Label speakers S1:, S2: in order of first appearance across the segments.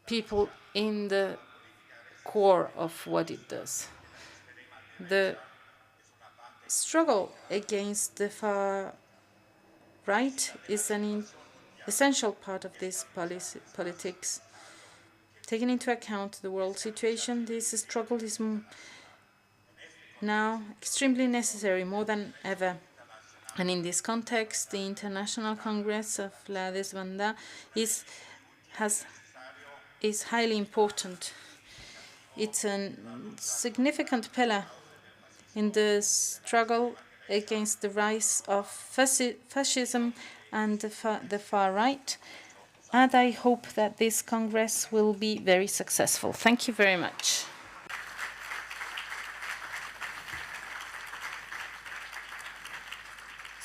S1: people in the core of what it does. The struggle against the far right is an essential part of this politics. Taking into account the world situation, this struggle is now extremely necessary, more than ever. And in this context, the International Congress of La Desbandá is highly important. It's a significant pillar in the struggle against the rise of fascism and the far right. And I hope that this Congress will be very successful. Thank you very much.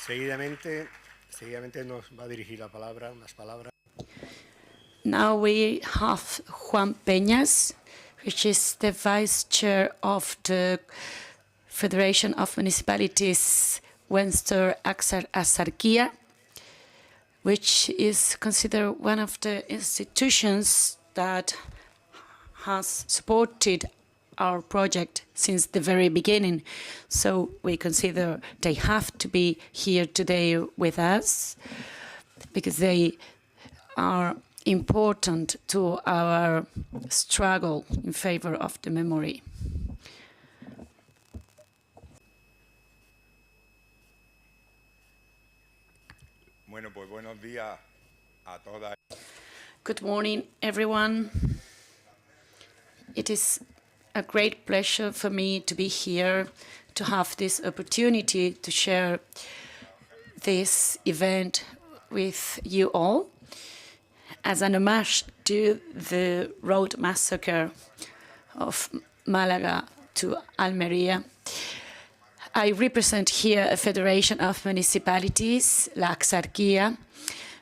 S2: Seguidamente nos va a dirigir la palabra, unas palabras.
S3: Now we have Juan Peñas, which is the Vice Chair of the Federation of Municipalities Western Axarquía, which is considered one of the institutions that has supported our project since the very beginning. So we consider they have to be here today with us because they are important to our struggle in favor of the memory.
S4: Bueno, pues buenos días a todas.
S3: Good morning, everyone. It is a great pleasure for me to be here, to have this opportunity to share this event with you all as an homage to the road massacre of Malaga to Almería. I represent here a federation of municipalities, La Axarquía,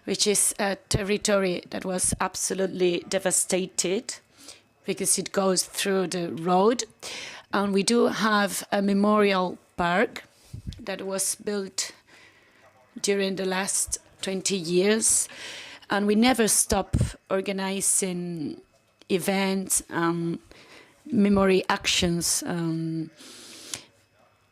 S3: which is a territory that was absolutely devastated because it goes through the road. And we do have a memorial park that was built during the last 20 years. And we never stop organizing events, memory actions,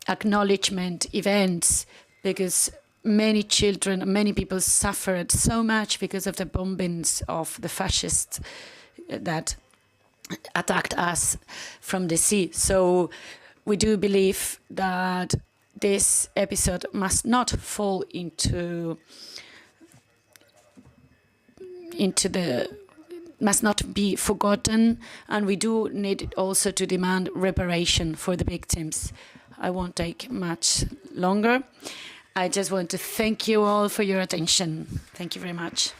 S3: acknowledgement events, because many children, many people suffered so much because of the bombings of the fascists that attacked us from the sea. So we do believe that this episode must not fall must not be forgotten, and we do need also to demand reparation for the victims. I won't take much longer. I just want to thank you all for your attention. Thank you very much.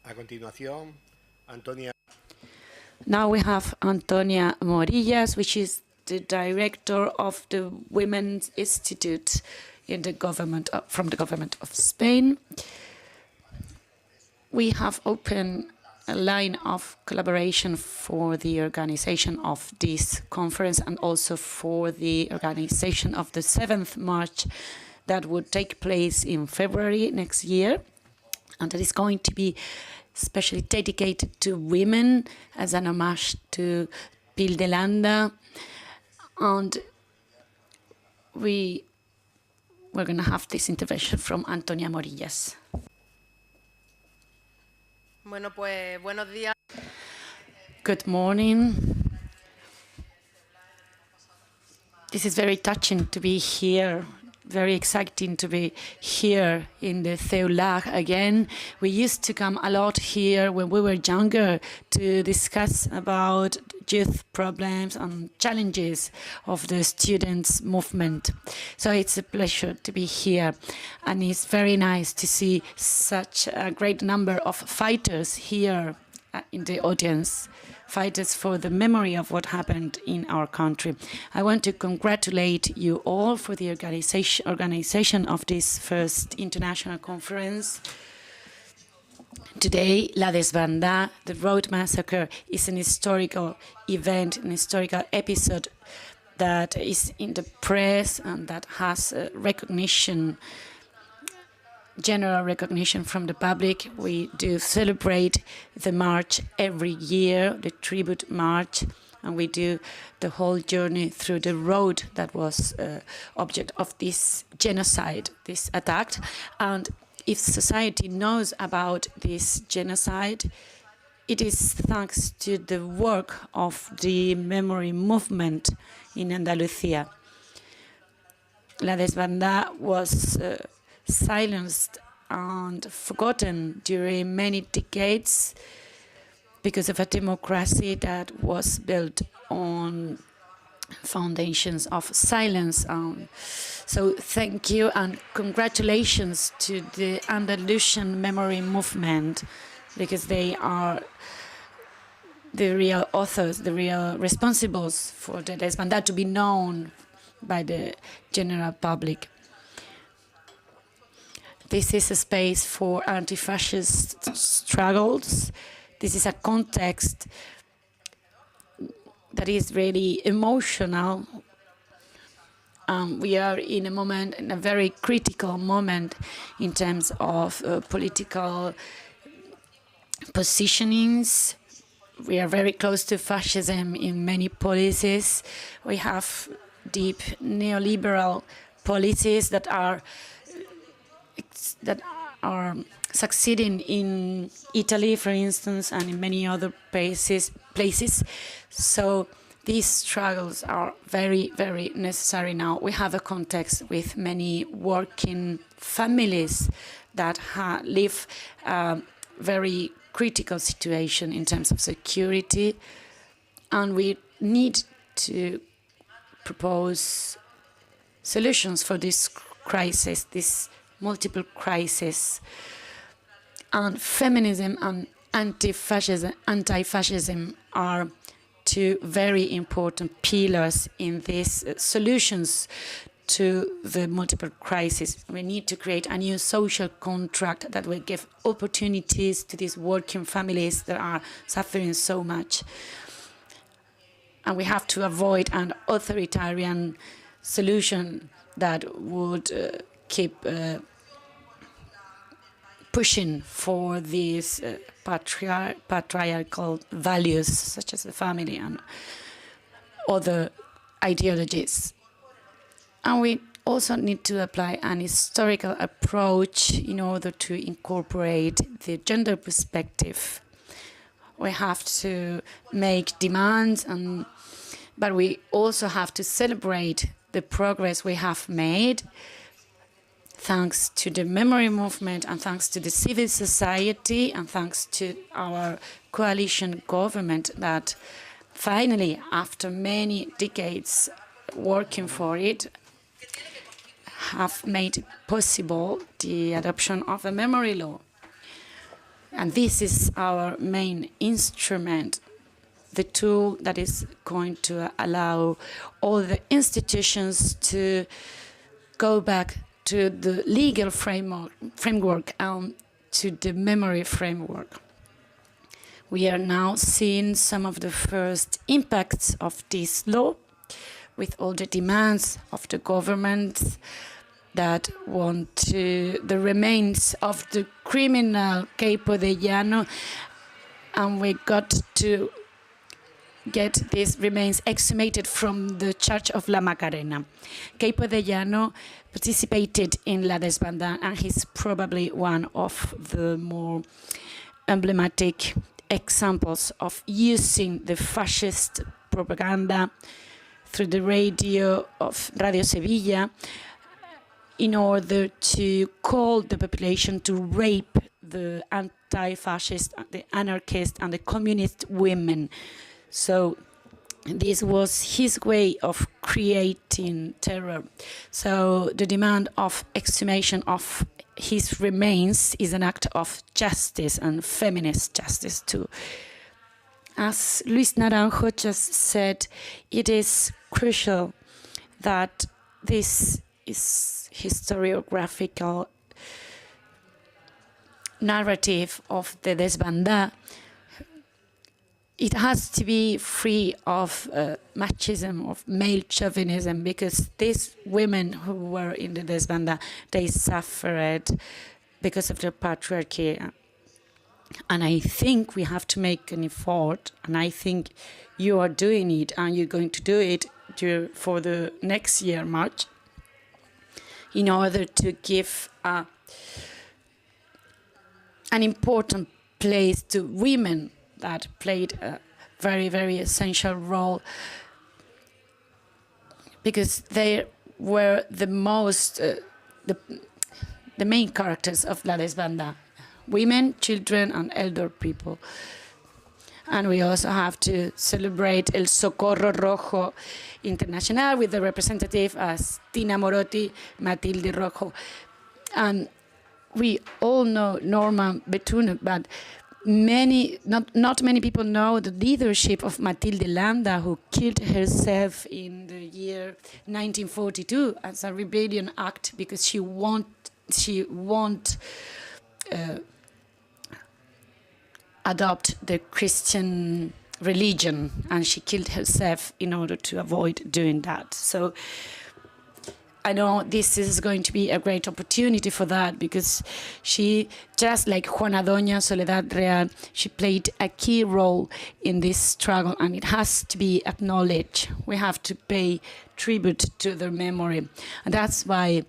S2: A continuación, Antonia.
S3: Now we have Antonia Morillas, which is the director of the Women's Institute in the government from the government of Spain. We have opened a line of collaboration for the organization of this conference and also for the organization of the 7th March that would take place in February next year. And that is going to be especially dedicated to women as an homage to Pil de Landa. And we're going to have this intervention from Antonia Morillas.
S5: Bueno, pues buenos días.
S3: Good morning. This is very touching to be here, very exciting to be here in the Ceulag again. We used to come a lot here when we were younger to discuss about youth problems and challenges of the students' movement. So it's a pleasure to be here. And it's very nice to see such a great number of fighters here in the audience, fighters for the memory of what happened in our country. I want to congratulate you all for the organization of this first international conference. Today, La Desbandá, the road massacre, is an historical event, an historical episode that is in the press and that has recognition, general recognition from the public. We do celebrate the march every year, the tribute march, and we do the whole journey through the road that was object of this genocide, this attack. And if society knows about this genocide, it is thanks to the work of the memory movement in Andalusia. La Desbandá was silenced and forgotten during many decades because of a democracy that was built on foundations of silence. So thank you and congratulations to the Andalusian memory movement, because they are the real authors, the real responsibles for the Desbandá to be known by the general public. This is a space for anti-fascist struggles. This is a context that is really emotional. We are in a very critical moment in terms of political positionings. We are very close to fascism in many policies. We have deep neoliberal policies that are succeeding in Italy, for instance, and in many other places. So these struggles are very, very necessary now. We have a context with many working families that live a very critical situation in terms of security, and we need to propose solutions for this crisis, this multiple crisis. And feminism and anti-fascism are two very important pillars in these solutions to the multiple crises. We need to create a new social contract that will give opportunities to these working families that are suffering so much. And we have to avoid an authoritarian solution that would keep pushing for these patriarchal values, such as the family and other ideologies. And we also need to apply an historical approach in order to incorporate the gender perspective. We have to make demands, but we also have to celebrate the progress we have made, thanks to the memory movement and thanks to the civil society and thanks to our coalition government that finally, after many decades working for it, have made possible the adoption of a memory law. And this is our main instrument, the tool that is going to allow all the institutions to go back to the legal framework and to the memory framework. We are now seeing some of the first impacts of this law with all the demands of the government that want the remains of the criminal Capo de Llano, and we got to get these remains exhumated from the Church of La Macarena. Capo de Llano participated in La Desbandá, and he's probably one of the more emblematic examples of using the fascist propaganda through the radio of Radio Sevilla in order to call the population to rape the anti-fascist, the anarchist, and the communist women. So this was his way of creating terror. So the demand of exhumation of his remains is an act of justice and feminist justice too. As Luis Naranjo just said, it is crucial that this is historiographical narrative of the Desbandá it has to be free of machism, of male chauvinism, because these women who were in the desbandá, they suffered because of the patriarchy. And I think we have to make an effort, and I think you are doing it, and you're going to do it for the next year, March, in order to give an important place to women that played a very, very essential role, because they were the most, the main characters of La Desbandá. Women, children, and elder people. And we also have to celebrate El Socorro Rojo Internacional with the representative as Tina Morotti, Matilde Rojo. And we all know Norma Betune, but not many people know the leadership of Matilde Landa, who killed herself in the year 1942 as a rebellion act because she won't adopt the Christian religion, and she killed herself in order to avoid doing that. So I know this is going to be a great opportunity for that, because she, just like Juana Doña, Soledad Real, she played a key role in this struggle, and it has to be acknowledged. We have to pay tribute to their memory. And that's why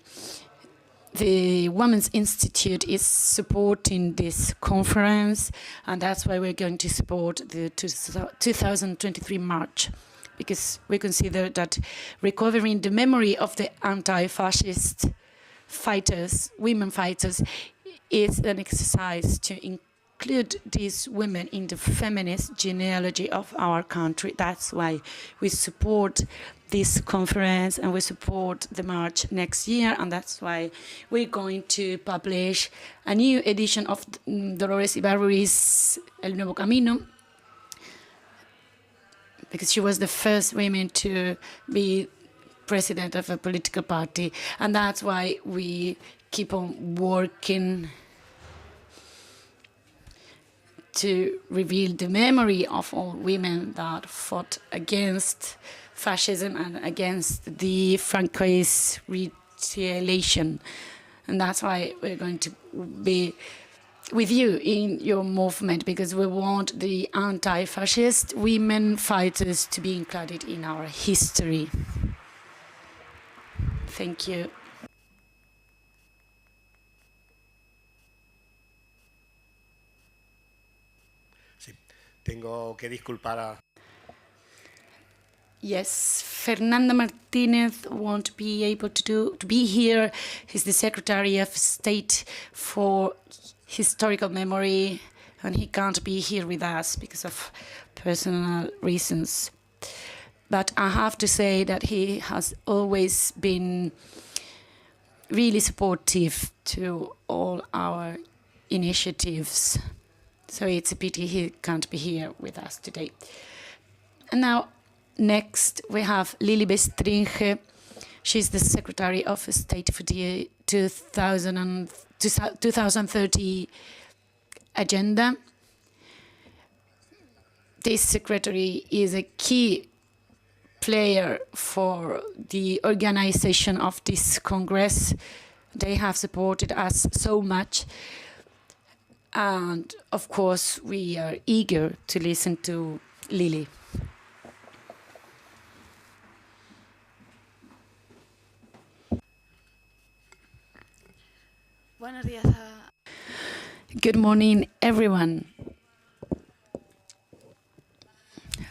S3: the Women's Institute is supporting this conference, and that's why we're going to support the 2023 March, because we consider that recovering the memory of the anti-fascist fighters, women fighters, is an exercise to include these women in the feminist genealogy of our country. That's why we support this conference and we support the march next year, and that's why we're going to publish a new edition of Dolores Ibarruri's El Nuevo Camino, because she was the first woman to be president of a political party, and that's why we keep on working to reveal the memory of all women that fought against fascism and against the Francoist retaliation. And that's why we're going to be with you in your movement, because we want the anti-fascist women fighters to be included in our history. Thank you.
S2: Sí, tengo que disculpar a...
S3: Yes, Fernando Martinez won't be able to be here. He's the Secretary of State for Historical Memory, and he can't be here with us because of personal reasons. But I have to say that he has always been really supportive to all our initiatives. So it's a pity he can't be here with us today. And now, next, we have Lili Bestringe. She's the Secretary of State for the 2030 agenda. This secretary is a key player for the organization of this Congress. They have supported us so much. And of course, we are eager to listen to Lili.
S6: Buenos días.
S3: Good morning, everyone.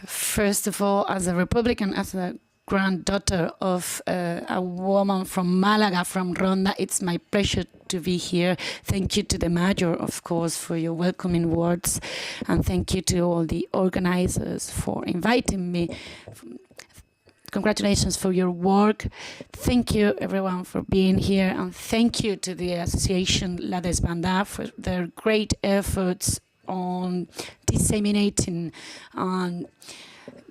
S3: First of all, as a Republican, as a granddaughter of a woman from Malaga, from Ronda, it's my pleasure to be here. Thank you to the Mayor, of course, for your welcoming words, and thank you to all the organizers for inviting me. Congratulations for your work. Thank you, everyone, for being here, and thank you to the Association La Desbandá for their great efforts on disseminating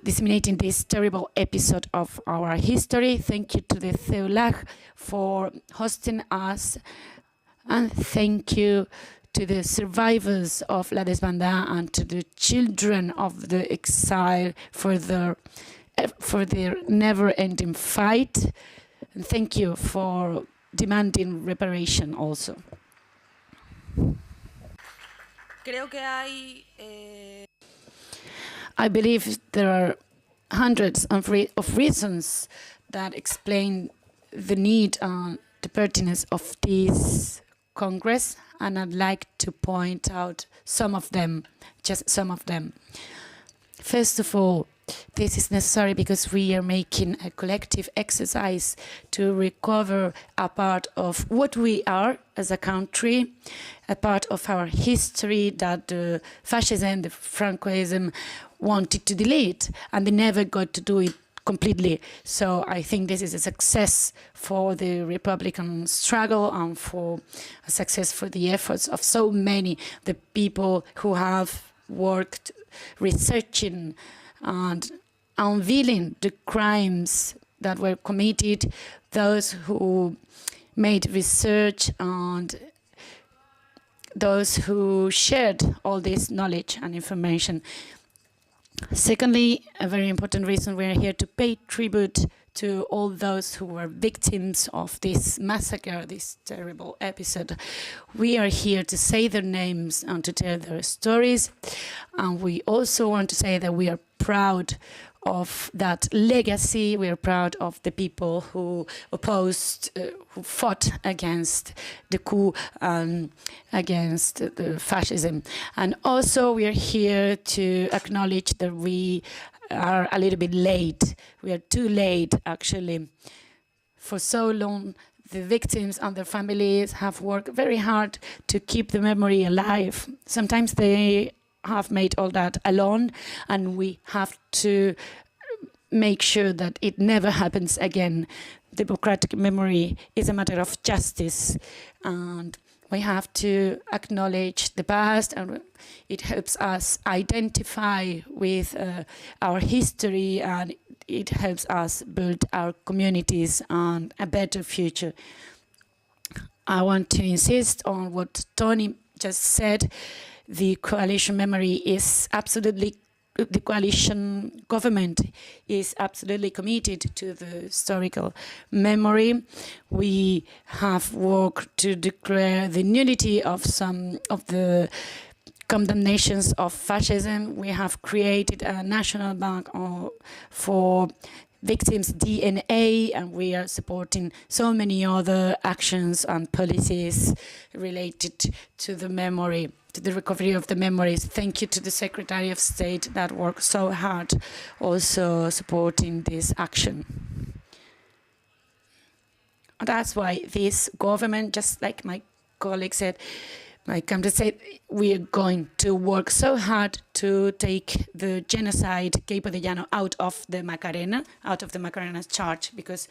S3: this terrible episode of our history. Thank you to the CEULAG for hosting us, and thank you to the survivors of La Desbandá and to the children of the exile for their never-ending fight. And thank you for demanding reparation also.
S5: Creo que hay
S3: I believe there are hundreds of reasons that explain the need and the pertinence of this Congress, and I'd like to point out some of them, just some of them. First of all, this is necessary because we are making a collective exercise to recover a part of what we are as a country, a part of our history that the fascism, the Francoism wanted to delete, and they never got to do it completely. So I think this is a success for the Republican struggle and for a success for the efforts of so many, the people who have worked researching and unveiling the crimes that were committed, those who made research and those who shared all this knowledge and information. Secondly, a very important reason we are here to pay tribute to all those who were victims of this massacre, this terrible episode. We are here to say their names and to tell their stories. And we also want to say that we are proud of that legacy. We are proud of the people who opposed, who fought against the coup and against the fascism. And also we are here to acknowledge that we are a little bit late. We are too late, actually. For so long, the victims and their families have worked very hard to keep the memory alive. Sometimes they have made all that alone, and we have to make sure that it never happens again. Democratic memory is a matter of justice, and we have to acknowledge the past, and it helps us identify with our history, and it helps us build our communities and a better future. I want to insist on what Tony just said. The coalition memory is absolutely, the coalition government is absolutely committed to the historical memory. We have worked to declare the nullity of some of the condemnations of fascism. We have created a national bank for victims' DNA, and we are supporting so many other actions and policies related to the memory, to the recovery of the memories. Thank you to the Secretary of State that worked so hard also supporting this action. That's why this government, just like my colleague said, my country said, we are going to work so hard to take the genocide, Capo de Llano, out of the Macarena's charge, because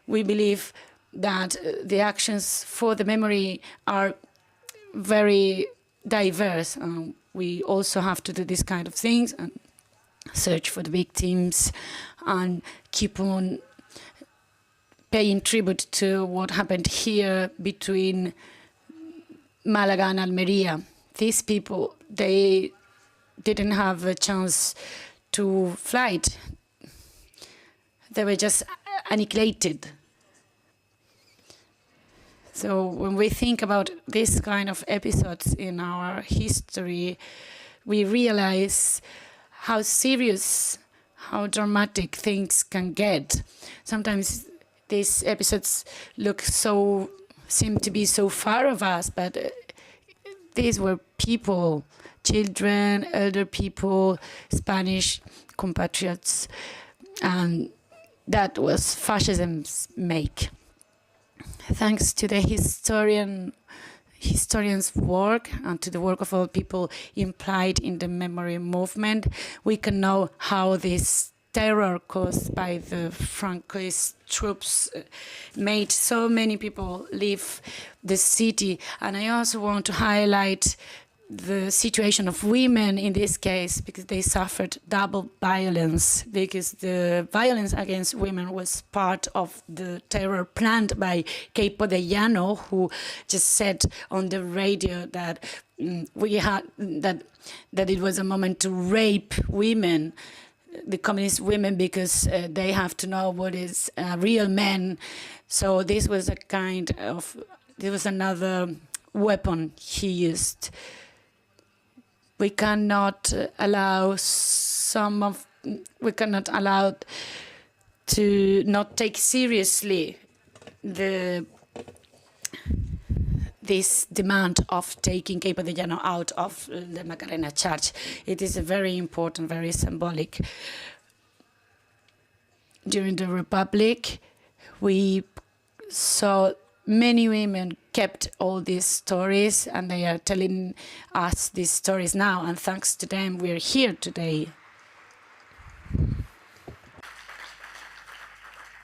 S3: we believe that the actions for the memory are very diverse. We also have to do this kind of things and search for the victims and keep on paying tribute to what happened here between Malaga and Almeria. These people, they didn't have a chance to fight. They were just annihilated. So when we think about this kind of episodes in our history, we realize how serious, how dramatic things can get. Sometimes these episodes seem to be so far of us, but these were people, children, elder people, Spanish compatriots, and that was fascism's make. Thanks to the historians' work and to the work of all people implied in the memory movement, we can know how this terror caused by the Francoist troops made so many people leave the city. And I also want to highlight the situation of women in this case, because they suffered double violence, because the violence against women was part of the terror planned by Capo de Llano, who just said on the radio that that it was a moment to rape women, the communist women, because they have to know what is a real man. So this was a kind of, this was another weapon he used. We cannot allow to not take seriously this demand of taking Capo de Llano out of the Macarena Church. It is a very important, very symbolic. During the Republic, we saw many women kept all these stories, and they are telling us these stories now, and thanks to them we're here today.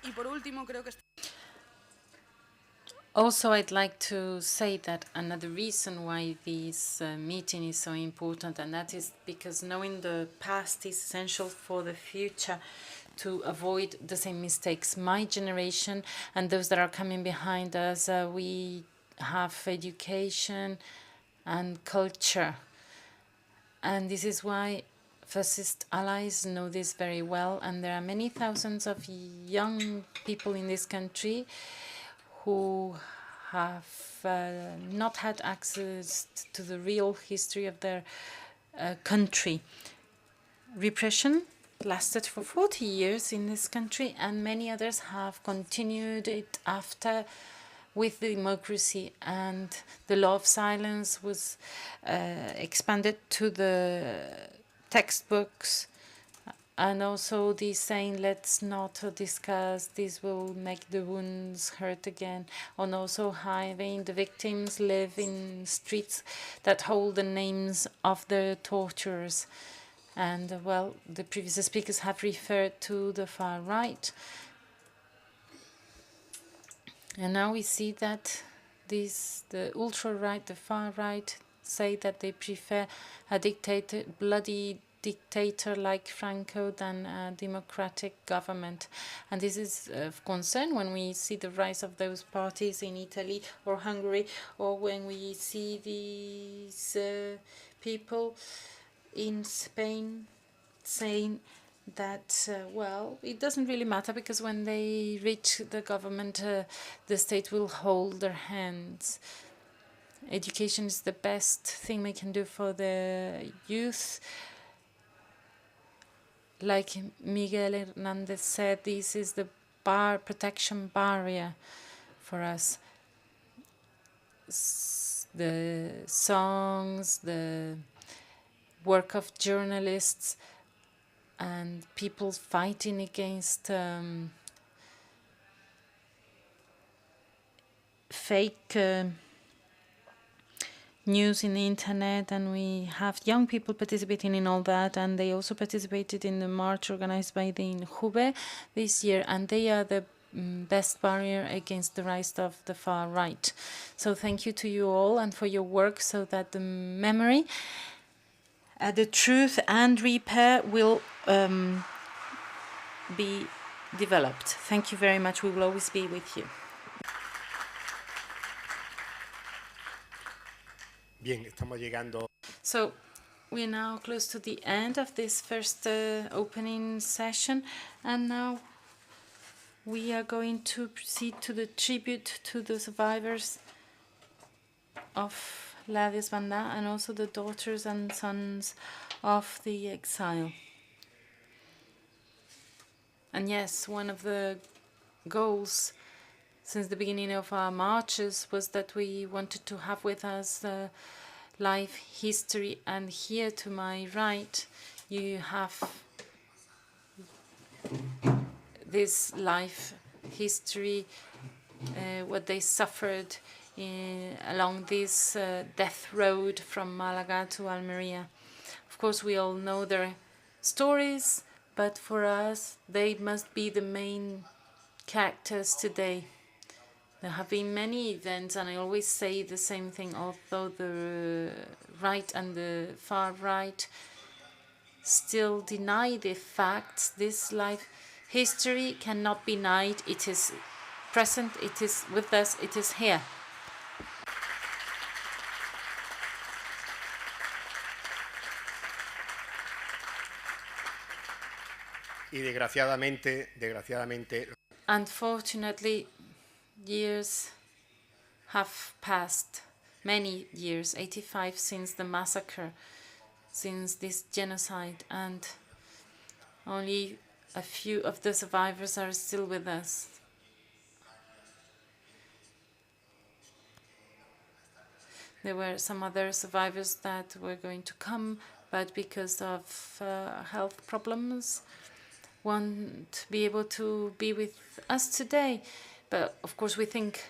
S5: Y por último, creo que
S1: Also, I'd like to say that another reason why this meeting is so important, and that is because knowing the past is essential for the future, to avoid the same mistakes. My generation and those that are coming behind us, we have education and culture. And this is why fascist allies know this very well. And there are many thousands of young people in this country who have not had access to the real history of their country. Repression lasted for 40 years in this country, and many others have continued it after with democracy, and the law of silence was expanded to the textbooks, and also the saying, let's not discuss, this will make the wounds hurt again, and also having the victims live in streets that hold the names of the torturers. And, well, the previous speakers have referred to the far right. And now we see that the ultra-right, the far right, say that they prefer a bloody dictator like Franco than a democratic government. And this is of concern when we see the rise of those parties in Italy or Hungary, or when we see these people in Spain saying that, well, it doesn't really matter because when they reach the government, the state will hold their hands. Education is the best thing we can do for the youth. Like Miguel Hernandez said, this is the protection barrier for us. The songs, the work of journalists, and people fighting against fake news in the internet, and we have young people participating in all that, and they also participated in the march organized by the Injuve this year, and they are the best barrier against the rise of the far right. So thank you to you all and for your work, so that the memory, the truth and repair will be developed. Thank you very much. We will always be with you.
S2: Bien, estamos llegando.
S1: So we're now close to the end of this first opening session, and now we are going to proceed to the tribute to the survivors of La Desbandá and also the daughters and sons of the exile. And yes, one of the goals since the beginning of our marches was that we wanted to have with us the life history. And here to my right, you have this life history, what they suffered along this death road from Malaga to Almeria. Of course, we all know their stories, but for us, they must be the main characters today. There have been many events, and I always say the same thing, although the right and the far right still deny the facts. This life history cannot be denied. It is present, it is with us, it is here.
S2: Y desgraciadamente,
S1: Unfortunately, years have passed, many years, 85 since the massacre, since this genocide, and only a few of the survivors are still with us. There were some other survivors that were going to come, but because of health problems, won't be able to be with us today. But of course, we think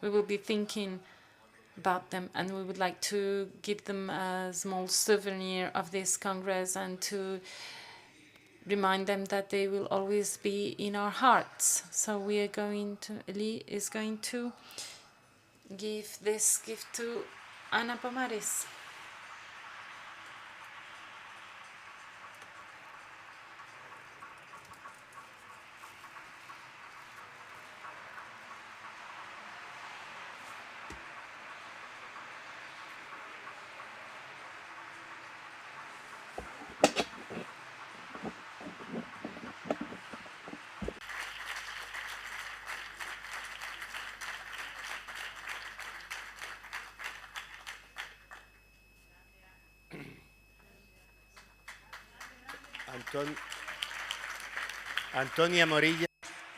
S1: we will be thinking about them, and we would like to give them a small souvenir of this Congress and to remind them that they will always be in our hearts. So we are going to, Eli is going to give this gift to Ana Pomares.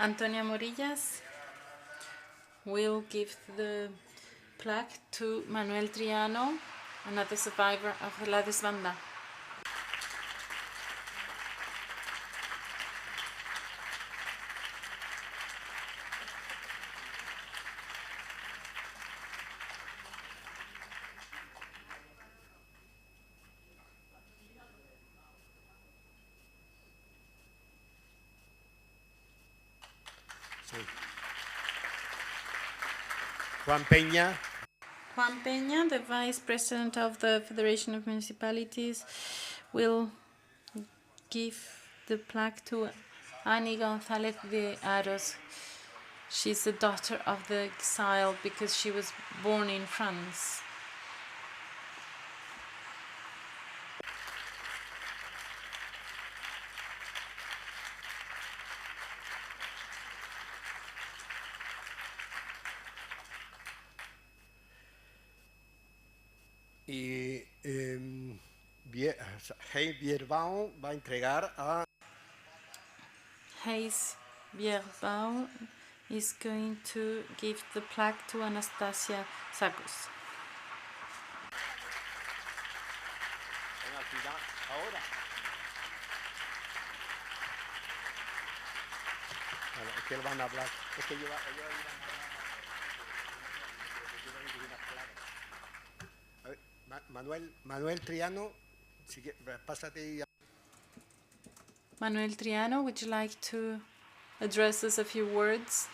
S1: Antonia Morillas will give the plaque to Manuel Triano, another survivor of La Desbandá.
S2: Juan Peña,
S1: Juan Peña, the Vice President of the Federation of Municipalities, will give the plaque to Ani González de Aros. She's the daughter of the exile because she was born in France.
S2: y Hey Bierbao va a entregar a
S1: Hayes Bierbao is going to give the plaque to Anastasia Sakos.
S2: ahora. Bueno, es que él van a hablar. Es que ellos van a a ver, Manuel Triano, si pásate.
S1: Manuel Triano, would you like to address us a few words?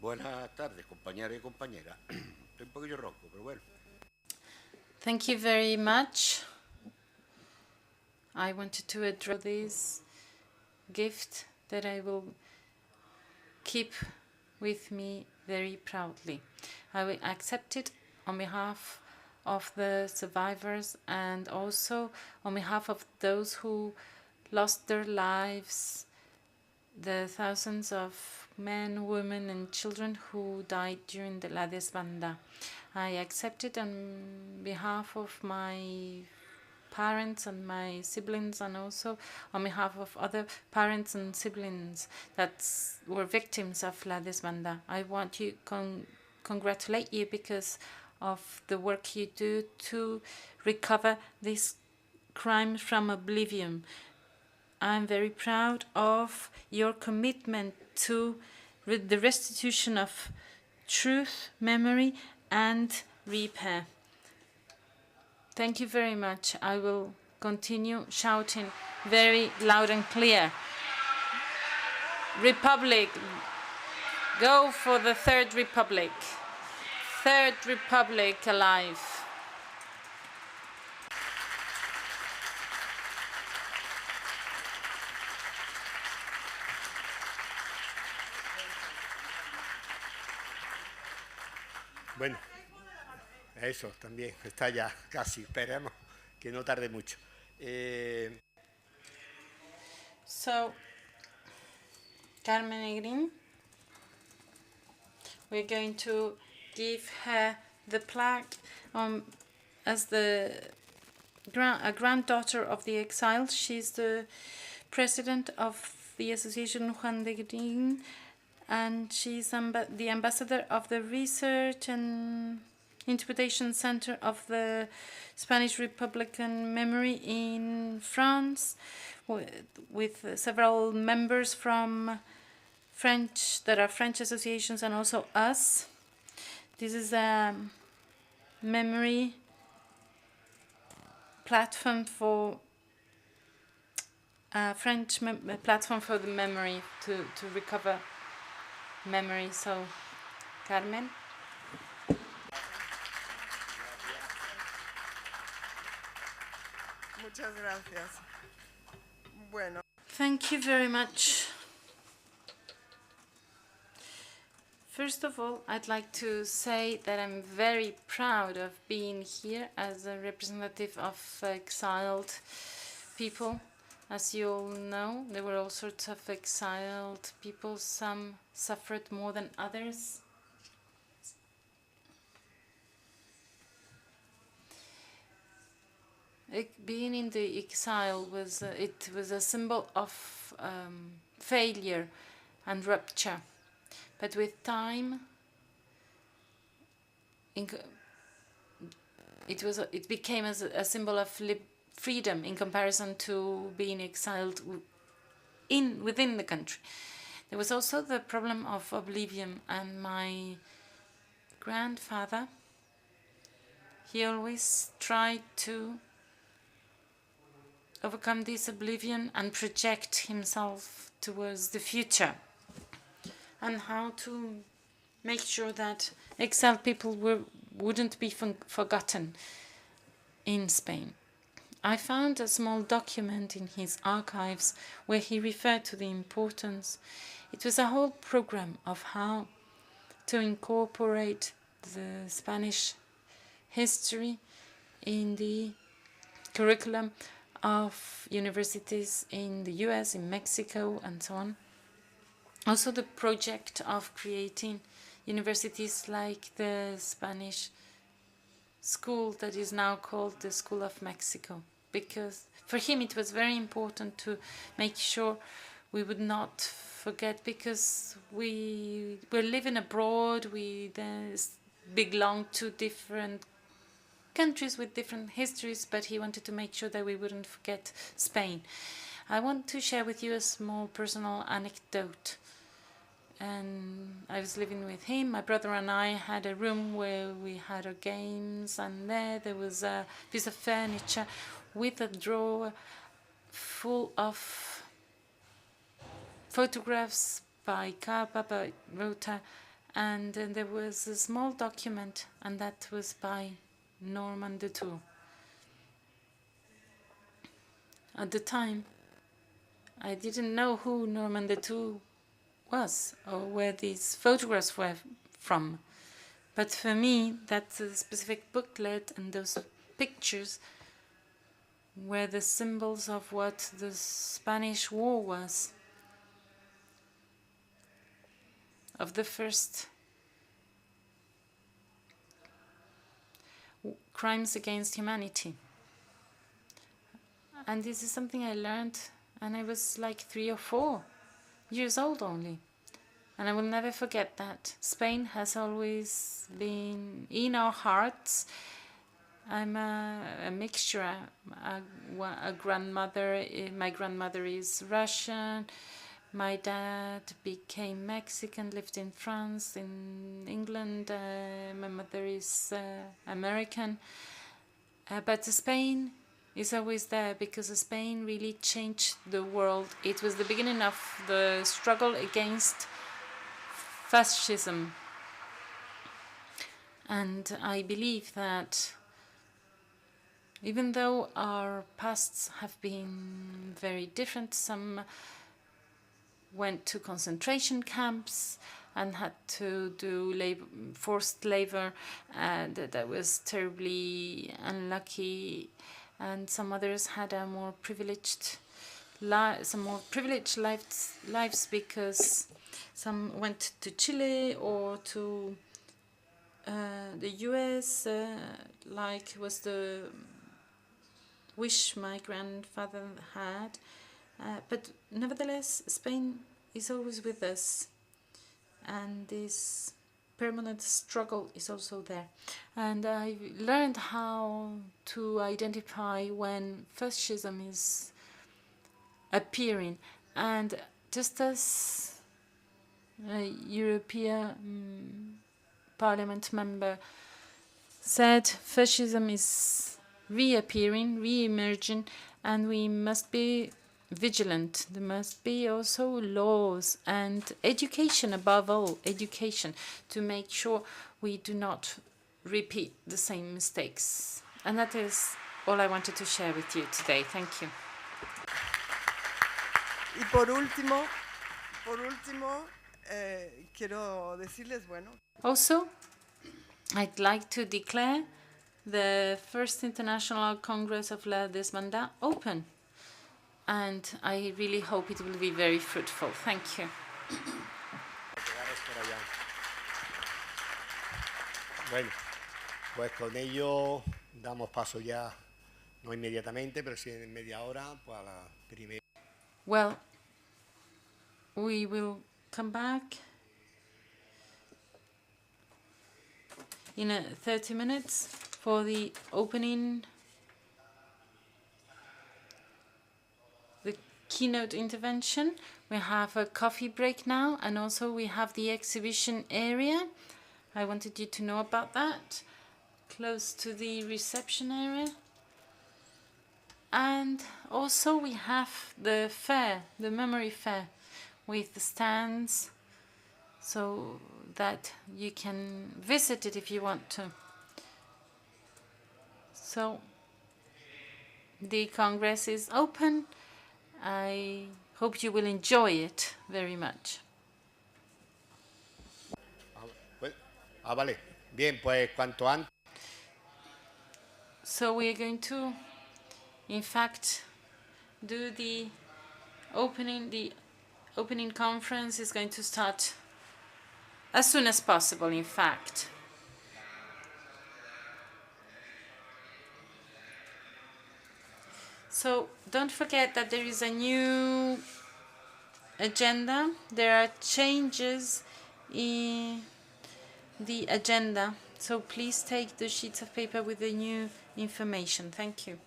S6: Buenas tardes, compañeros y compañeras. Estoy un poquillo ronco, pero bueno.
S1: Thank you very much. I wanted to address this gift that I will keep with me very proudly. I will accept it on behalf of the survivors and also on behalf of those who lost their lives, the thousands of men, women, and children who died during the La Desbandá. I accept it on behalf of my parents and my siblings, and also on behalf of other parents and siblings that were victims of La Desbandá. I want to congratulate you because of the work you do to recover this crime from oblivion. I'm very proud of your commitment to the restitution of truth, memory, and repair. Thank you very much. I will continue shouting very loud and clear. Republic, go for the Third Republic. Third Republic alive.
S2: Bueno, eso también está ya casi. Esperemos que no tarde mucho.
S1: So, Carmen Negrin, we're going to give her the plaque as a granddaughter of the exiled. She's the president of the Association Juan de Negrin, and she's the ambassador of the Research and Interpretation Center of the Spanish Republican Memory in France, with several members from French, that are French associations, and also us. This is a memory platform for French platform for the memory, to recover memory. So, Carmen.
S7: Muchas gracias. Bueno.
S1: Thank you very much. First of all, I'd like to say that I'm very proud of being here as a representative of exiled people. As you all know, there were all sorts of exiled people. Some suffered more than others. Being in the exile was a symbol of failure and rupture, but with time, it became a symbol of freedom in comparison to being exiled within the country. There was also the problem of oblivion, and my grandfather, he always tried to overcome this oblivion and project himself towards the future, and how to make sure that exiled people wouldn't be forgotten in Spain. I found a small document in his archives where he referred to the importance. It was a whole program of how to incorporate the Spanish history in the curriculum of universities in the US, in Mexico, and so on. Also the project of creating universities like the Spanish school that is now called the School of Mexico, because for him it was very important to make sure we would not forget, because we were living abroad, we belonged to different countries with different histories, but he wanted to make sure that we wouldn't forget Spain. I want to share with you a small personal anecdote. And I was living with him. My brother and I had a room where we had our games, and there was a piece of furniture with a drawer full of photographs by Capa, by Rota, and there was a small document, and that was by Norman de Tour. At the time, I didn't know who Norman de Tour was or where these photographs were from. But for me, that specific booklet and those pictures were the symbols of what the Spanish War was, of the first crimes against humanity. And this is something I learned, and I was like 3 or 4 years old only. And I will never forget that. Spain has always been in our hearts, I'm a mixture. A grandmother. My grandmother is Russian. My dad became Mexican, lived in France, in England. My mother is American. But Spain is always there because Spain really changed the world. It was the beginning of the struggle against fascism. And I believe that even though our pasts have been very different, some went to concentration camps and had to do forced labor, and that was terribly unlucky. And some others had a more privileged lives because some went to Chile or to the US, like was the wish my grandfather had. But nevertheless, Spain is always with us, and this permanent struggle is also there. And I learned how to identify when fascism is appearing. And just as a European Parliament member said, fascism is reappearing, re-emerging, and we must be vigilant. There must be also laws and education, above all, education, to make sure we do not repeat the same mistakes. And that is all I wanted to share with you today. Thank you.
S7: Y por último, quiero decirles, bueno.
S1: Also, I'd like to declare the first International Congress of La Desbandá open. And I really hope it will be very fruitful. Thank you.
S2: Bueno, pues con ello damos paso ya, no inmediatamente, pero sí en media hora, pues a la primera.
S1: Well, we will come back in 30 minutes for the opening, the keynote intervention. We have a coffee break now, and also we have the exhibition area. I wanted you to know about that, close to the reception area. And also we have the fair, the memory fair, with the stands, so that you can visit it if you want to. So the Congress is open. I hope you will enjoy it very much.
S2: Vale. Bien, pues cuanto antes.
S1: So we are going to, in fact, do the opening. The opening conference is going to start as soon as possible, in fact. So don't forget that there is a new agenda. There are changes in the agenda. So please take the sheets of paper with the new information. Thank you.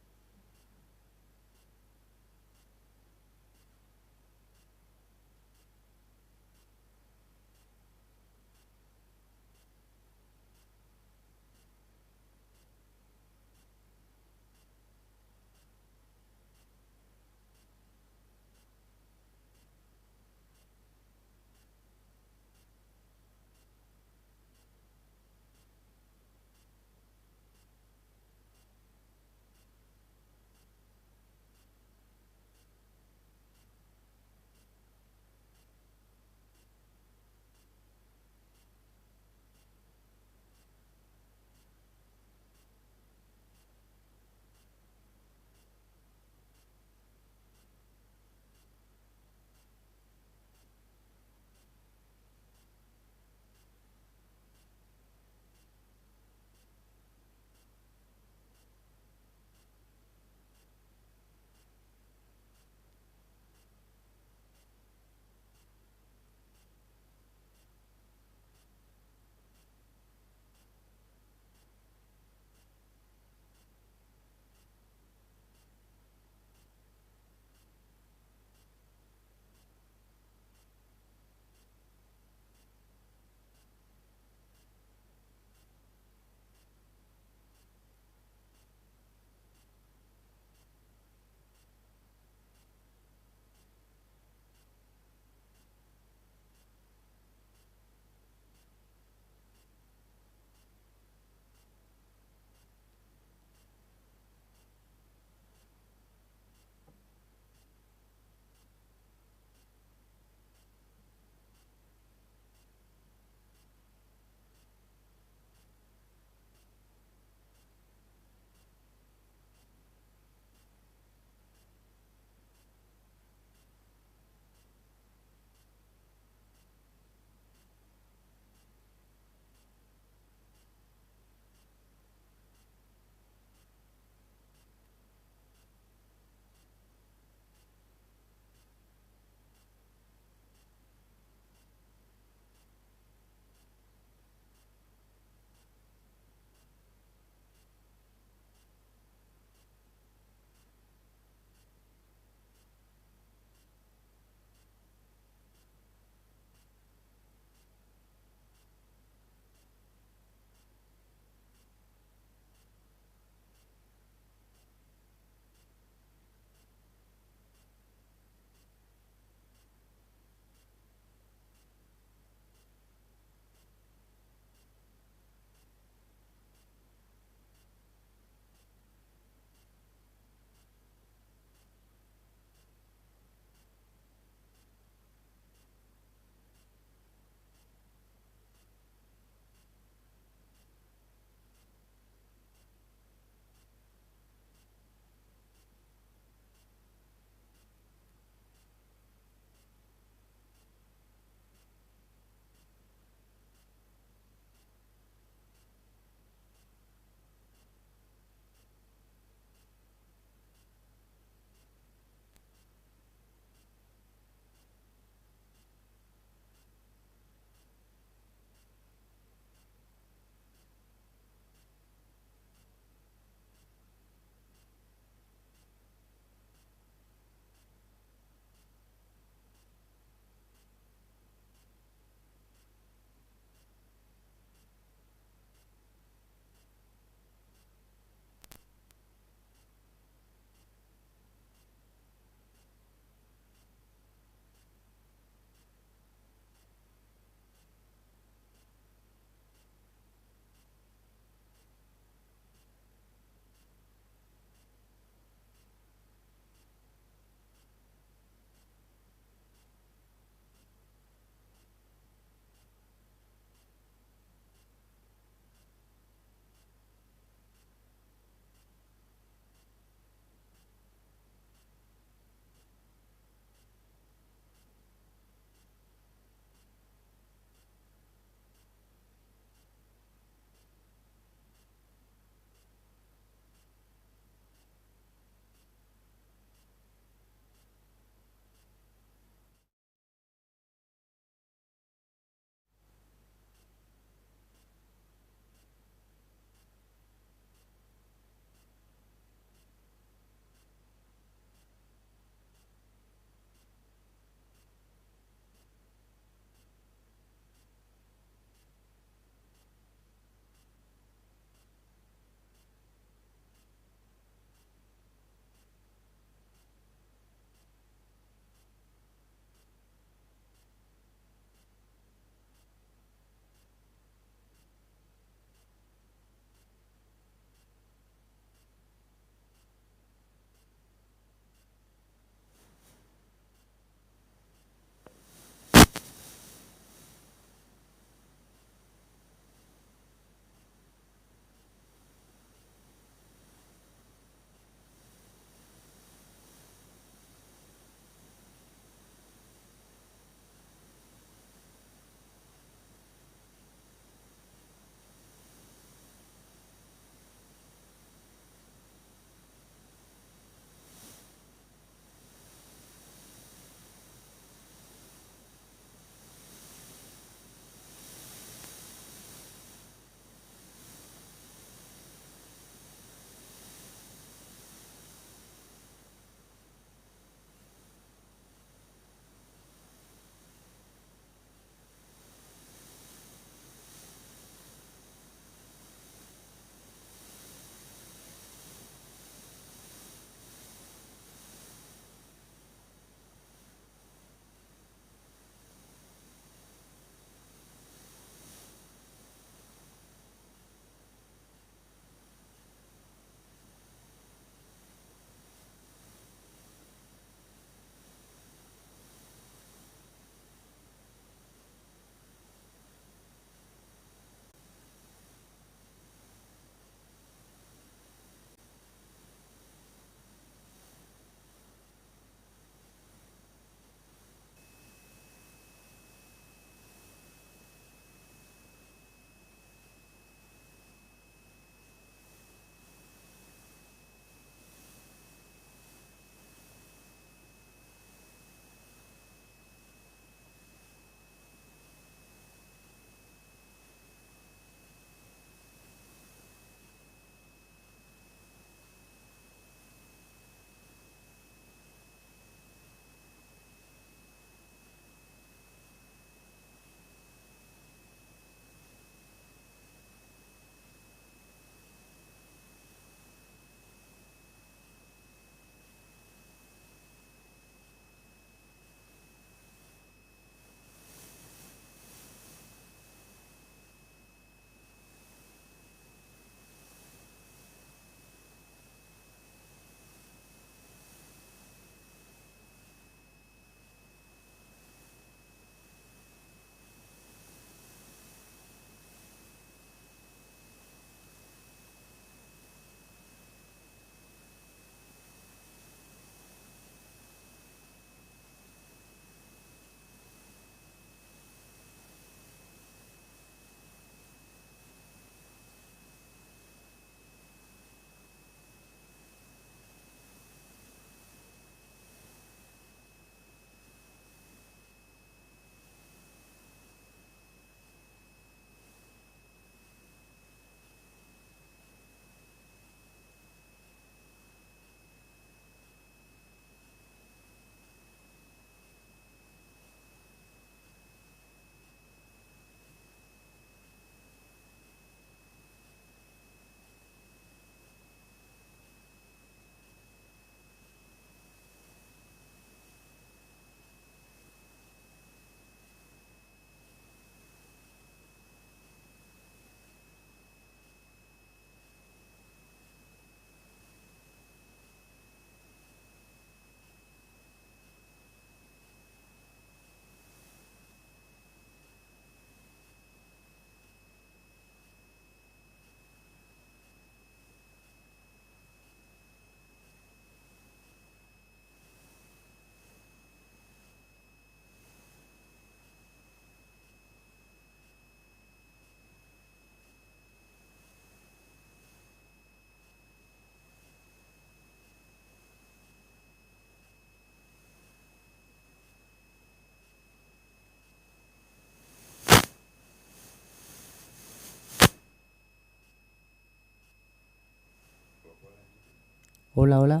S8: Hola, hola.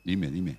S9: Dime, dime.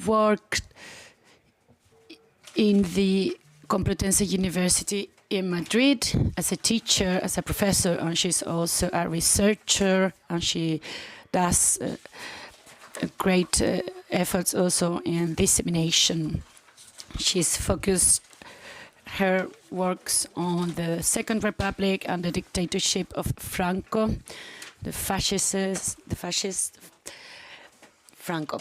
S3: worked in the Complutense University in Madrid as a teacher, as a professor, and she's also a researcher, and she does great efforts also in dissemination. She's focused her works on the Second Republic and the dictatorship of Franco, the fascist Franco.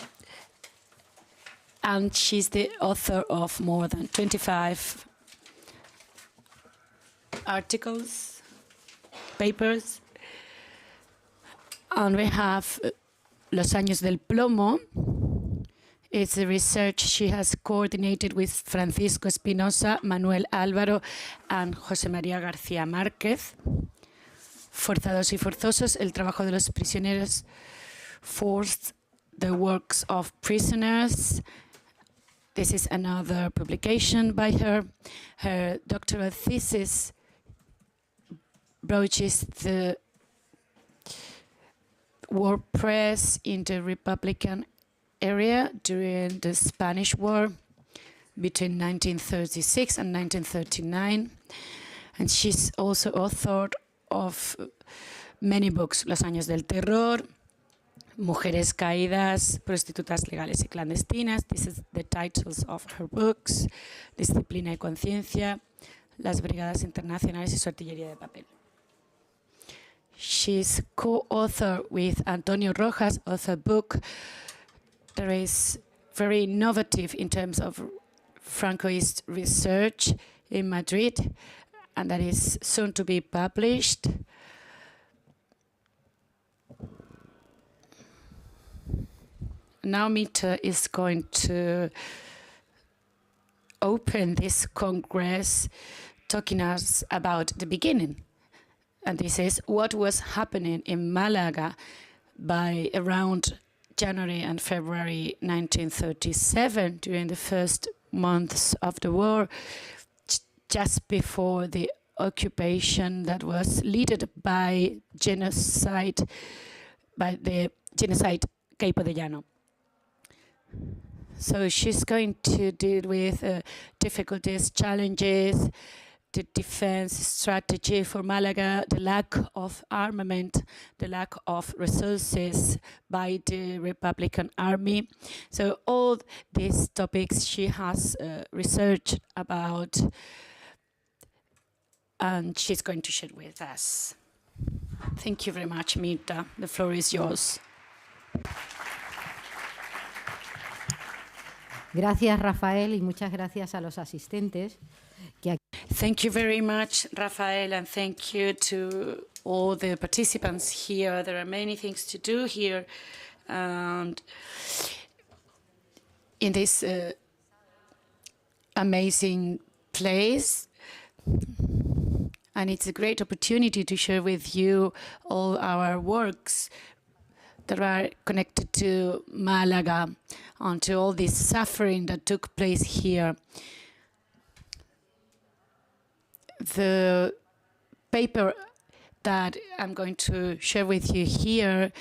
S3: And she's the author of more than 25 articles, papers. And we have Los Años del Plomo. It's a research she has coordinated with Francisco Espinosa, Manuel Álvaro, and José María García Márquez. Forzados y forzosos, el trabajo de los prisioneros, forced the works of prisoners. This is another publication by her. Her doctoral thesis broaches the war press in the Republican area during the Spanish War between 1936 and 1939. And she's also authored of many books, Los Años del Terror, Mujeres Caídas, Prostitutas Legales y Clandestinas. This is the titles of her books. Disciplina y Conciencia, Las Brigadas Internacionales y su artillería de papel. She's co-author with Antonio Rojas of a book that is very innovative in terms of Francoist research in Madrid, and that is soon to be published. Now Mita is going to open this Congress talking us about the beginning. And this is what was happening in Malaga by around January and February 1937, during the first months of the war, just before the occupation that was led by genocide, by the genocide Capo de Llano. So she's going to deal with difficulties, challenges, the defense strategy for Malaga, the lack of armament, the lack of resources by the Republican Army. So all these topics she has researched about, and she's going to share with us. Thank you very much, Mita. The floor is yours.
S8: Gracias, Rafael, y muchas gracias a los asistentes.
S3: Thank you very much, Rafael, and thank you to all the participants here. There are many things to do here, and in this amazing place. And it's a great opportunity to share with you all our works that are connected to Malaga and to all this suffering that took place here. The paper that I'm going to share with you here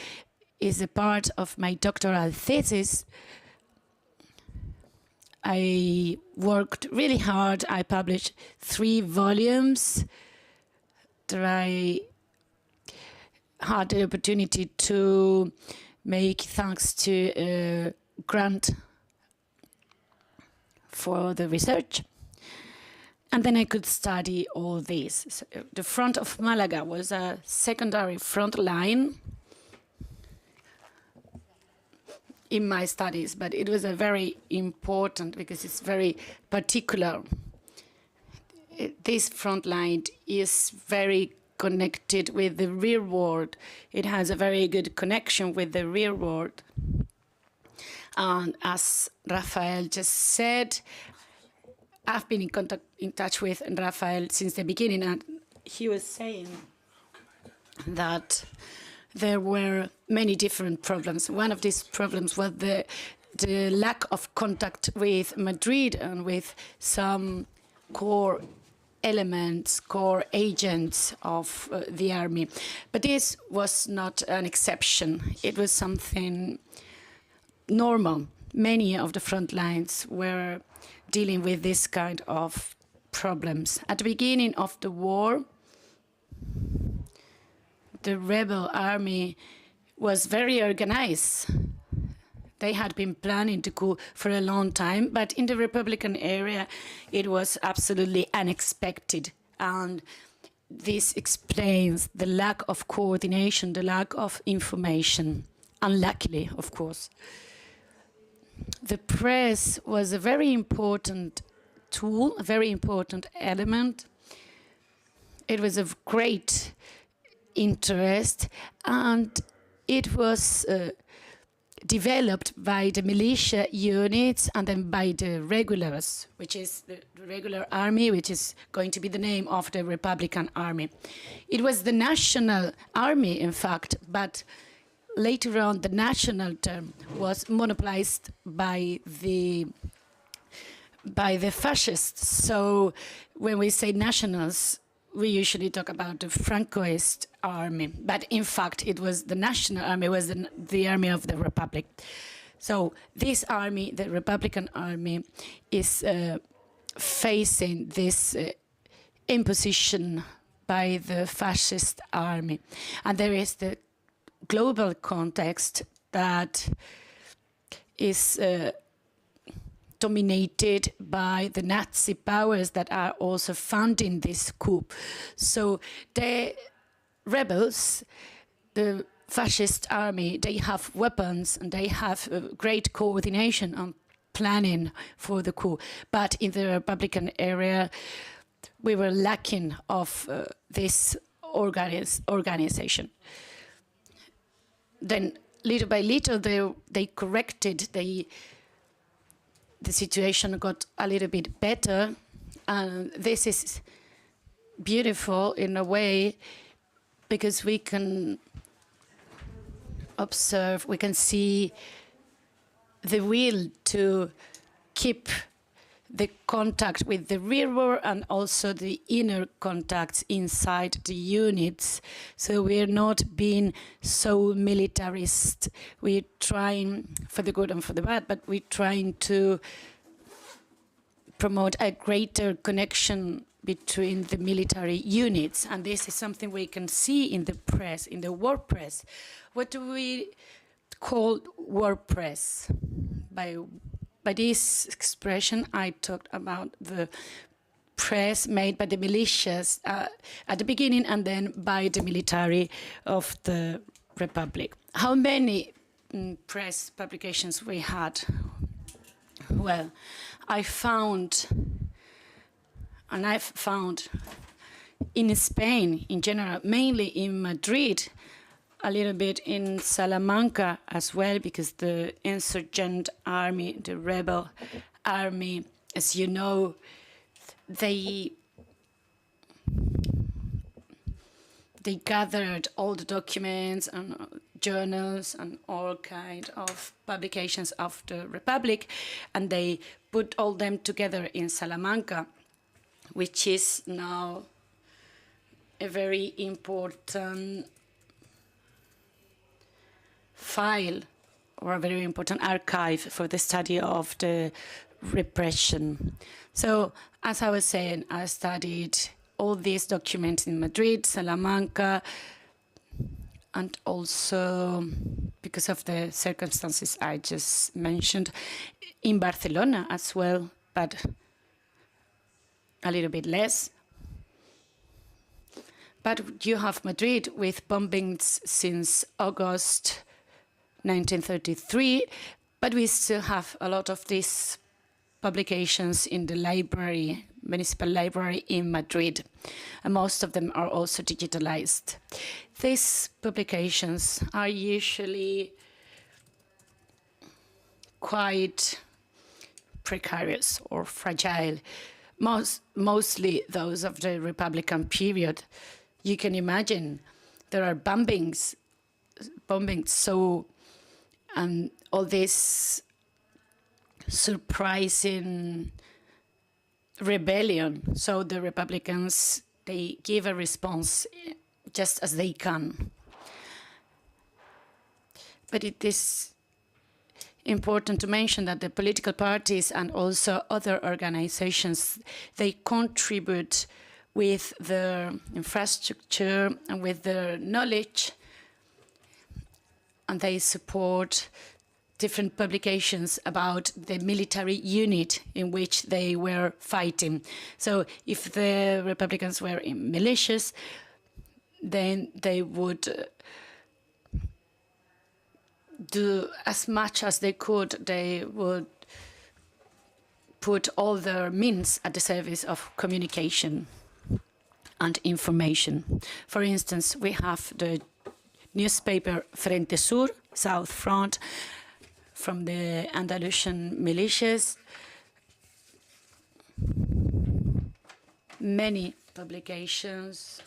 S3: is a part of my doctoral thesis. I worked really hard. I published 3 volumes that I had the opportunity to make thanks to a grant for the research. And then I could study all this. So the front of Malaga was a secondary front line in my studies, but it was a very important because it's very particular. This front line is very connected with the real world. It has a very good connection with the real world. And as Rafael just said, I've been in touch with Rafael since the beginning, and he was saying that there were many different problems. One of these problems was the lack of contact with Madrid and with some core elements, core agents of the army. But this was not an exception. It was something normal many of the front lines were dealing with this kind of problems. At the beginning of the war, the rebel army was very organized. They had been planning the coup for a long time, but in the Republican area, it was absolutely unexpected. And this explains the lack of coordination, the lack of information, unluckily, of course. The press was a very important tool, a very important element. It was of great interest, and it was developed by the militia units and then by the regulars, which is the regular army, which is going to be the name of the Republican Army. It was the national army, in fact, but later on the national term was monopolized by the fascists. So when we say nationals, we usually talk about the Francoist army, but in fact it was the national army, was the army of the Republic. So this army, the Republican army, is facing this imposition by the fascist army. And there is the global context that is dominated by the Nazi powers that are also funding this coup. So the rebels, the fascist army, they have weapons and they have great coordination and planning for the coup. But in the Republican area, we were lacking of this organization. Then little by little, they corrected, the situation got a little bit better, and this is beautiful in a way because we can observe, we can see the will to keep the contact with the rear world and also the inner contacts inside the units. So we're not being so militarist. We're trying, for the good and for the bad, but we're trying to promote a greater connection between the military units. And this is something we can see in the press, in the war press. What do we call war press? By this expression, I talked about the press made by the militias at the beginning and then by the military of the Republic. How many press publications we had? Well, I've found in Spain in general, mainly in Madrid, a little bit in Salamanca as well, because the insurgent army, the rebel army, as you know, they gathered all the documents and journals and all kind of publications of the Republic, and they put all them together in Salamanca, which is now a very important file or a very important archive for the study of the repression. So, as I was saying, I studied all these documents in Madrid, Salamanca, and also, because of the circumstances I just mentioned, in Barcelona as well, but a little bit less. But you have Madrid with bombings since August 1933, but we still have a lot of these publications in the library, municipal library in Madrid, and most of them are also digitalized. These publications are usually quite precarious or fragile, mostly those of the Republican period. You can imagine there are bombings, so and all this surprising rebellion. So the Republicans, they give a response just as they can. But it is important to mention that the political parties and also other organizations, they contribute with their infrastructure and with their knowledge, and they support different publications about the military unit in which they were fighting. So if the Republicans were in militias, then they would do as much as they could. They would put all their means at the service of communication and information. For instance, we have the newspaper Frente Sur, South Front, from the Andalusian militias. Many publications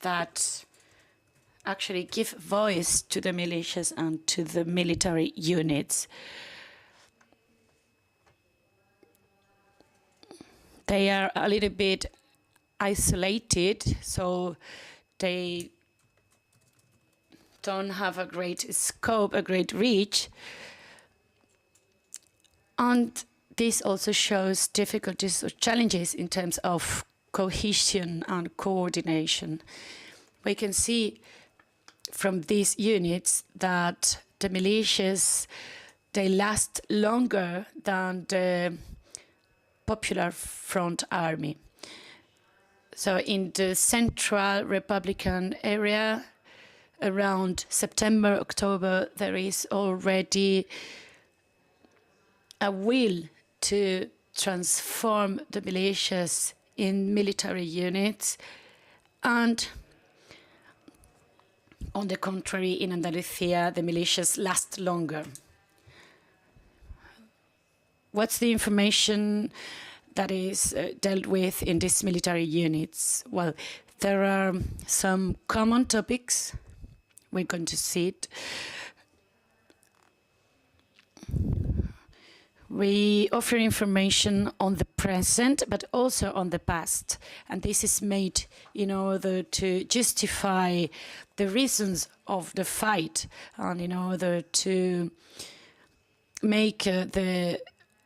S3: that actually give voice to the militias and to the military units. They are a little bit isolated, so they don't have a great scope, a great reach. And this also shows difficulties or challenges in terms of cohesion and coordination. We can see from these units that the militias, they last longer than the Popular Front Army. So in the Central Republican area, around September, October, there is already a will to transform the militias in military units, and on the contrary, in Andalusia, the militias last longer. What's the information that is dealt with in these military units? Well, there are some common topics. We're going to see it. We offer information on the present, but also on the past. And this is made in order to justify the reasons of the fight and in order to make the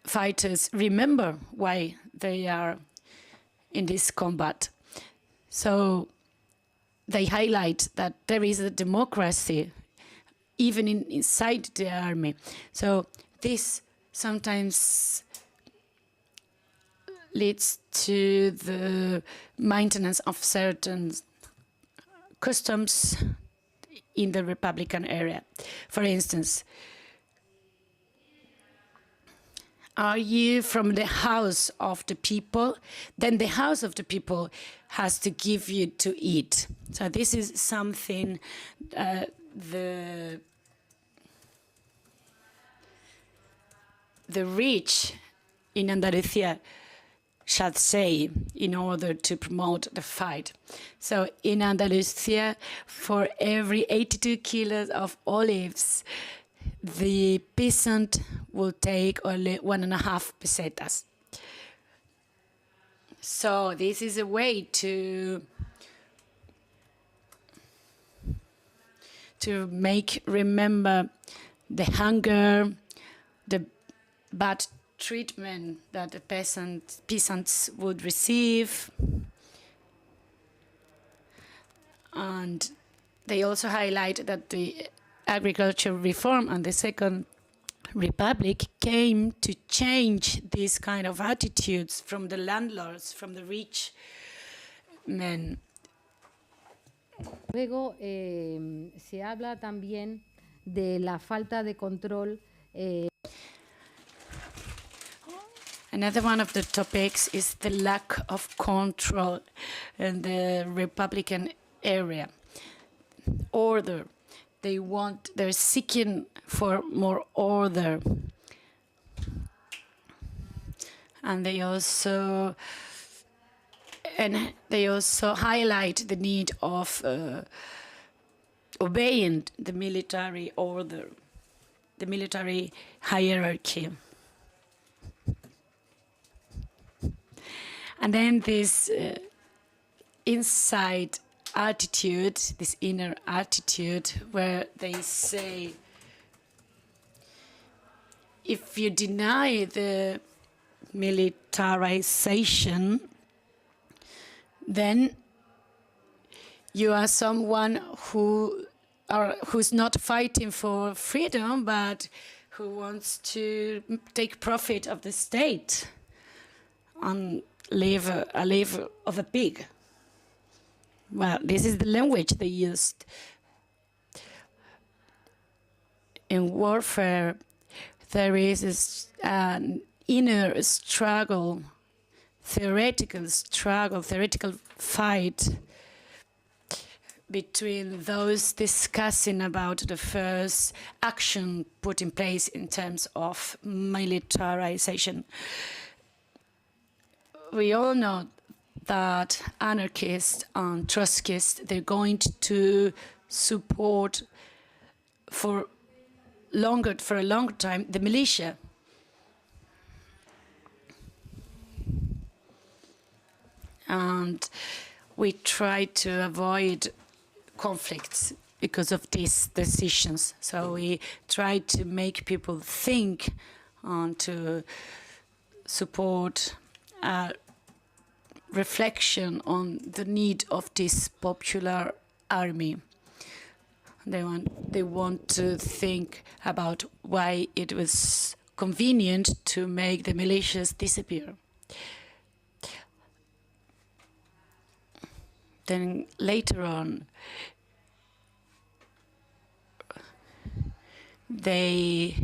S3: fighters remember why they are in this combat. So they highlight that there is a democracy even inside the army. So this sometimes leads to the maintenance of certain customs in the Republican area. For instance, are you from the house of the people? Then the house of the people has to give you to eat. So this is something the rich in Andalusia shall say in order to promote the fight. So in Andalusia, for every 82 kilos of olives, the peasant will take only 1.5 pesetas. So this is a way to make remember the hunger, the bad treatment that the peasants would receive. And they also highlight that the agricultural reform and the Second Republic came to change these kind of attitudes from the landlords, from the rich men.
S8: Luego se habla también de la falta de control.
S3: Another one of the topics is the lack of control in the Republican area. Order. They're seeking for more order. And they also highlight the need of obeying the military order, the military hierarchy. And then this inside attitude, this inner attitude, where they say, if you deny the militarization, then you are someone who's not fighting for freedom, but who wants to take profit of the state and live a life of a pig. Well, this is the language they used. In warfare, there is an inner struggle, theoretical fight between those discussing about the first action put in place in terms of militarization. We all know that anarchists and Trotskyists, they're going to support for a long time the militia. And we try to avoid conflicts because of these decisions. So we try to make people think and to support reflection on the need of this popular army. They want to think about why it was convenient to make the militias disappear. Then later on, they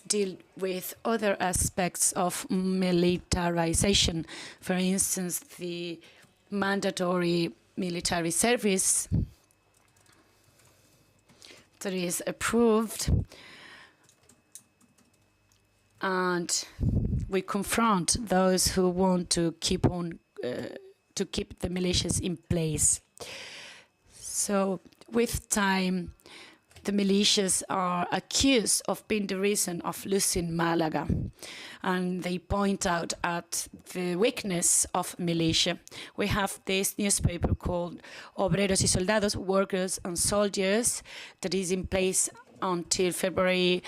S3: deal with other aspects of militarization. For instance, the mandatory military service that is approved, and we confront those who want to keep the militias in place. So with time, the militias are accused of being the reason of losing Malaga, and they point out at the weakness of militia. We have this newspaper called Obreros y Soldados, Workers and Soldiers, that is in place until February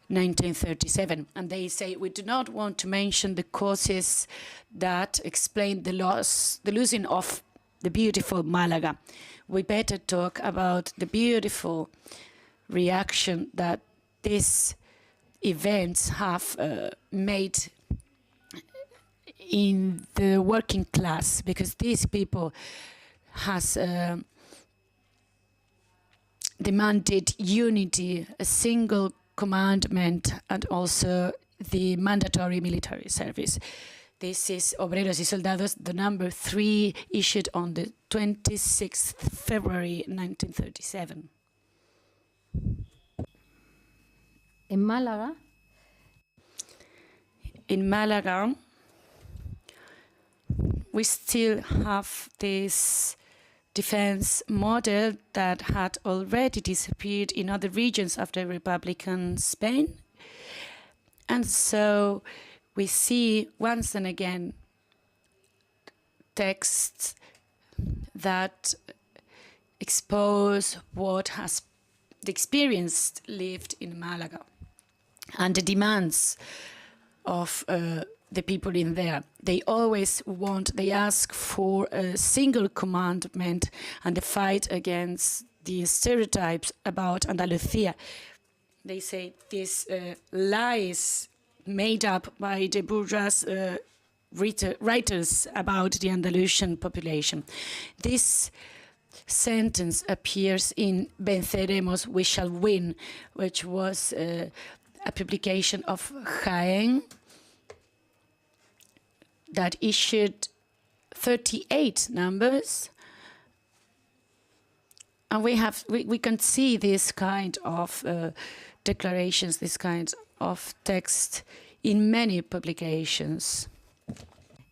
S3: 1937, and they say we do not want to mention the causes that explain the losing of the beautiful Malaga. We better talk about the beautiful reaction that these events have made in the working class, because these people has demanded unity, a single commandment, and also the mandatory military service. This is Obreros y Soldados, the number 3, issued on the 26th February 1937.
S8: In
S3: Malaga, we still have this defense model that had already disappeared in other regions of the Republican Spain. And so we see once and again texts that expose what has the experience lived in Malaga and the demands of the people in there. They ask for a single commandment and the fight against the stereotypes about Andalusia. They say these lies made up by the bourgeois writers about the Andalusian population. This sentence appears in Venceremos, We Shall Win, which was a publication of Jaén that issued 38 numbers. And we can see this kind of declarations, this kind of text in many publications.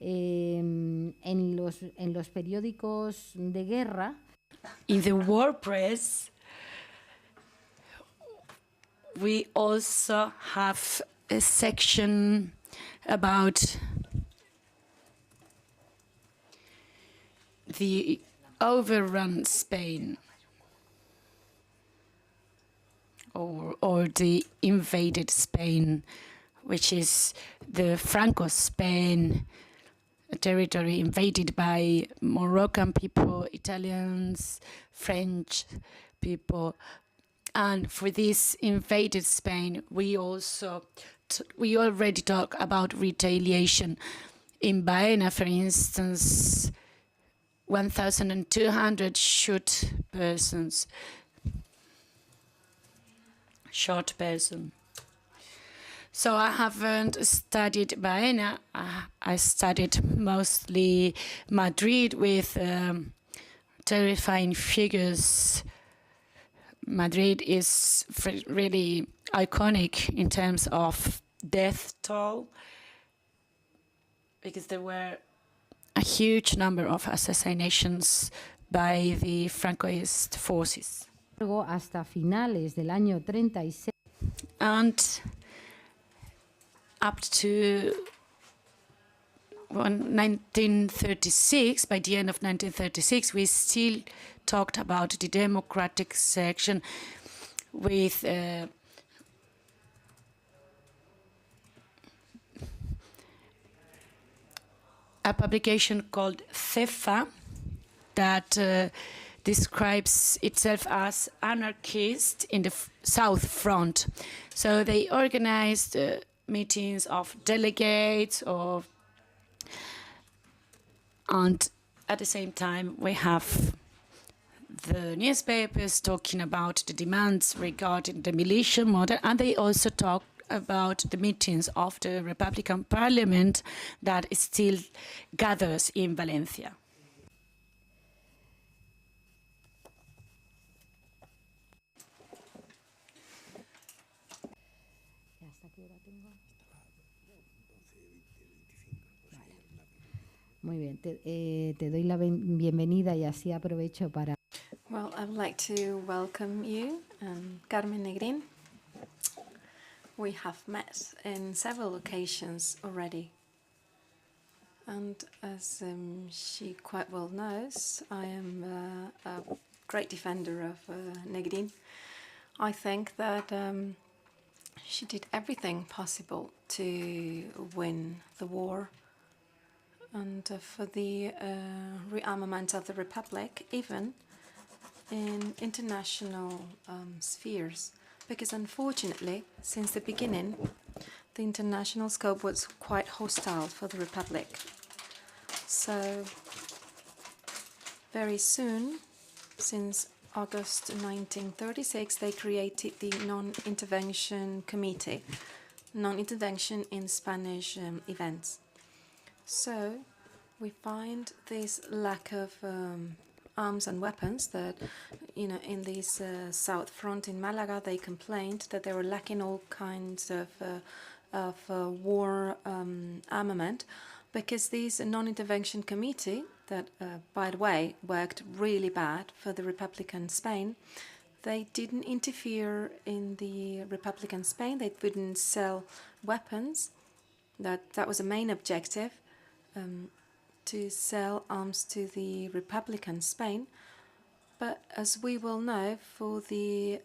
S8: En los periódicos de guerra,
S3: in the war press, we also have a section about the overrun Spain, or the invaded Spain, which is the Franco Spain, a territory invaded by Moroccan people, Italians, French people. And for this invaded Spain, we already talk about retaliation. In Baena, for instance, 1,200 shot person. So I haven't studied Baena. I studied mostly Madrid with terrifying figures. Madrid is really iconic in terms of death toll, because there were a huge number of assassinations by the Francoist forces.
S8: Hasta finales del año 36.
S3: And up to 1936, by the end of 1936, we still talked about the democratic section with a publication called CEFA that describes itself as anarchist in the South Front. So they organized meetings of delegates, and at the same time we have the newspapers talking about the demands regarding the militia model, and they also talk about the meetings of the Republican Parliament that still gathers in Valencia.
S8: Muy bien, te doy la bienvenida y así aprovecho para...
S10: Well, I would like to welcome you, Carmen Negrín. We have met in several occasions already. And as she quite well knows, I am a great defender of Negrín. I think that she did everything possible to win the war and for the rearmament of the Republic, even in international spheres. Because unfortunately, since the beginning, the international scope was quite hostile for the Republic. So very soon, since August 1936, they created the Non-Intervention Committee, non-intervention in Spanish events. So we find this lack of arms and weapons that, in this South Front in Malaga, they complained that they were lacking all kinds of war armament, because this non-intervention committee that, by the way, worked really bad for the Republican Spain, they didn't interfere in the Republican Spain. They wouldn't sell weapons. That was the main objective, to sell arms to the Republican Spain. But as we well know, for the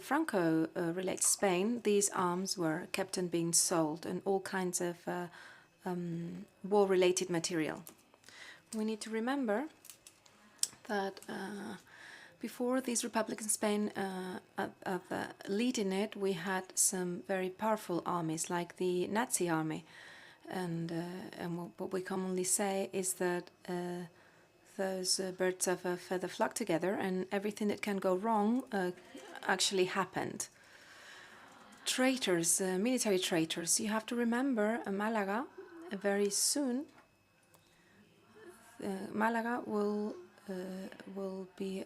S10: Franco-related Spain, these arms were kept on being sold, and all kinds of war-related material. We need to remember that before this Republican Spain leading it, we had some very powerful armies, like the Nazi army. And what we commonly say is that those birds of a feather flock together, and everything that can go wrong actually happened. Traitors, military traitors. You have to remember, Malaga, very soon, Malaga will be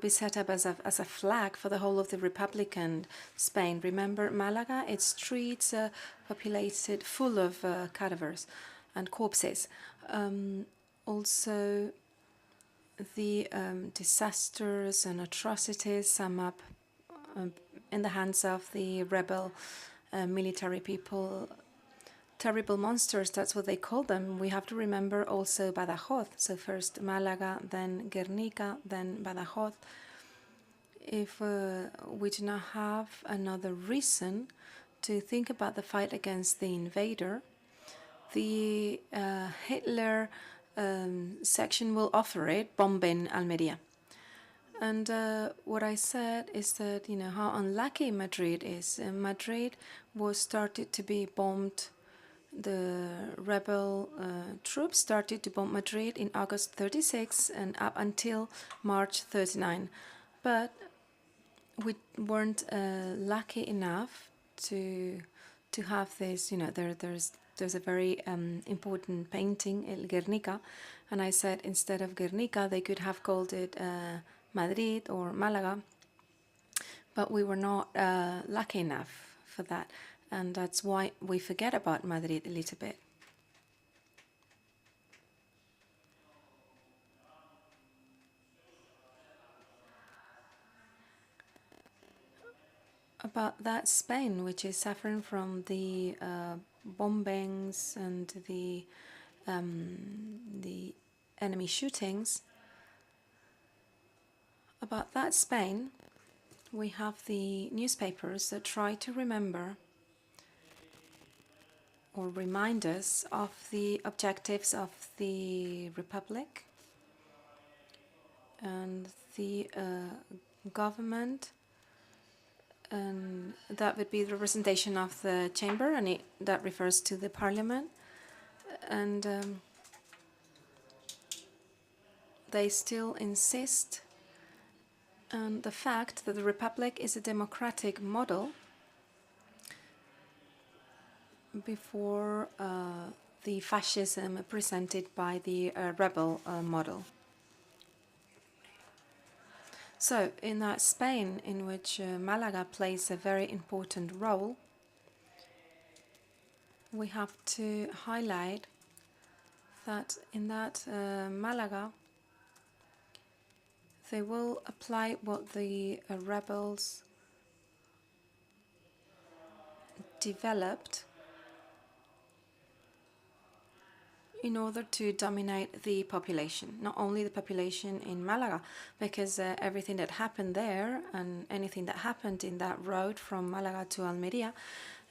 S10: set up as a flag for the whole of the Republican Spain. Remember, Malaga, its streets are populated, full of cadavers and corpses. Also, the disasters and atrocities sum up in the hands of the rebel military people. terrible monsters, that's what they call them, we have to remember also Badajoz. So first Malaga, then Guernica, then Badajoz. If we do not have another reason to think about the fight against the invader, the Hitler section will offer it, bombing Almeria. And what I said is that, how unlucky Madrid is. Madrid was started to be bombed. The rebel troops started to bomb Madrid in August 36 and up until March 39. But we weren't lucky enough to have this. There's a very important painting, El Guernica, and I said instead of Guernica they could have called it Madrid or Malaga, but we were not lucky enough for that, and that's why we forget about Madrid a little bit. About that Spain, which is suffering from the bombings and the enemy shootings. About that Spain, we have the newspapers that try to remember or remind us of the objectives of the Republic and the government, and that would be the representation of the chamber, and that refers to the parliament. And they still insist on the fact that the Republic is a democratic model before the fascism presented by the rebel model. So, in that Spain, in which Malaga plays a very important role, we have to highlight that in that Malaga, they will apply what the rebels developed in order to dominate the population, not only the population in Malaga, because everything that happened there and anything that happened in that road from Malaga to Almeria,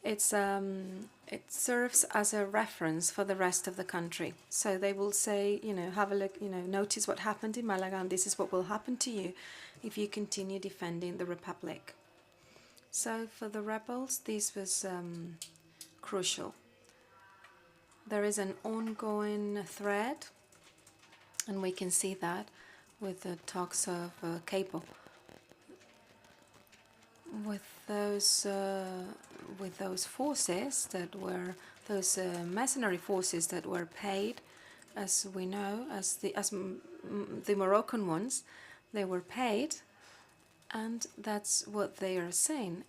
S10: it serves as a reference for the rest of the country. So they will say, have a look, notice what happened in Malaga, and this is what will happen to you if you continue defending the Republic. So for the rebels, this was crucial. There is an ongoing threat, and we can see that with the talks of cable. With those forces that were mercenary forces that were paid, as we know, as the Moroccan ones, they were paid, and that's what they are saying.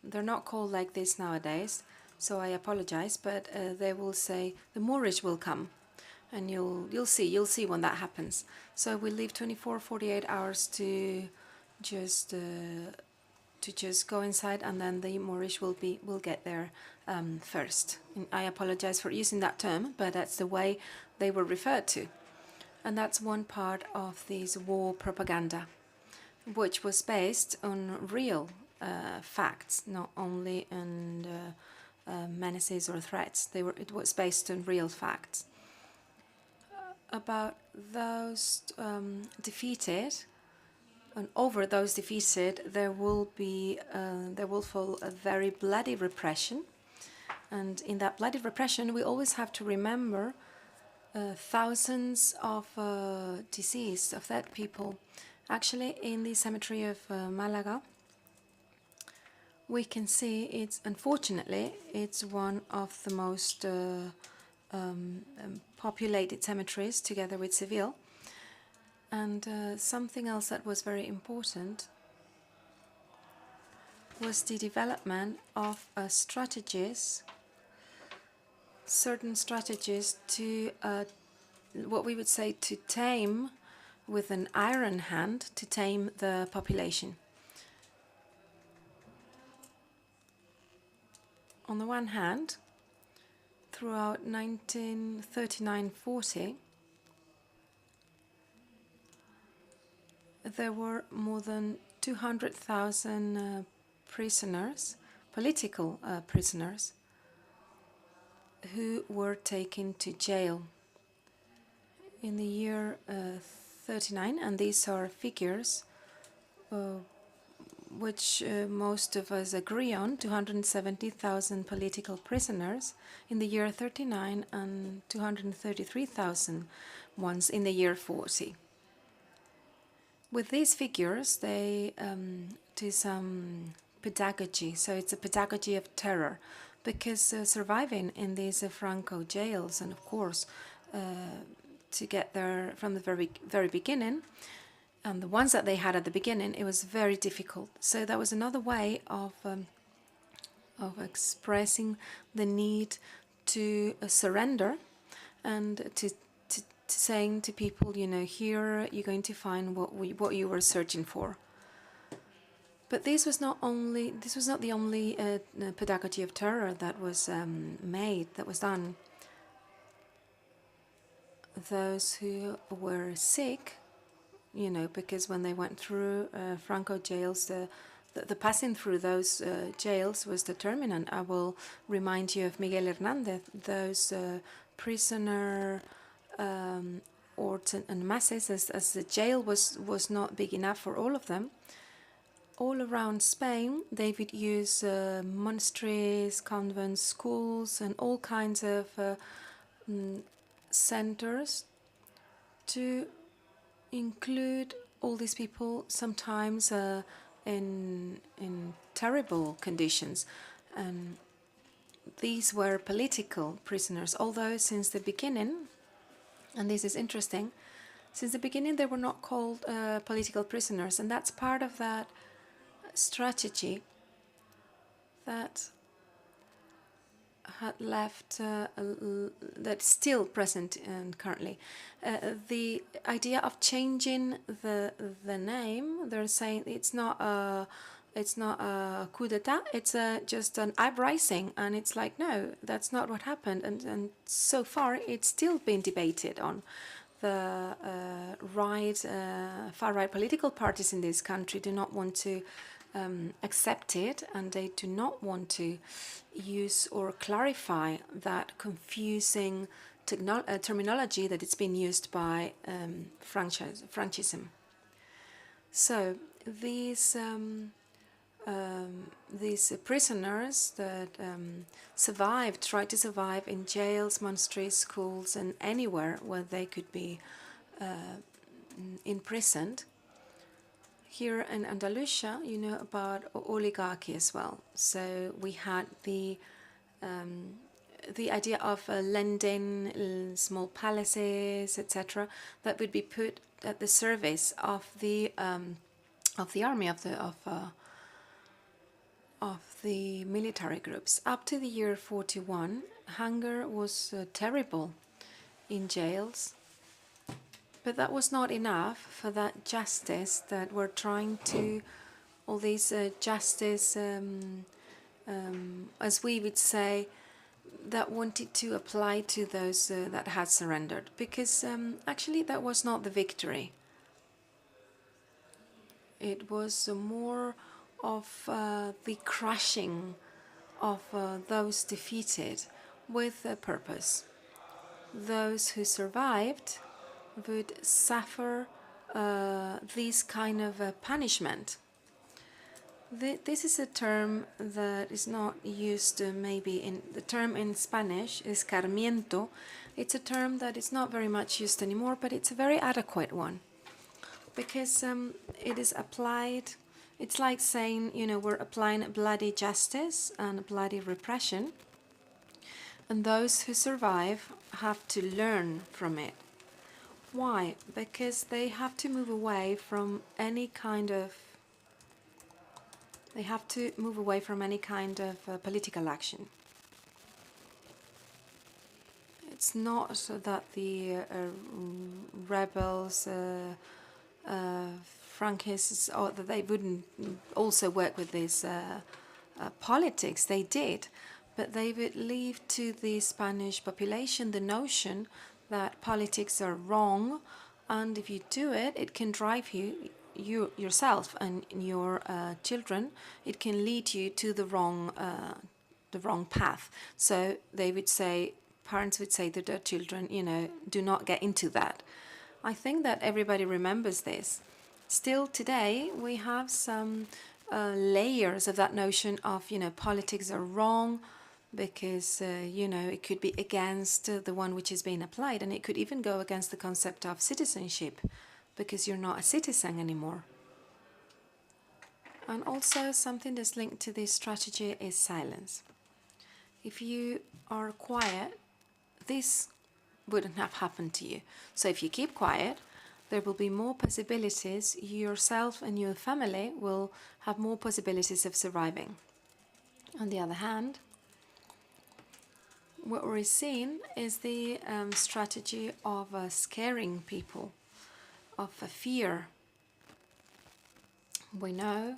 S10: They're not called like this nowadays. So I apologize, but they will say the Moorish will come, and you'll see when that happens. So we leave 48 hours to just go inside, and then the Moorish will get there first. And I apologize for using that term, but that's the way they were referred to, and that's one part of this war propaganda, which was based on real facts, not only on menaces or threats. It was based on real facts. About those defeated, and over those defeated, there will fall a very bloody repression. And in that bloody repression, we always have to remember thousands of deceased, of dead people. Actually, in the cemetery of Malaga, we can see unfortunately, it's one of the most populated cemeteries, together with Seville. And something else that was very important was the development of certain strategies to, what we would say, to tame, with an iron hand, to tame the population. On the one hand, throughout 1939-40, there were more than 200,000 prisoners, political prisoners, who were taken to jail in the year 39, and these are figures which most of us agree on, 270,000 political prisoners in the year 39 and 233,000 ones in the year 40. With these figures, they do some pedagogy. So it's a pedagogy of terror, because surviving in these Franco jails, and of course, to get there from the very beginning, and the ones that they had at the beginning, it was very difficult. So that was another way of expressing the need to surrender, and to saying to people, you know, here you're going to find what you were searching for. But this was not the only pedagogy of terror that was that was done. Those who were sick, you know, because when they went through Franco jails, the passing through those jails was determinant. I will remind you of Miguel Hernández, those prisoner orts and masses, as the jail was not big enough for all of them. All around Spain, they would use monasteries, convents, schools, and all kinds of centers to include all these people, sometimes in terrible conditions. And these were political prisoners, although since the beginning, and this is interesting, since the beginning they were not called political prisoners, and that's part of that strategy that had left, that's still present and currently. The idea of changing the name, they're saying it's not a coup d'etat, it's just an uprising, and it's like, no, that's not what happened. And so far it's still being debated on. The far-right political parties in this country do not want to accept it, and they do not want to use or clarify that confusing terminology that it's been used by Franchism. So these prisoners that tried to survive in jails, monasteries, schools, and anywhere where they could be imprisoned. Here in Andalusia, you know about oligarchy as well. So we had the idea of lending small palaces, etc., that would be put at the service of the army, of the military groups. Up to the year 41, hunger was terrible in jails. But that was not enough for that justice that we're trying to, all these justice, as we would say, that wanted to apply to those that had surrendered. Because actually that was not the victory. It was more of the crushing of those defeated with a purpose. Those who survived would suffer this kind of punishment. This is a term that is not used maybe in the term in Spanish, escarmiento. It's a term that is not very much used anymore, but it's a very adequate one, because it is applied. It's like saying, you know, we're applying bloody justice and bloody repression, and those who survive have to learn from it. Why? Because they have to move away from any kind of political action. It's not so that the rebels, Frankists, or that they wouldn't also work with this politics. They did, but they would leave to the Spanish population the notion that politics are wrong, and if you do it, it can drive you yourself and your children. It can lead you to the wrong path. So they would say, parents would say to their children, do not get into that. I think that everybody remembers this. Still today, we have some layers of that notion of, politics are wrong because, it could be against the one which is being applied, and it could even go against the concept of citizenship because you're not a citizen anymore. And also something that's linked to this strategy is silence. If you are quiet, this wouldn't have happened to you. So if you keep quiet, there will be more possibilities. Yourself and your family will have more possibilities of surviving. On the other hand, what we're seeing is the strategy of scaring people, of fear. We know,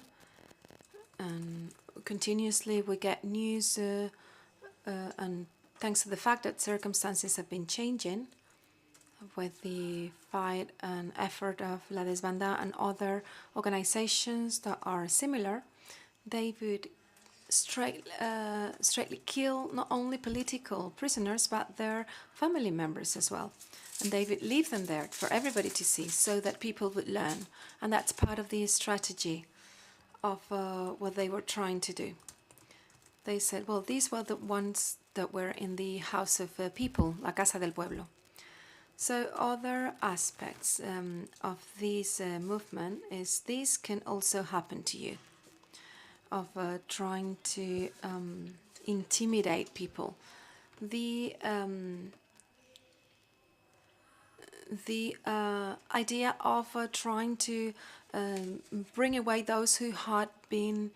S10: and continuously we get news, and thanks to the fact that circumstances have been changing, with the fight and effort of La Desbandá and other organizations that are similar, they would straightly kill not only political prisoners but their family members as well. And they would leave them there for everybody to see so that people would learn. And that's part of the strategy of what they were trying to do. They said, well, these were the ones that were in the House of People, La Casa del Pueblo. So other aspects of this movement is this can also happen to you, of trying to intimidate people. The idea of trying to bring away those who had been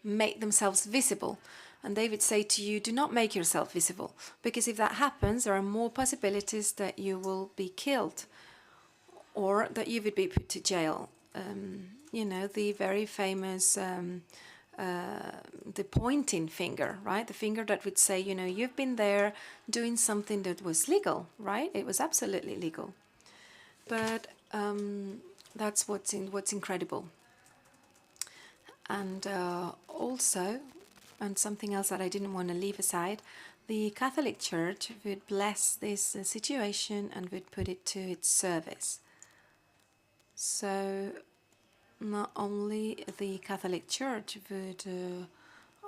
S10: made themselves visible. And they would say to you, do not make yourself visible, because if that happens, there are more possibilities that you will be killed or that you would be put to jail. The very famous, the pointing finger, right? The finger that would say, you've been there doing something that was legal, right? It was absolutely legal. But that's what's incredible. And also, and something else that I didn't want to leave aside, the Catholic Church would bless this situation and would put it to its service. So not only the Catholic Church would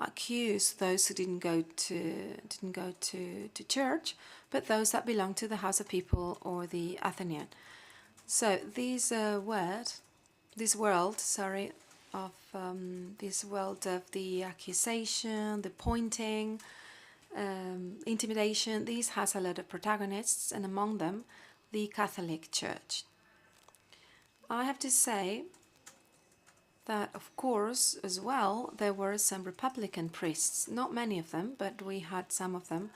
S10: accuse those who didn't go to church, but those that belong to the House of People or the Athenaeum. So this world of the accusation, the pointing, intimidation, this has a lot of protagonists, and among them, the Catholic Church. I have to say that, of course, as well, there were some Republican priests, not many of them, but we had some of them,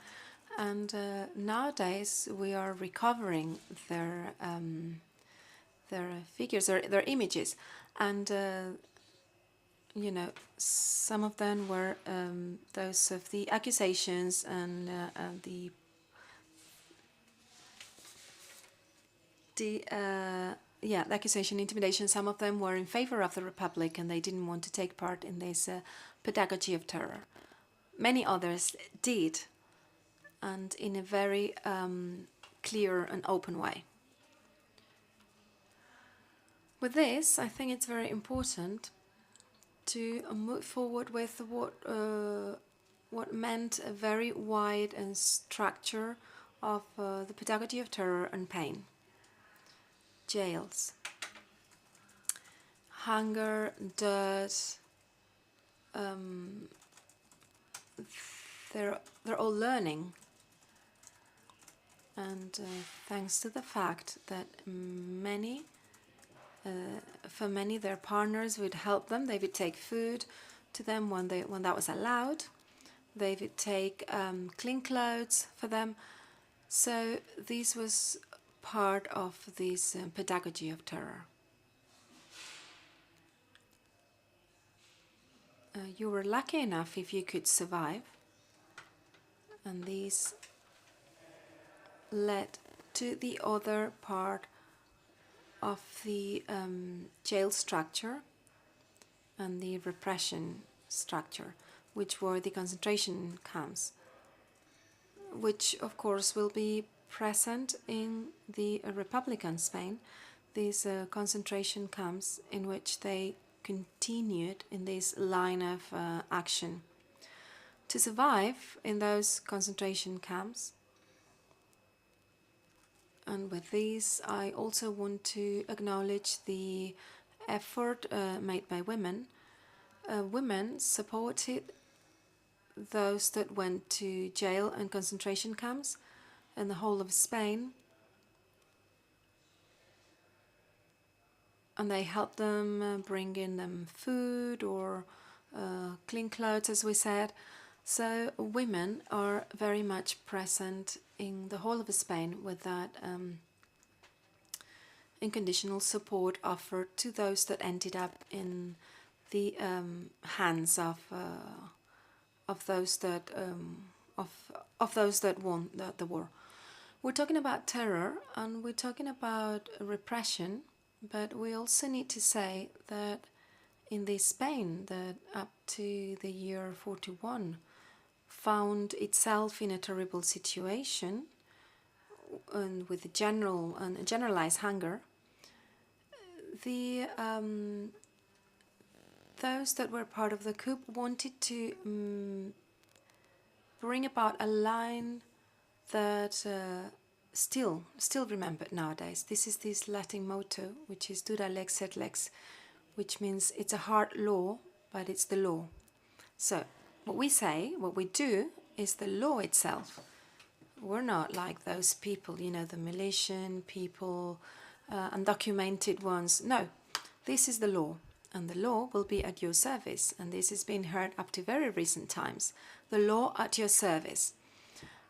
S10: and nowadays we are recovering their figures, their images, and some of them were those of the accusations and the accusation, intimidation. Some of them were in favor of the Republic and they didn't want to take part in this pedagogy of terror. Many others did, and in a very clear and open way. With this, I think it's very important to move forward with what meant a very wide and structure of the pedagogy of terror and pain. Jails, hunger, dirt, they're all learning. And thanks to the fact that for many, their partners would help them. They would take food to them when that was allowed. They would take clean clothes for them. So this was part of this pedagogy of terror. you were lucky enough if you could survive, and these led to the other part of the jail structure and the repression structure, which were the concentration camps, which of course will be present in the Republican Spain, these concentration camps in which they continued in this line of action. To survive in those concentration camps, and with this I also want to acknowledge the effort made by women. Women supported those that went to jail and concentration camps in the whole of Spain, and they helped them bring in them food or clean clothes, as we said. So women are very much present in the whole of Spain with that unconditional support offered to those that ended up in the hands of those that won the war. We're talking about terror and we're talking about repression, but we also need to say that in this Spain that up to the year 41 found itself in a terrible situation and with generalized hunger, those that were part of the coup wanted to bring about a line that still remembered nowadays. This is this Latin motto, which is dura lex et lex, which means it's a hard law, but it's the law. So what we say, what we do, is the law itself. We're not like those people, you know, the militian people, undocumented ones. No, this is the law, and the law will be at your service. And this has been heard up to very recent times. The law at your service.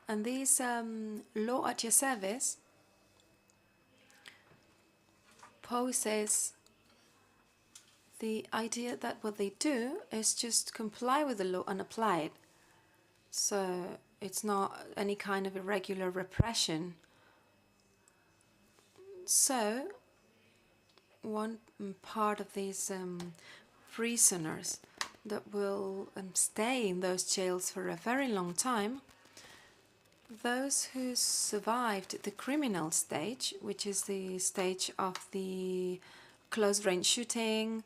S10: And this law at your service poses the idea that what they do is just comply with the law and apply it. So it's not any kind of irregular repression. So one part of these prisoners that will stay in those jails for a very long time, those who survived the criminal stage, which is the stage of the close-range shooting,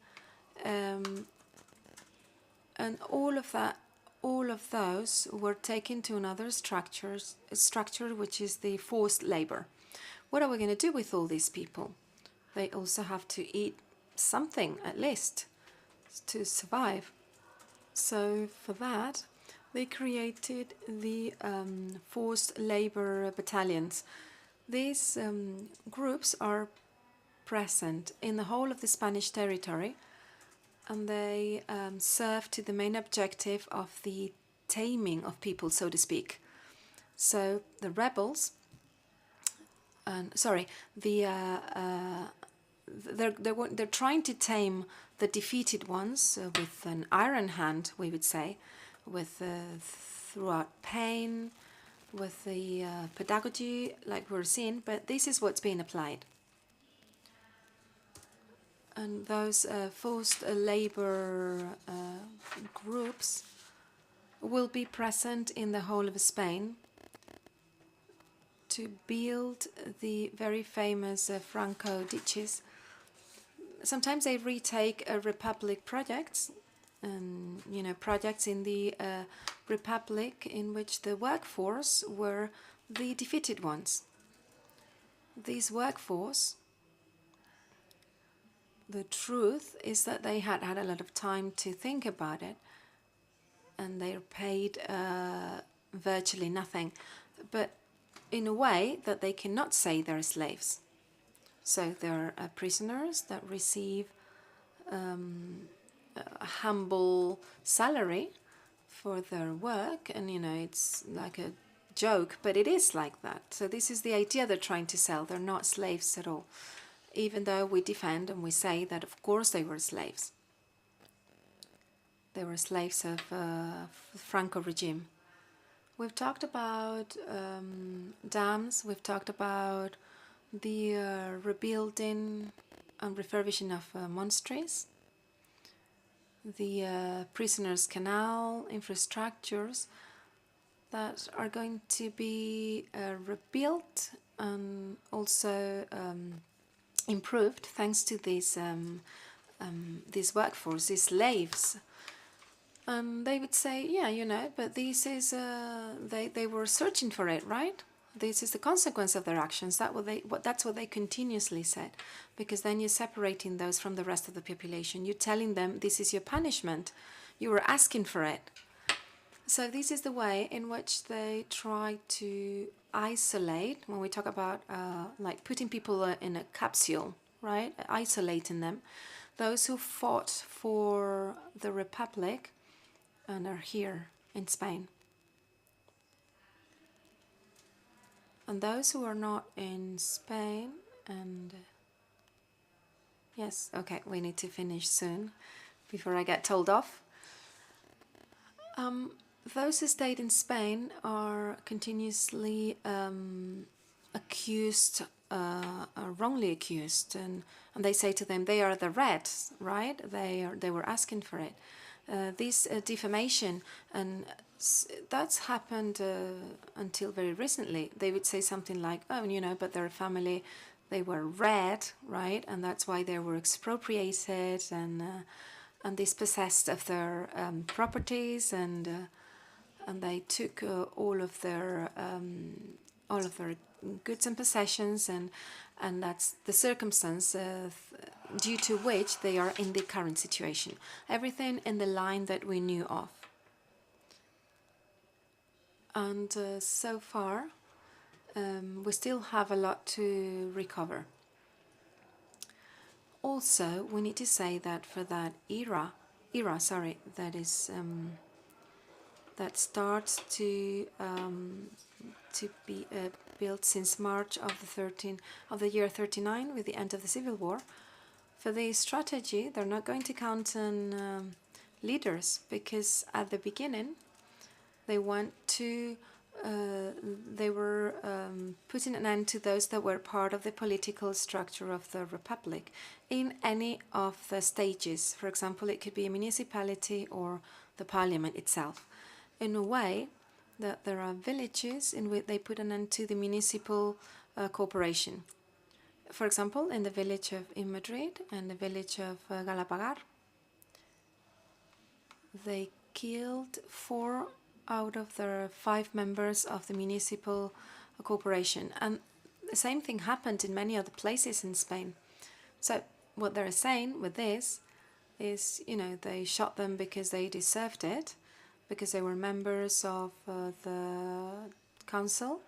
S10: and all of those were taken to another structure, which is the forced labor. What are we going to do with all these people? They also have to eat something, at least, to survive. So for that, they created the forced labor battalions. These groups are present in the whole of the Spanish territory, and they serve to the main objective of the taming of people, so to speak. So the rebels, they're trying to tame the defeated ones with an iron hand, we would say, with throughout pain, with the pedagogy, like we're seeing. But this is what's being applied. And those forced labor groups will be present in the whole of Spain to build the very famous Franco ditches. Sometimes they retake Republic projects, and projects in the Republic in which the workforce were the defeated ones. These workforce, the truth is that they had had a lot of time to think about it, and they're paid virtually nothing, but in a way that they cannot say they're slaves. So they're prisoners that receive a humble salary for their work, and it's like a joke, but it is like that. So this is the idea they're trying to sell. They're not slaves at all, even though we defend and we say that of course they were slaves. they were slaves of Franco regime. We've talked about dams, we've talked about the rebuilding and refurbishing of monasteries, the prisoners' canal infrastructures that are going to be rebuilt and also improved thanks to this workforce, these slaves. And they would say, yeah, you know, but this is, they were searching for it, right? This is the consequence of their actions. That's what they continuously said, because then you're separating those from the rest of the population. You're telling them this is your punishment. You were asking for it. So this is the way in which they try to isolate, when we talk about like putting people in a capsule, right? Isolating them. Those who fought for the Republic and are here in Spain. And those who are not in Spain and... yes, okay, we need to finish soon before I get told off. Those who stayed in Spain are continuously accused, wrongly accused, and they say to them, they are the Reds, right? They were asking for it. This defamation, and that's happened until very recently. They would say something like, oh, you know, but their family, they were red, right? And that's why they were expropriated and dispossessed of their properties, and they took all of their goods and possessions, and that's the circumstance due to which they are in the current situation. Everything in the line that we knew of. And so far, we still have a lot to recover. Also, we need to say that for that era, that is that starts to be built since March of the year 39, with the end of the Civil War. For the strategy, they're not going to count on leaders, because at the beginning they want to. They were putting an end to those that were part of the political structure of the Republic in any of the stages. For example, it could be a municipality or the parliament itself. In a way that there are villages in which they put an end to the municipal corporation. For example, in the village in Madrid and the village of Galapagar, they killed 4 out of the 5 members of the municipal corporation. And the same thing happened in many other places in Spain. So what they're saying with this is, you know, they shot them because they deserved it, because they were members of the council.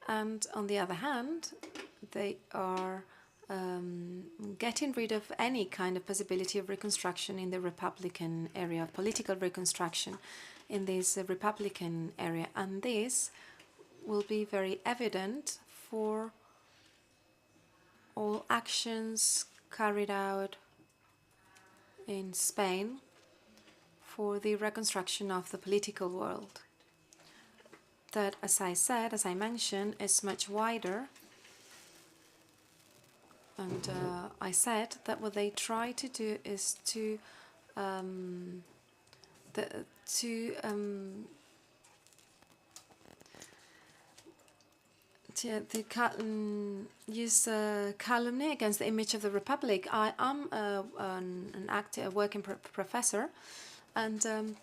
S10: And on the other hand, they are getting rid of any kind of possibility of reconstruction in the Republican area, of political reconstruction in this Republican area. And this will be very evident for all actions carried out in Spain for the reconstruction of the political world. That, as I said, as I mentioned, is much wider. And I said that what they try to do is to use calumny against the image of the Republic. I am an active, working professor, and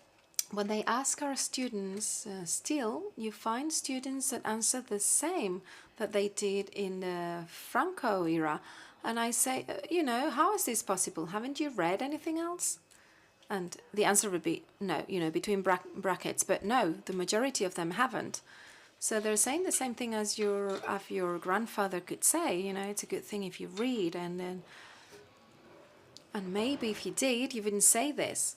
S10: when they ask our students, still, you find students that answer the same that they did in the Franco era. And I say, you know, how is this possible? Haven't you read anything else? And the answer would be no, you know, between brackets, but no, the majority of them haven't. So they're saying the same thing as your grandfather could say, you know, it's a good thing if you read, and maybe if you did, you wouldn't say this.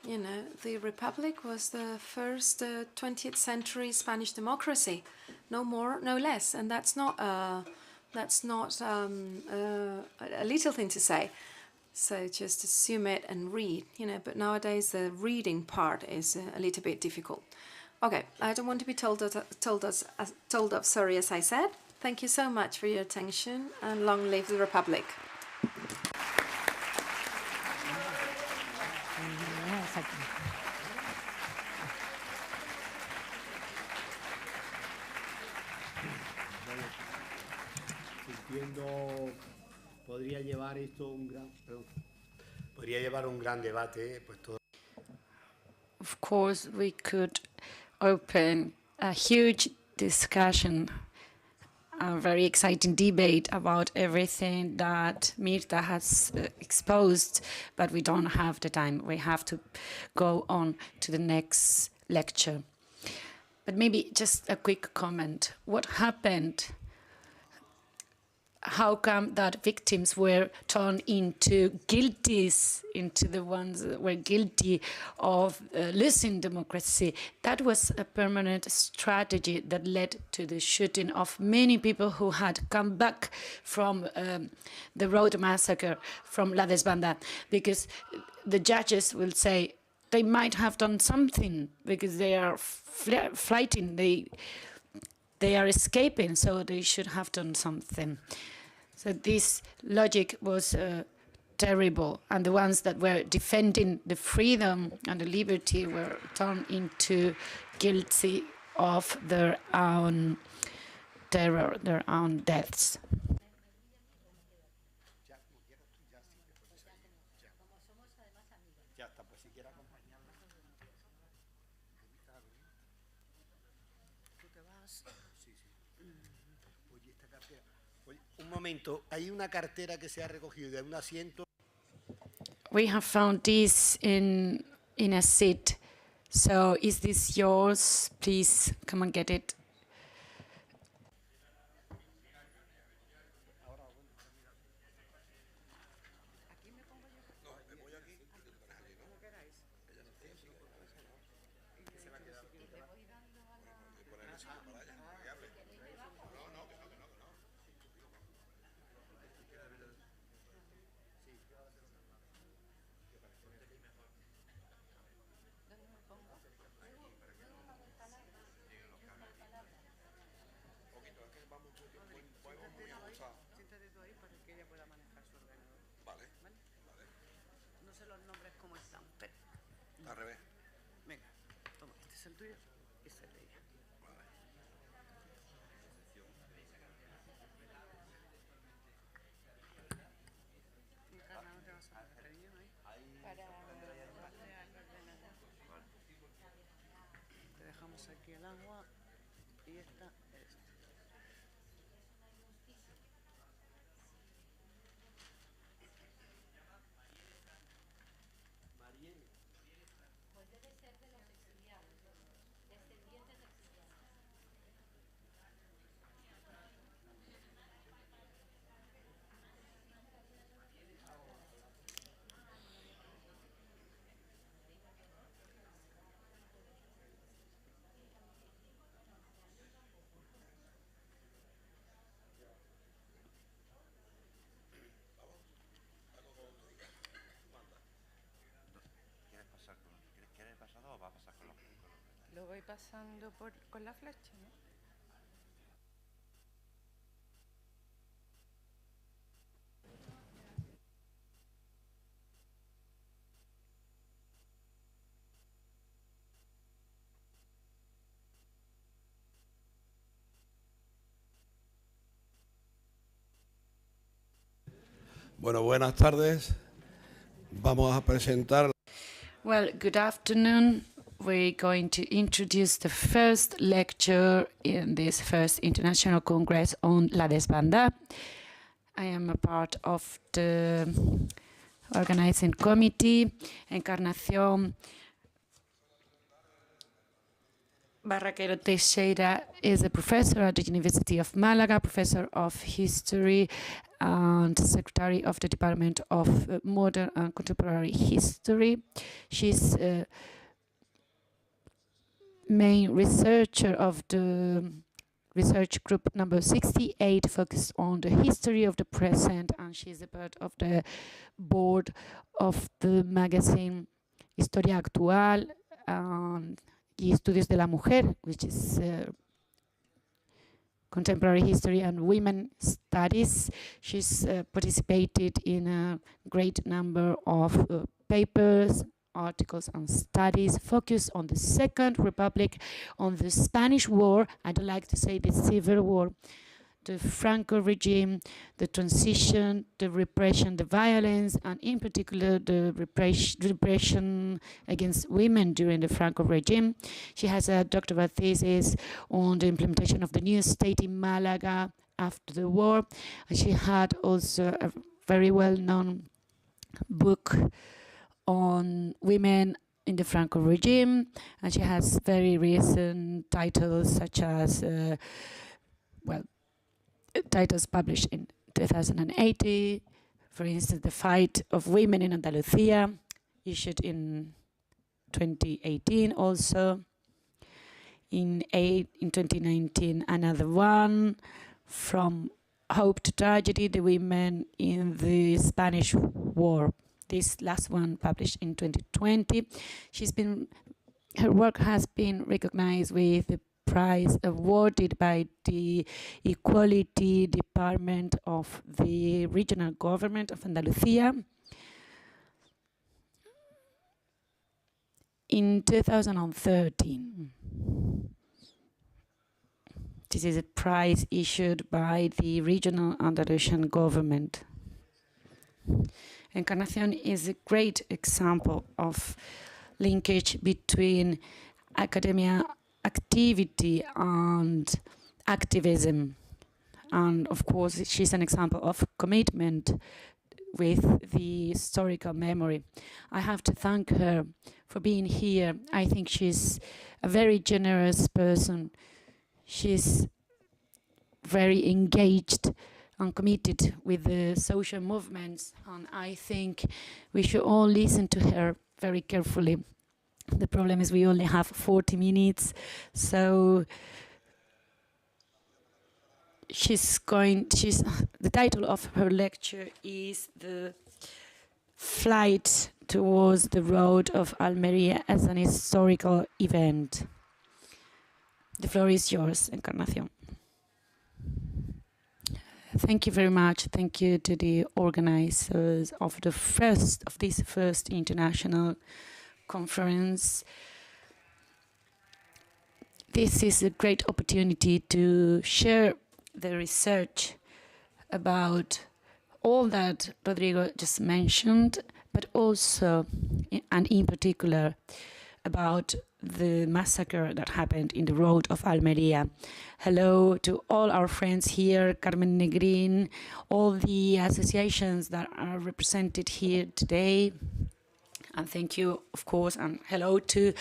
S10: You know, the Republic was the first 20th century Spanish democracy, no more, no less, and that's not a little thing to say. So just assume it and read, but nowadays the reading part is a little bit difficult. Okay, I don't want to be told off, sorry, as I said. Thank you so much for your attention, and long live the Republic.
S2: Podría llevar un gran debate, pues todo.
S3: Of course, we could open a huge discussion, a very exciting debate about everything that Mirta has exposed, but we don't have the time. We have to go on to the next lecture. But maybe just a quick comment. What happened? How come that victims were turned into guilties, into the ones that were guilty of losing democracy? That was a permanent strategy that led to the shooting of many people who had come back from the road massacre from La Desbandá, because the judges will say they might have done something because they are flighting, they are escaping, so they should have done something. So this logic was terrible, and the ones that were defending the freedom and the liberty were turned into guilty of their own terror, their own deaths.
S2: Un momento, hay una cartera que se ha recogido de un asiento.
S3: We have found this in a seat. So is this yours? Please come and get it.
S6: Al revés.
S7: Venga, toma, este es el tuyo y este es el de ella. Encarna, ¿no te vas a hacer cariño ahí? Te dejamos aquí el agua y esta es.
S6: ¿Quieres pasarlo o va a pasar con los?
S5: Lo voy pasando con la flecha, ¿no?
S11: Bueno, buenas tardes. Vamos a presentar.
S3: Well, good afternoon. We're going to introduce the first lecture in this first International Congress on La Desbandá. I am a part of the organizing committee. Encarnación Barraquero Teixeira is a professor at the University of Malaga, professor of history and secretary of the Department of Modern and Contemporary History. She's main researcher of the research group number 68, focused on the history of the present, and she's a part of the board of the magazine Historia Actual y Estudios de la Mujer, which is contemporary history and women studies. She's participated in a great number of papers, articles and studies focused on the Second Republic, on the Spanish War, I don't like to say the Civil War, the Franco regime, the transition, the repression, the violence, and in particular the repression against women during the Franco regime. She has a doctoral thesis on the implementation of the new state in Malaga after the war, and she had also a very well-known book on women in the Franco regime, and she has very recent titles such as titles published in 2080, for instance, The Fight of Women in Andalusia, issued in 2018 also. In 2019, another one, From Hope to Tragedy, the women in the Spanish War. This last one published in 2020. Her work has been recognized with the prize awarded by the Equality Department of the Regional Government of Andalusia. In 2013, this is a prize issued by the regional Andalusian government. Encarnación is a great example of linkage between academia activity and activism. And of course, she's an example of commitment with the historical memory. I have to thank her for being here. I think she's a very generous person. She's very engaged and committed with the social movements, and I think we should all listen to her very carefully. The problem is we only have 40 minutes, so the title of her lecture is The Flight Towards the Road of Almería as an Historical Event. The floor is yours, Encarnación. Thank you very much. Thank you to the organizers of this first international conference. This is a great opportunity to share the research about all that Rodrigo just mentioned, but also, and in particular, about the massacre that happened in the road of Almería. Hello to all our friends here, Carmen Negrin, all the associations that are represented here today. And thank you, of course, and hello to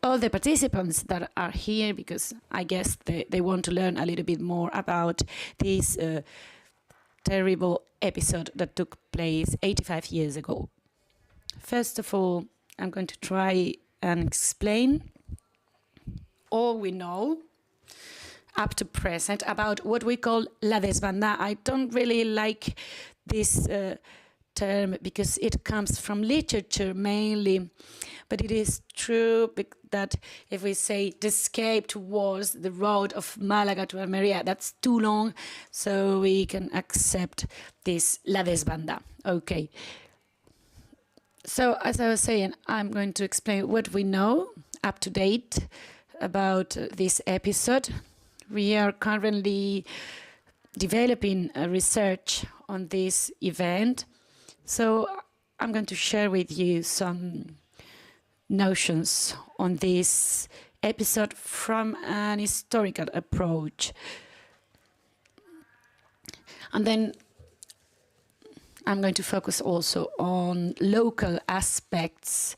S3: all the participants that are here, because I guess they want to learn a little bit more about this terrible episode that took place 85 years ago. First of all, I'm going to try and explain all we know up to present about what we call La Desbandá. I don't really like this term because it comes from literature mainly, but it is true that if we say the escape towards the road of Malaga to Almería, that's too long, so we can accept this La Desbandá. Okay. So as I was saying, I'm going to explain what we know up to date about this episode. We are currently developing a research on this event. So I'm going to share with you some notions on this episode from an historical approach. And then I'm going to focus also on local aspects,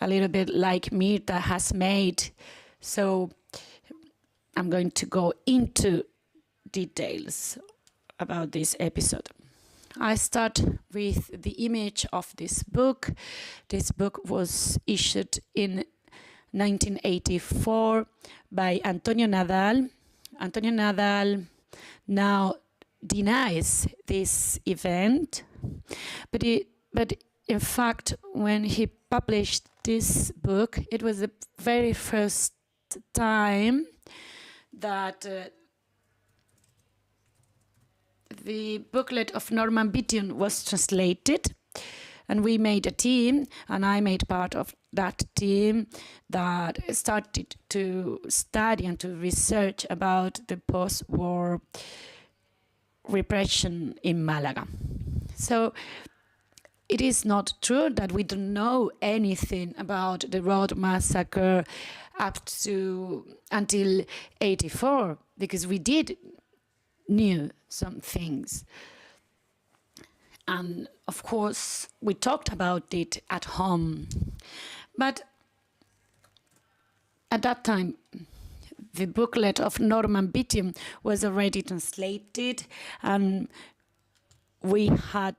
S3: a little bit like Mirta has made. So I'm going to go into details about this episode. I start with the image of this book. This book was issued in 1984 by Antonio Nadal, Antonio Nadal now denies this event, but in fact, when he published this book, it was the very first time that the booklet of Norman Beaton was translated, and we made a team, and I made part of that team that started to study and to research about the post-war repression in Malaga. So it is not true that we don't know anything about the road massacre until 84, because we did knew some things. And of course, we talked about it at home. But at that time, the booklet of Norman Beaton was already translated, and we had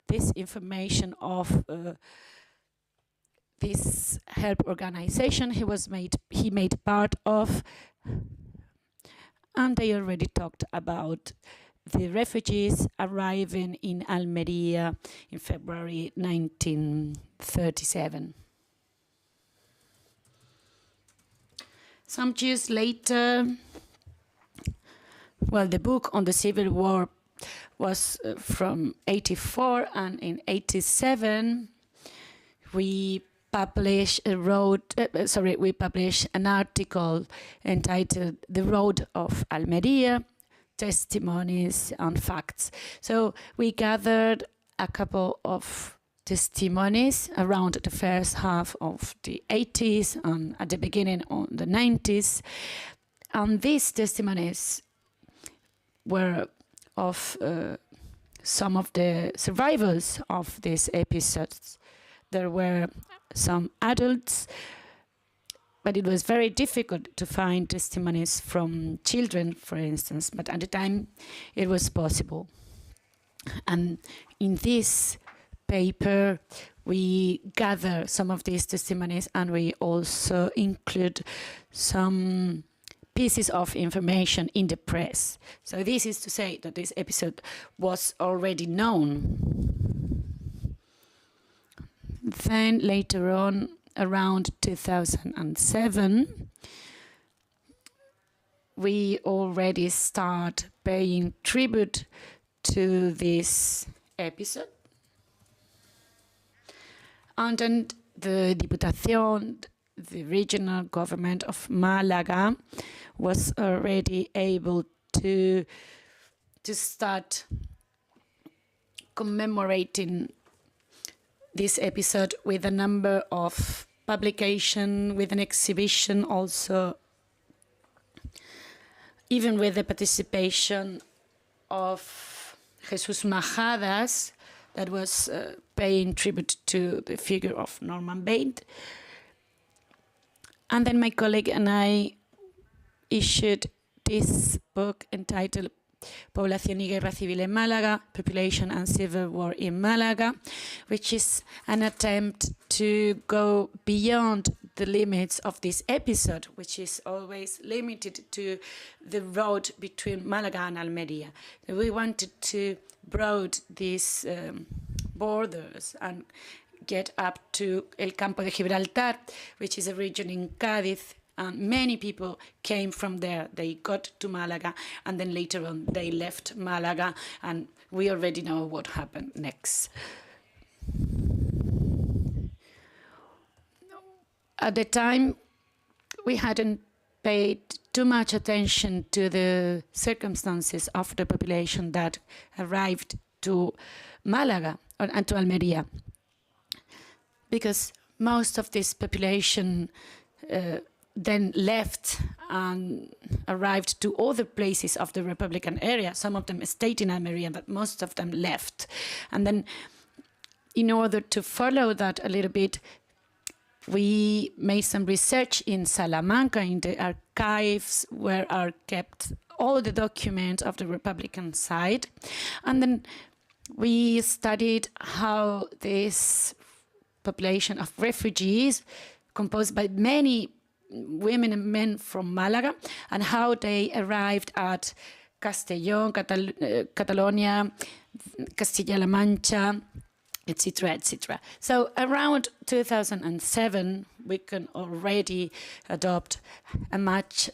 S3: this information of this help organization he made part of, and they already talked about the refugees arriving in Almería in February 1937. Some years later, well, the book on the Civil War was from 84, and in 87 we published an article entitled "The Road of Almería: Testimonies and Facts." So we gathered a couple of testimonies around the first half of the 80s and at the beginning of the 90s. And these testimonies were of some of the survivors of these episodes. There were some adults, but it was very difficult to find testimonies from children, for instance, but at the time it was possible. And in this paper, we gather some of these testimonies, and we also include some pieces of information in the press. So this is to say that this episode was already known. Then later on, around 2007, we already start paying tribute to this episode. And then the Diputación, the regional government of Malaga, was already able to start commemorating this episode with a number of publications, with an exhibition also, even with the participation of Jesus Majadas, that was paying tribute to the figure of Norman Bain. And then my colleague and I issued this book entitled Población y Guerra Civil en Málaga, Population and Civil War in Malaga, which is an attempt to go beyond the limits of this episode, which is always limited to the road between Malaga and Almería. We wanted to broaden these borders and get up to El Campo de Gibraltar, which is a region in Cádiz. And many people came from there. They got to Malaga, and then later on they left Malaga, and we already know what happened next. At the time, we hadn't paid too much attention to the circumstances of the population that arrived to Malaga and to Almería, because most of this population then left and arrived to other places of the Republican area. Some of them stayed in Almería, but most of them left. And then in order to follow that a little bit, we made some research in Salamanca, in the archives where are kept all the documents of the Republican side. And then we studied how this population of refugees, composed by many women and men from Malaga and how they arrived at Castellón, Catalonia, Castilla-La Mancha, etc., etc. So around 2007, we can already adopt a much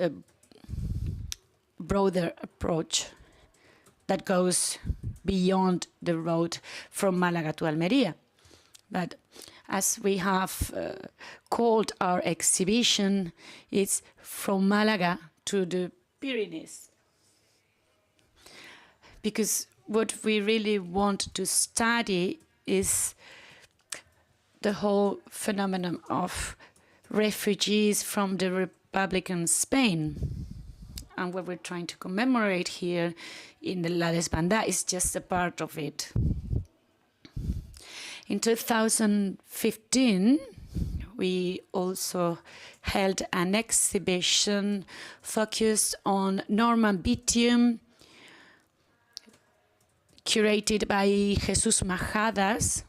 S3: broader approach that goes beyond the road from Malaga to Almería. But as we have called our exhibition, it's from Malaga to the Pyrenees. Because what we really want to study is the whole phenomenon of refugees from the Republican Spain. And what we're trying to commemorate here in the La Desbandá is just a part of it. In 2015, we also held an exhibition focused on Norman Bitium, curated by Jesus Majadas.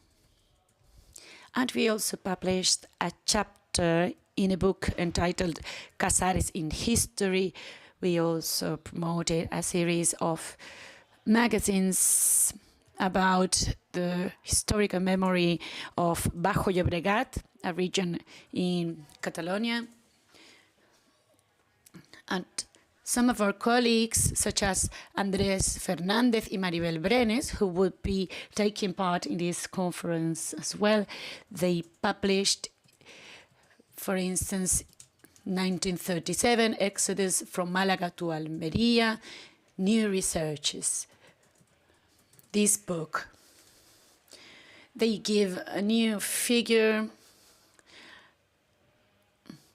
S3: And we also published a chapter in a book entitled Casares in History. We also promoted a series of magazines about the historical memory of Bajo Llobregat, a region in Catalonia. And some of our colleagues, such as Andrés Fernández y Maribel Brenes, who would be taking part in this conference as well, they published, for instance, 1937, Exodus from Malaga to Almería, New Researches. This book, they give a new figure,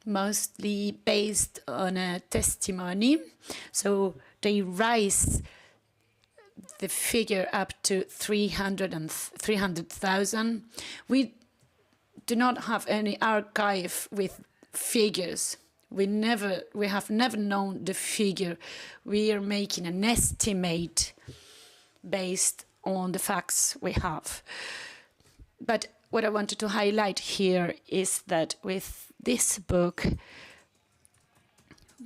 S3: mostly based on a testimony. So they rise the figure up to 300,000. We do not have any archive with figures. We have never known the figure. We are making an estimate based on the facts we have. But what I wanted to highlight here is that with this book,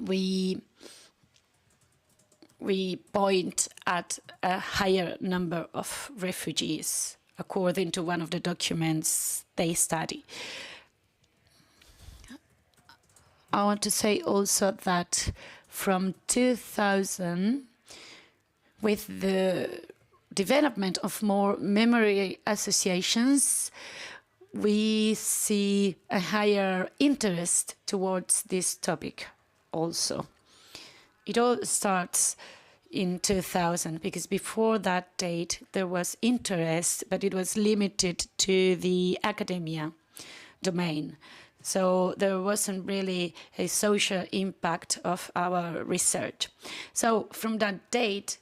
S3: we point at a higher number of refugees, according to one of the documents they study. I want to say also that from 2000, with the development of more memory associations, we see a higher interest towards this topic also. It all starts in 2000, because before that date there was interest, but it was limited to the academia domain. So there wasn't really a social impact of our research. So from that date,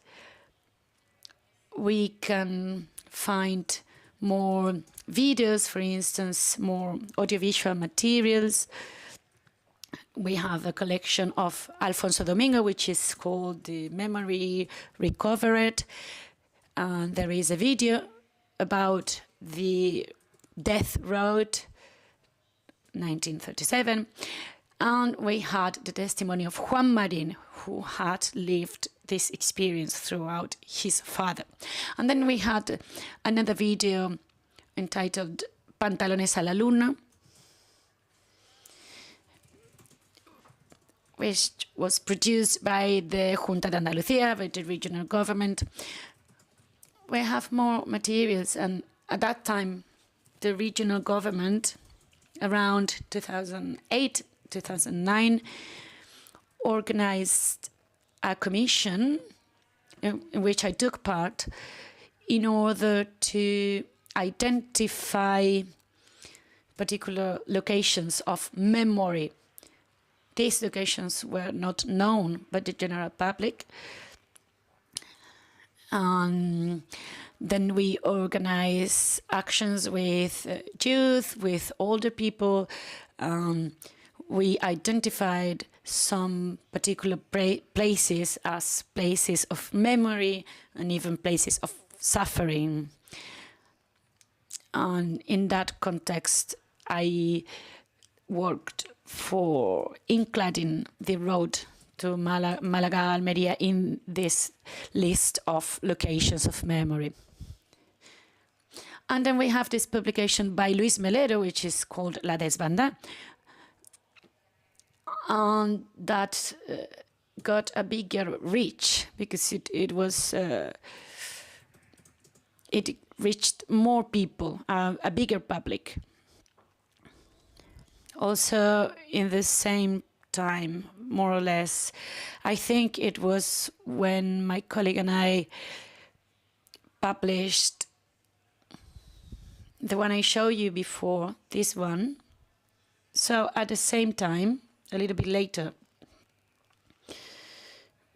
S3: we can find more videos, for instance, more audiovisual materials. We have a collection of Alfonso Domingo, which is called The Memory Recovered. There is a video about the Death Road, 1937. And we had the testimony of Juan Marín, who had lived this experience throughout his father. And then we had another video entitled Pantalones a la Luna, which was produced by the Junta de Andalucía, by the regional government. We have more materials, and at that time, the regional government, around 2008, 2009, organized a commission in which I took part in order to identify particular locations of memory. These locations were not known by the general public. Then we organize actions with youth, with older people. We identified some particular places as places of memory and even places of suffering. And in that context, I worked for including the road to Malaga, Almeria in this list of locations of memory. And then we have this publication by Luis Melero, which is called La Desbandá, and that got a bigger reach because it reached more people, a bigger public. Also, in the same time, more or less, I think it was when my colleague and I published the one I showed you before, this one. So at the same time, a little bit later,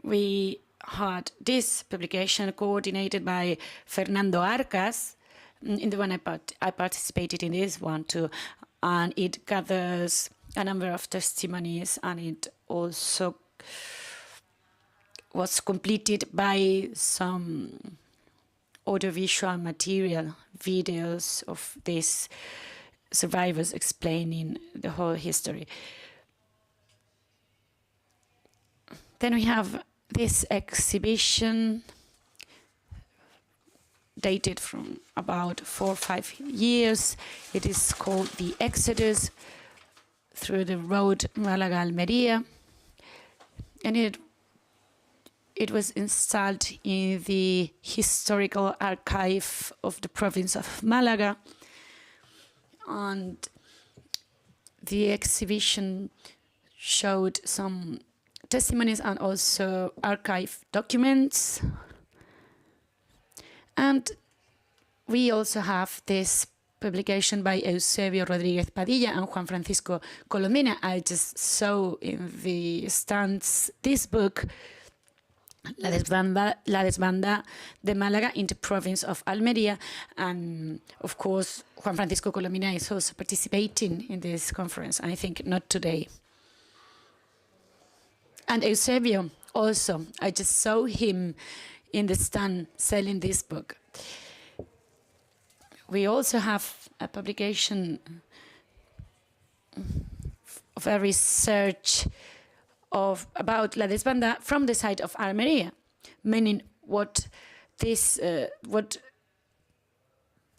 S3: we had this publication coordinated by Fernando Arcas. In the one I participated in this one too, and it gathers a number of testimonies, and it also was completed by some audiovisual material, videos of these survivors explaining the whole history. Then we have this exhibition dated from about 4 or 5 years. It is called The Exodus through the road Malaga-Almería, and it was installed in the historical archive of the province of Malaga, and the exhibition showed some testimonies and also archive documents. And we also have this publication by Eusebio Rodríguez Padilla and Juan Francisco Colomina. I just saw in the stands this book, La Desbandá de Málaga into province of Almería. And of course, Juan Francisco Colomina is also participating in this conference, and I think not today. And Eusebio also, I just saw him in the stand selling this book. We also have a publication of a research about La Desbandá from the side of Almería, meaning what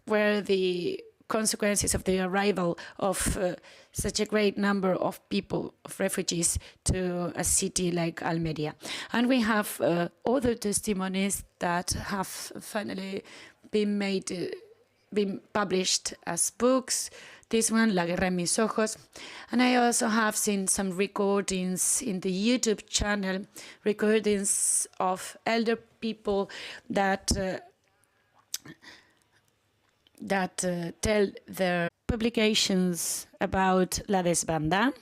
S3: were the consequences of the arrival of such a great number of people, of refugees, to a city like Almería. And we have other testimonies that have finally been published as books. This one, La Guerra en Mis Ojos. And I also have seen some recordings in the YouTube channel, recordings of elder people that tell their publications about La Desbandá.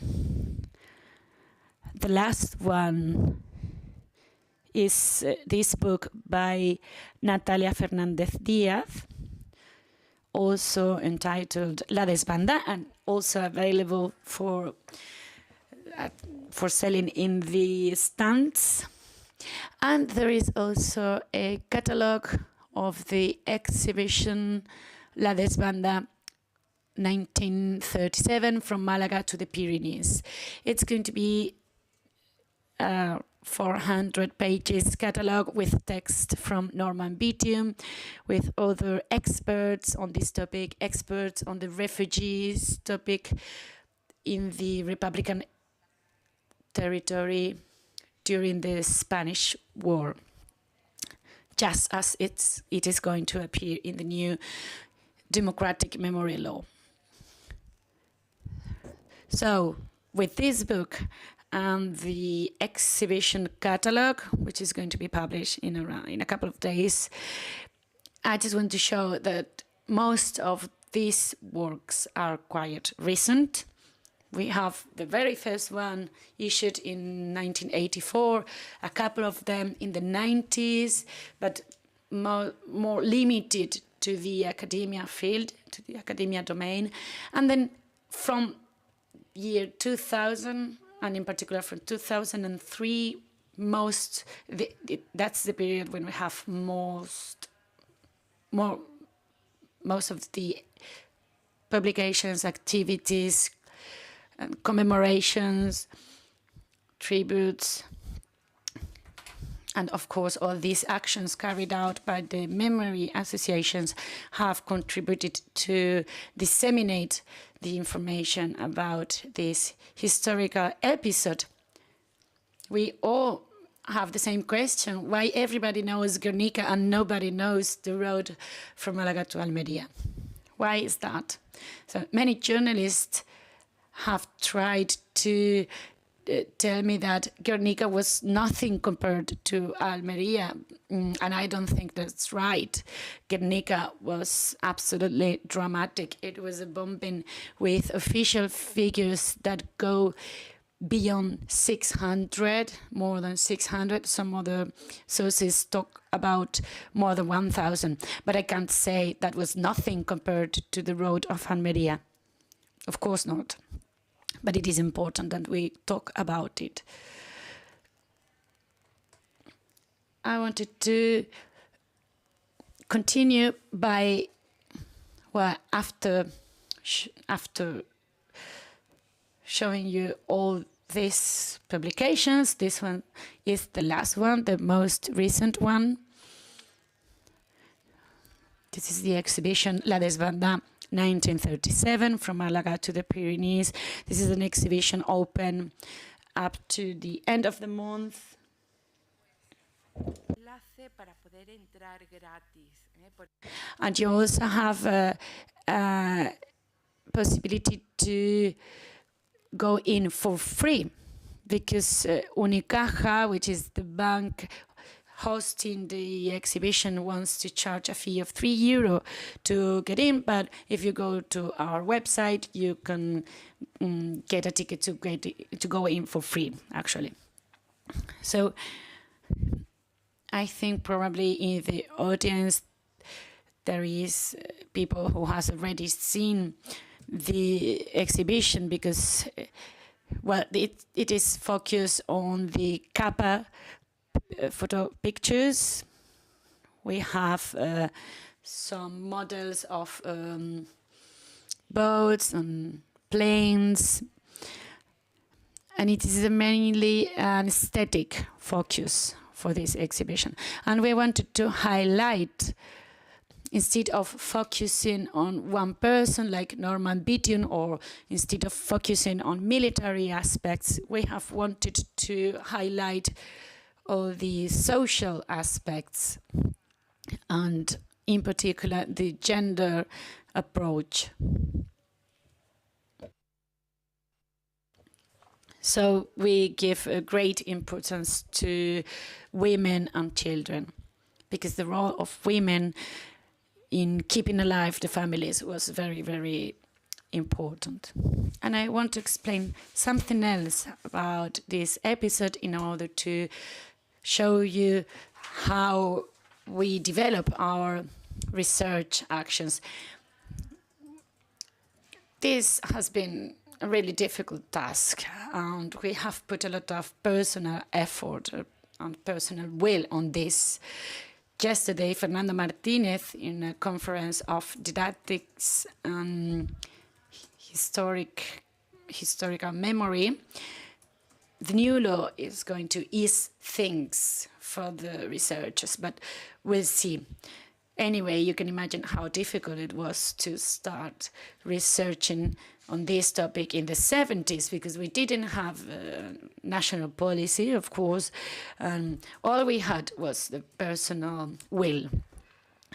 S3: The last one is this book by Natalia Fernández Díaz, also entitled La Desbandá, and also available for selling in the stands. And there is also a catalogue of the exhibition La Desbandá 1937 from Malaga to the Pyrenees. It's going to be 400 pages catalogue with text from Norman Beatum, with other experts on this topic, experts on the refugees topic in the Republican territory during the Spanish War, just as it is going to appear in the new democratic memory law. So, with this book and the exhibition catalogue, which is going to be published in a couple of days, I just want to show that most of these works are quite recent. We have the very first one issued in 1984, a couple of them in the 90s, but more limited to the academia field, to the academia domain. And then from year 2000, and in particular from 2003, that's the period when we have most of the publications, activities commemorations, tributes, and of course all these actions carried out by the memory associations have contributed to disseminate the information about this historical episode. We all have the same question: why everybody knows Guernica and nobody knows the road from Malaga to Almería? Why is that? So many journalists have tried to tell me that Guernica was nothing compared to Almería, and I don't think that's right. Guernica was absolutely dramatic. It was a bombing with official figures that go beyond 600, more than 600. Some other sources talk about more than 1,000, but I can't say that was nothing compared to the road of Almería. Of course not. But it is important that we talk about it. I wanted to continue by, well, after showing you all these publications, this one is the last one, the most recent one. This is the exhibition La Desbandá 1937, from Malaga to the Pyrenees. This is an exhibition open up to the end of the month. And you also have a possibility to go in for free, because Unicaja, which is the bank hosting the exhibition, wants to charge a fee of €3 to get in, but if you go to our website, you can get a ticket to go in for free, actually. So I think probably in the audience there is people who has already seen the exhibition, because well, it is focused on the Kappa photo pictures. We have some models of boats and planes, and it is mainly an aesthetic focus for this exhibition. And we wanted to highlight, instead of focusing on one person like Norman Beaton, or instead of focusing on military aspects, we have wanted to highlight all the social aspects, and in particular the gender approach. So we give a great importance to women and children, because the role of women in keeping alive the families was very, very important. And I want to explain something else about this episode in order to show you how we develop our research actions. This has been a really difficult task, and we have put a lot of personal effort and personal will on this. Yesterday, Fernando Martinez, in a conference of didactics and historical memory, the new law is going to ease things for the researchers, but we'll see. Anyway, you can imagine how difficult it was to start researching on this topic in the 70s, because we didn't have a national policy, of course, and all we had was the personal will.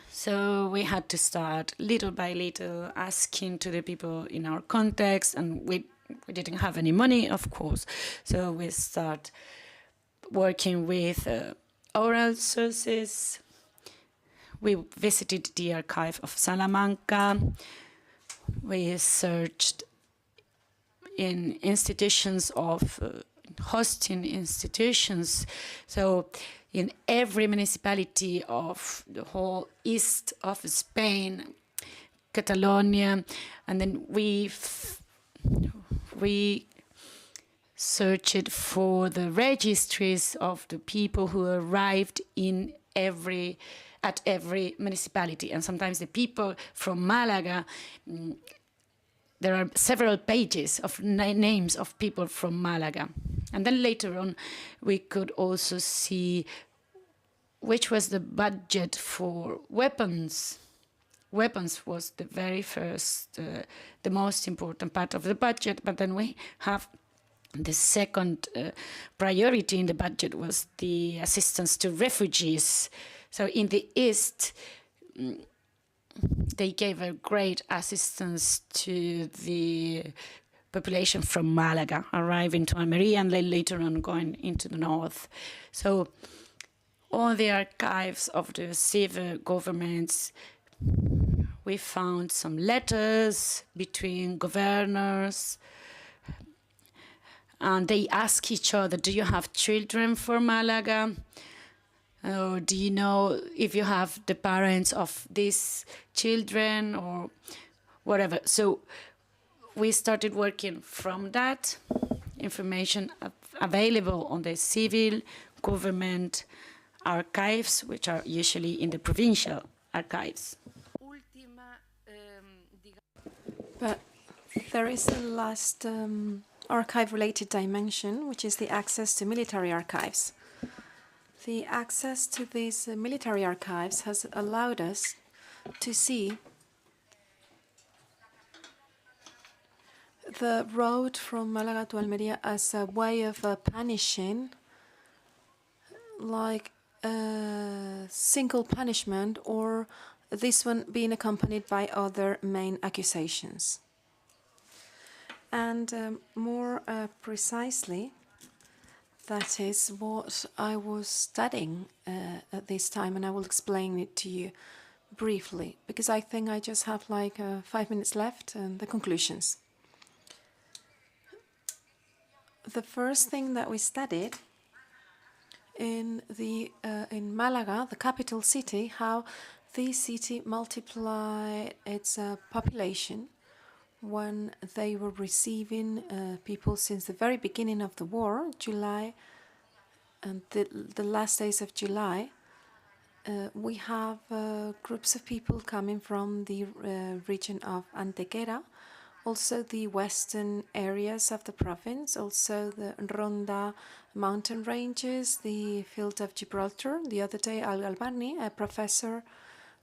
S3: So we had to start little by little asking to the people in our context, and we didn't have any money, of course. So we start working with oral sources. We visited the archive of Salamanca. We searched in institutions of hosting institutions. So in every municipality of the whole east of Spain, Catalonia, and then we searched for the registries of the people who arrived at every municipality. And sometimes the people from Malaga, there are several pages of names of people from Malaga. And then later on, we could also see which was the budget for weapons. Weapons was the very first, the most important part of the budget, but then we have the second priority in the budget was the assistance to refugees. So in the East, they gave a great assistance to the population from Malaga, arriving to Almería and then later on going into the north. So all the archives of the civil governments, we found some letters between governors, and they ask each other, do you have children for Malaga? Or do you know if you have the parents of these children or whatever? So we started working from that information available on the civil government archives, which are usually in the provincial archives.
S10: But there is a last archive-related dimension, which is the access to military archives. The access to these military archives has allowed us to see the road from Malaga to Almería as a way of punishing, like a single punishment, or this one being accompanied by other main accusations. And more precisely, that is what I was studying at this time, and I will explain it to you briefly, because I think I just have like 5 minutes left and the conclusions. The first thing that we studied in Malaga, the capital city, how this city multiplied its population when they were receiving people since the very beginning of the war, July, and the last days of July. We have groups of people coming from the region of Antequera, also the western areas of the province, also the Ronda mountain ranges, the field of Gibraltar. The other day, Al-Galbani, a professor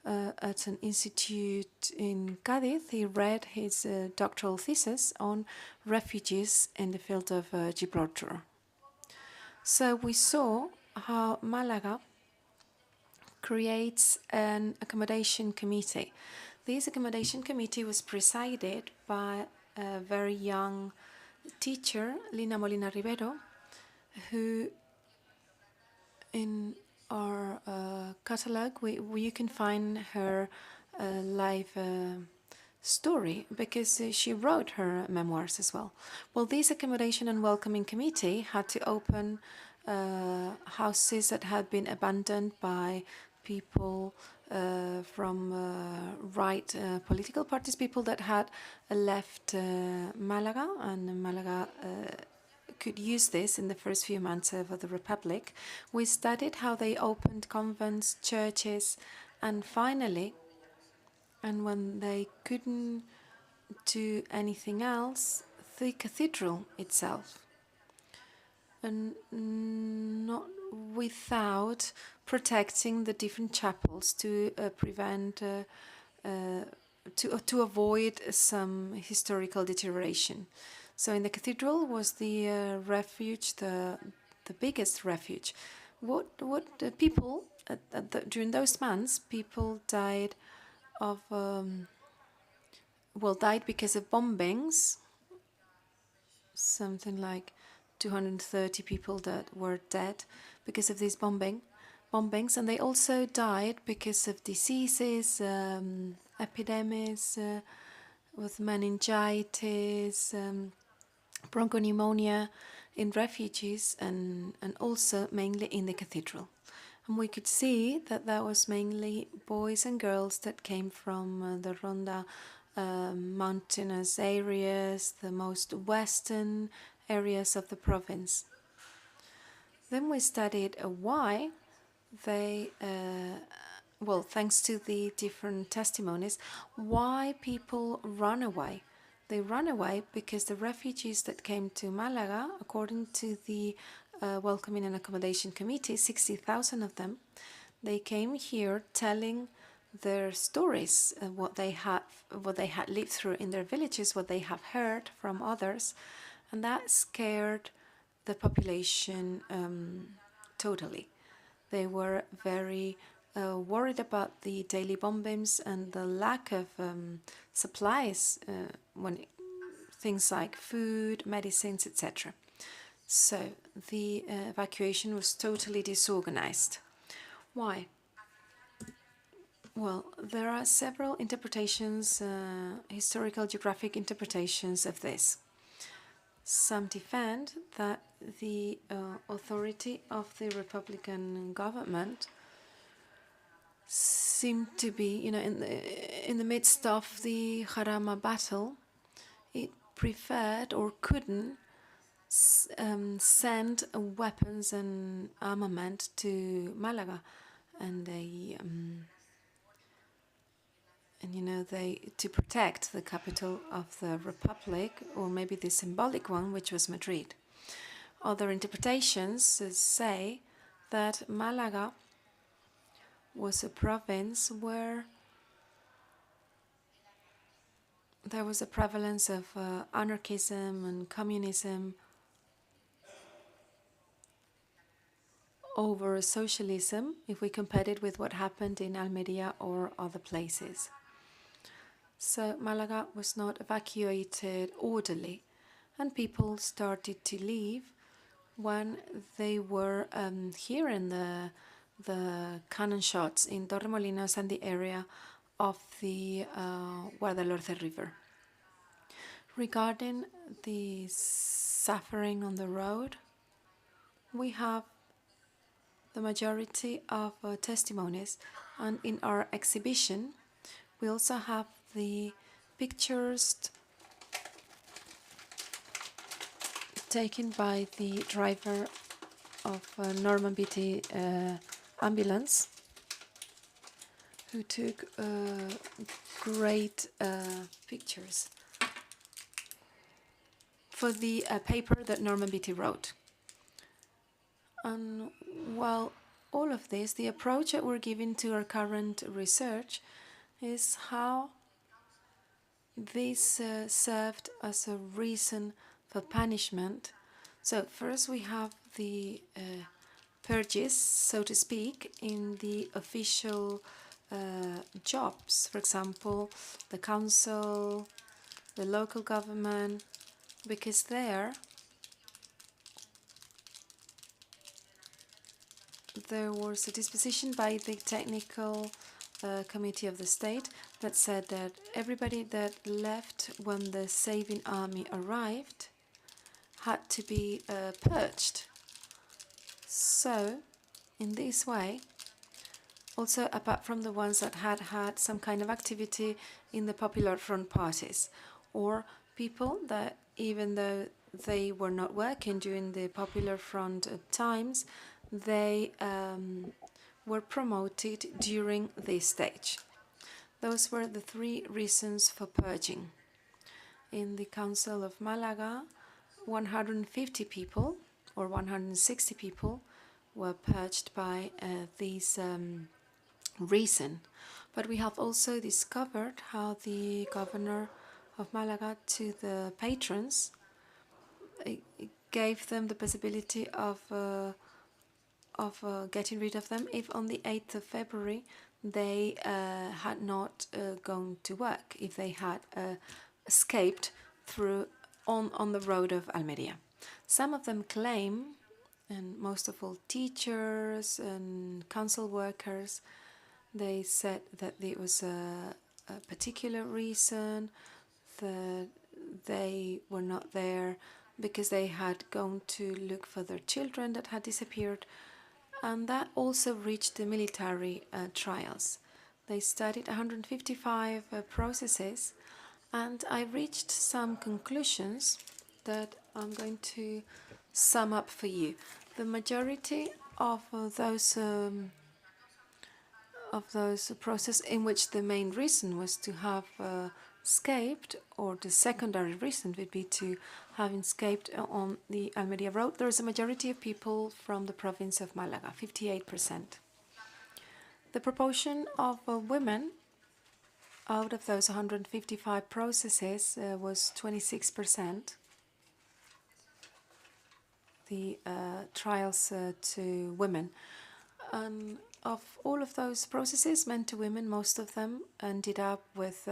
S10: at an institute in Cádiz, he read his doctoral thesis on refugees in the field of Gibraltar. So we saw how Malaga creates an accommodation committee. This accommodation committee was presided by a very young teacher, Lina Molina Rivero, who in our catalog, you can find her life story, because she wrote her memoirs as well. Well, this accommodation and welcoming committee had to open houses that had been abandoned by people from right political parties, people that had left Malaga, and Malaga could use this in the first few months of the Republic. We studied how they opened convents, churches, and finally, and when they couldn't do anything else, the cathedral itself. And not without protecting the different chapels to prevent, to avoid some historical deterioration. So in the cathedral was the refuge, the biggest refuge. What people during those months, people died of died because of bombings. Something like 230 people that were dead because of these bombings, and they also died because of diseases, epidemics, with meningitis, bronchopneumonia in refugees, and also mainly in the cathedral. And we could see that that was mainly boys and girls that came from the Ronda mountainous areas, the most western areas of the province. Then we studied why they, thanks to the different testimonies, why people run away They ran away because the refugees that came to Malaga, according to the Welcoming and Accommodation Committee, 60,000 of them, they came here telling their stories, what they had lived through in their villages, what they have heard from others, and that scared the population totally. They were very worried about the daily bombings and the lack of supplies, things like food, medicines, etc. So the evacuation was totally disorganized. Why? Well, there are several interpretations, historical geographic interpretations of this. Some defend that the authority of the Republican government seemed to be, in the midst of the Jarama battle, it preferred or couldn't send weapons and armament to Malaga, and they to protect the capital of the Republic, or maybe the symbolic one, which was Madrid. Other interpretations say that Malaga was a province where there was a prevalence of anarchism and communism over socialism, if we compared it with what happened in Almería or other places. So Malaga was not evacuated orderly, and people started to leave when they were hearing the cannon shots in Torremolinos and the area of the Guadalhorce River. Regarding the suffering on the road, we have the majority of testimonies, and in our exhibition we also have the pictures taken by the driver of Norman Beatty ambulance, who took great pictures for the paper that Norman Beatty wrote. And while all of this, the approach that we're giving to our current research is how this served as a reason for punishment. So first we have the purges, so to speak, in the official jobs. For example, the council, the local government, because there was a disposition by the technical committee of the state that said that everybody that left when the saving army arrived had to be purged. So, in this way, also apart from the ones that had had some kind of activity in the Popular Front parties, or people that, even though they were not working during the Popular Front times, they were promoted during this stage. Those were the three reasons for purging. In the Council of Malaga, 150 people or 160 people were purged by this reason. But we have also discovered how the governor of Malaga, to the patrons, gave them the possibility of getting rid of them if on the 8th of February they had not gone to work, if they had escaped through on the road of Almería. Some of them claim, and most of all teachers and council workers, they said that it was a particular reason, that they were not there because they had gone to look for their children that had disappeared, and that also reached the military trials. They studied 155 processes, and I reached some conclusions that I'm going to sum up for you. The majority of those processes in which the main reason was to have escaped, or the secondary reason would be to having escaped on the Almería road, there is a majority of people from the province of Malaga, 58%. The proportion of women out of those 155 processes was 26%. The trials to women. And of all of those processes, men to women, most of them ended up with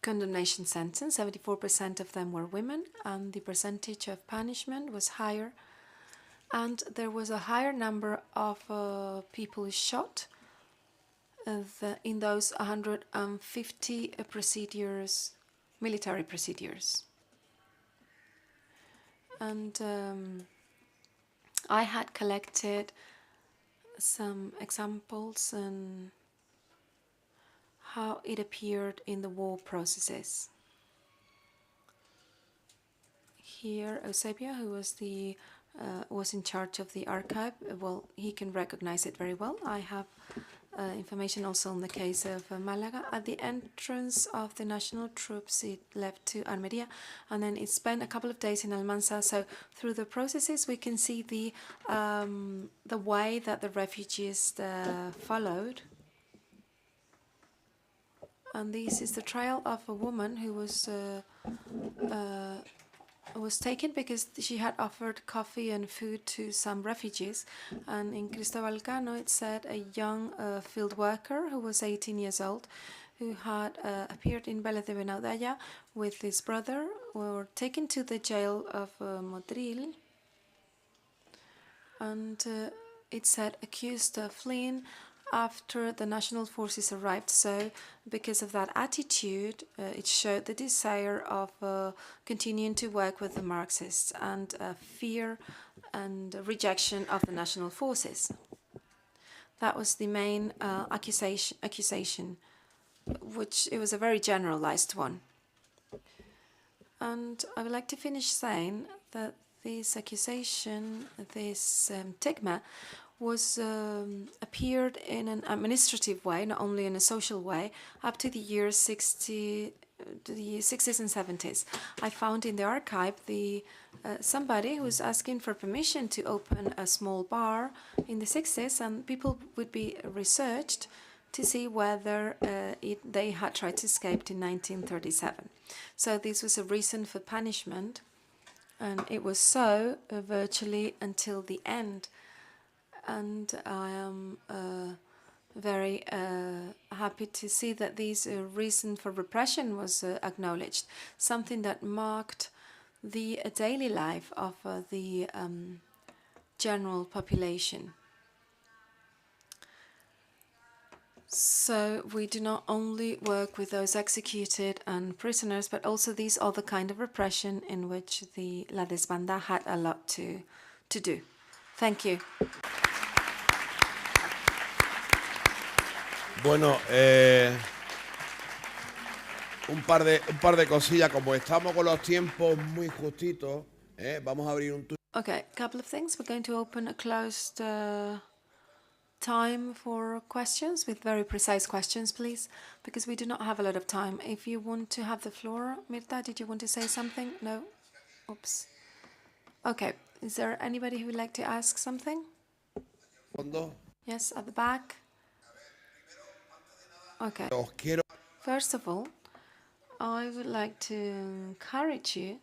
S10: condemnation sentence. 74% of them were women, and the percentage of punishment was higher. And there was a higher number of people shot in those 150 procedures, military procedures. And I had collected some examples and how it appeared in the war processes. Here, Eusebio, who was in charge of the archive, well, he can recognize it very well. I have information also on the case of Malaga. At the entrance of the national troops, it left to Almería, and then it spent a couple of days in Almansa. So through the processes, we can see the way that the refugees followed. And this is the trial of a woman who was taken because she had offered coffee and food to some refugees. And in Cristóbal Cano, it said a young field worker who was 18 years old, who had appeared in Vélez de Benaudalla with his brother, were taken to the jail of Motril. And it said accused of fleeing after the national forces arrived. So because of that attitude, it showed the desire of continuing to work with the Marxists and fear and rejection of the national forces. That was the main accusation, which it was a very generalized one. And I would like to finish saying that this accusation, this stigma, was appeared in an administrative way, not only in a social way, up to the years 60s and 70s. I found in the archive somebody who was asking for permission to open a small bar in the 60s, and people would be researched to see whether they had tried to escape in 1937. So this was a reason for punishment, and it was so virtually until the end. And I am very happy to see that this reason for repression was acknowledged, something that marked the daily life of the general population. So we do not only work with those executed and prisoners, but also these other kind of repression in which the La Desbandá had a lot to do. Thank you.
S11: Bueno, un par de cosillas. Como estamos con los tiempos muy justitos, vamos a abrir un turno.
S10: Okay, a couple of things. We're going to open a closed time for questions, with very precise questions, please, because we do not have a lot of time. If you want to have the floor, Mirta, did you want to say something? No? Oops. Okay, is there anybody who would like to ask something?
S11: Fondo.
S10: Yes, at the back. Okay. First of all, I would like to encourage you,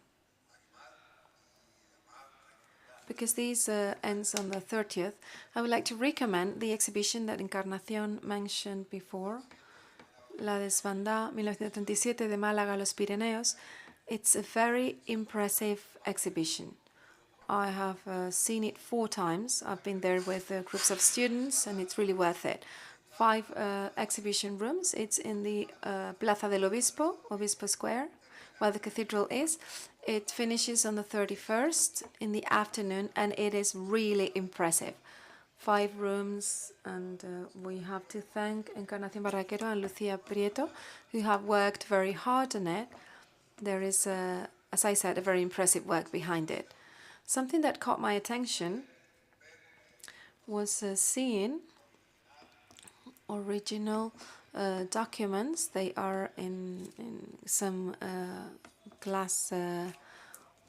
S10: because this ends on the 30th, I would like to recommend the exhibition that Encarnación mentioned before, La Desbandá, 1937, de Málaga a los Pirineos. It's a very impressive exhibition. I have seen it 4 times. I've been there with groups of students, and it's really worth it. 5 exhibition rooms. It's in the Plaza del Obispo, Obispo Square, where the cathedral is. It finishes on the 31st in the afternoon, and it is really impressive. 5 rooms, and we have to thank Encarnación Barraquero and Lucía Prieto, who have worked very hard on it. There is, as I said, a very impressive work behind it. Something that caught my attention was seeing original documents. They are in some glass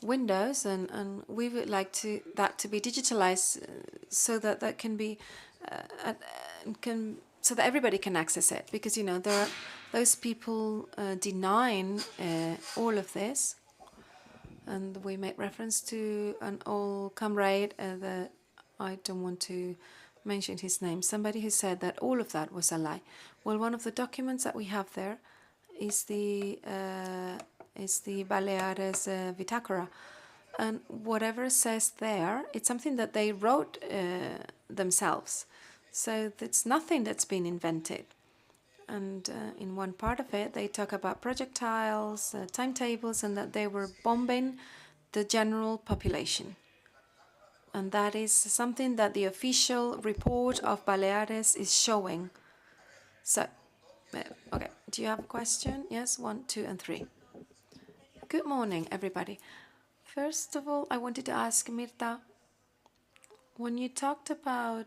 S10: windows, and we would like that to be digitalized so that that can be so that everybody can access it, because there are those people denying all of this. And we made reference to an old comrade that I don't want to mention his name, somebody who said that all of that was a lie. Well, one of the documents that we have there is the Baleares Vitacora. And whatever says there, it's something that they wrote themselves. So it's nothing that's been invented. And in one part of it, they talk about projectiles, timetables, and that they were bombing the general population. And that is something that the official report of Baleares is showing. So, okay, do you have a question? Yes, 1, 2, and 3. Good morning, everybody. First of all, I wanted to ask Mirta, when you talked about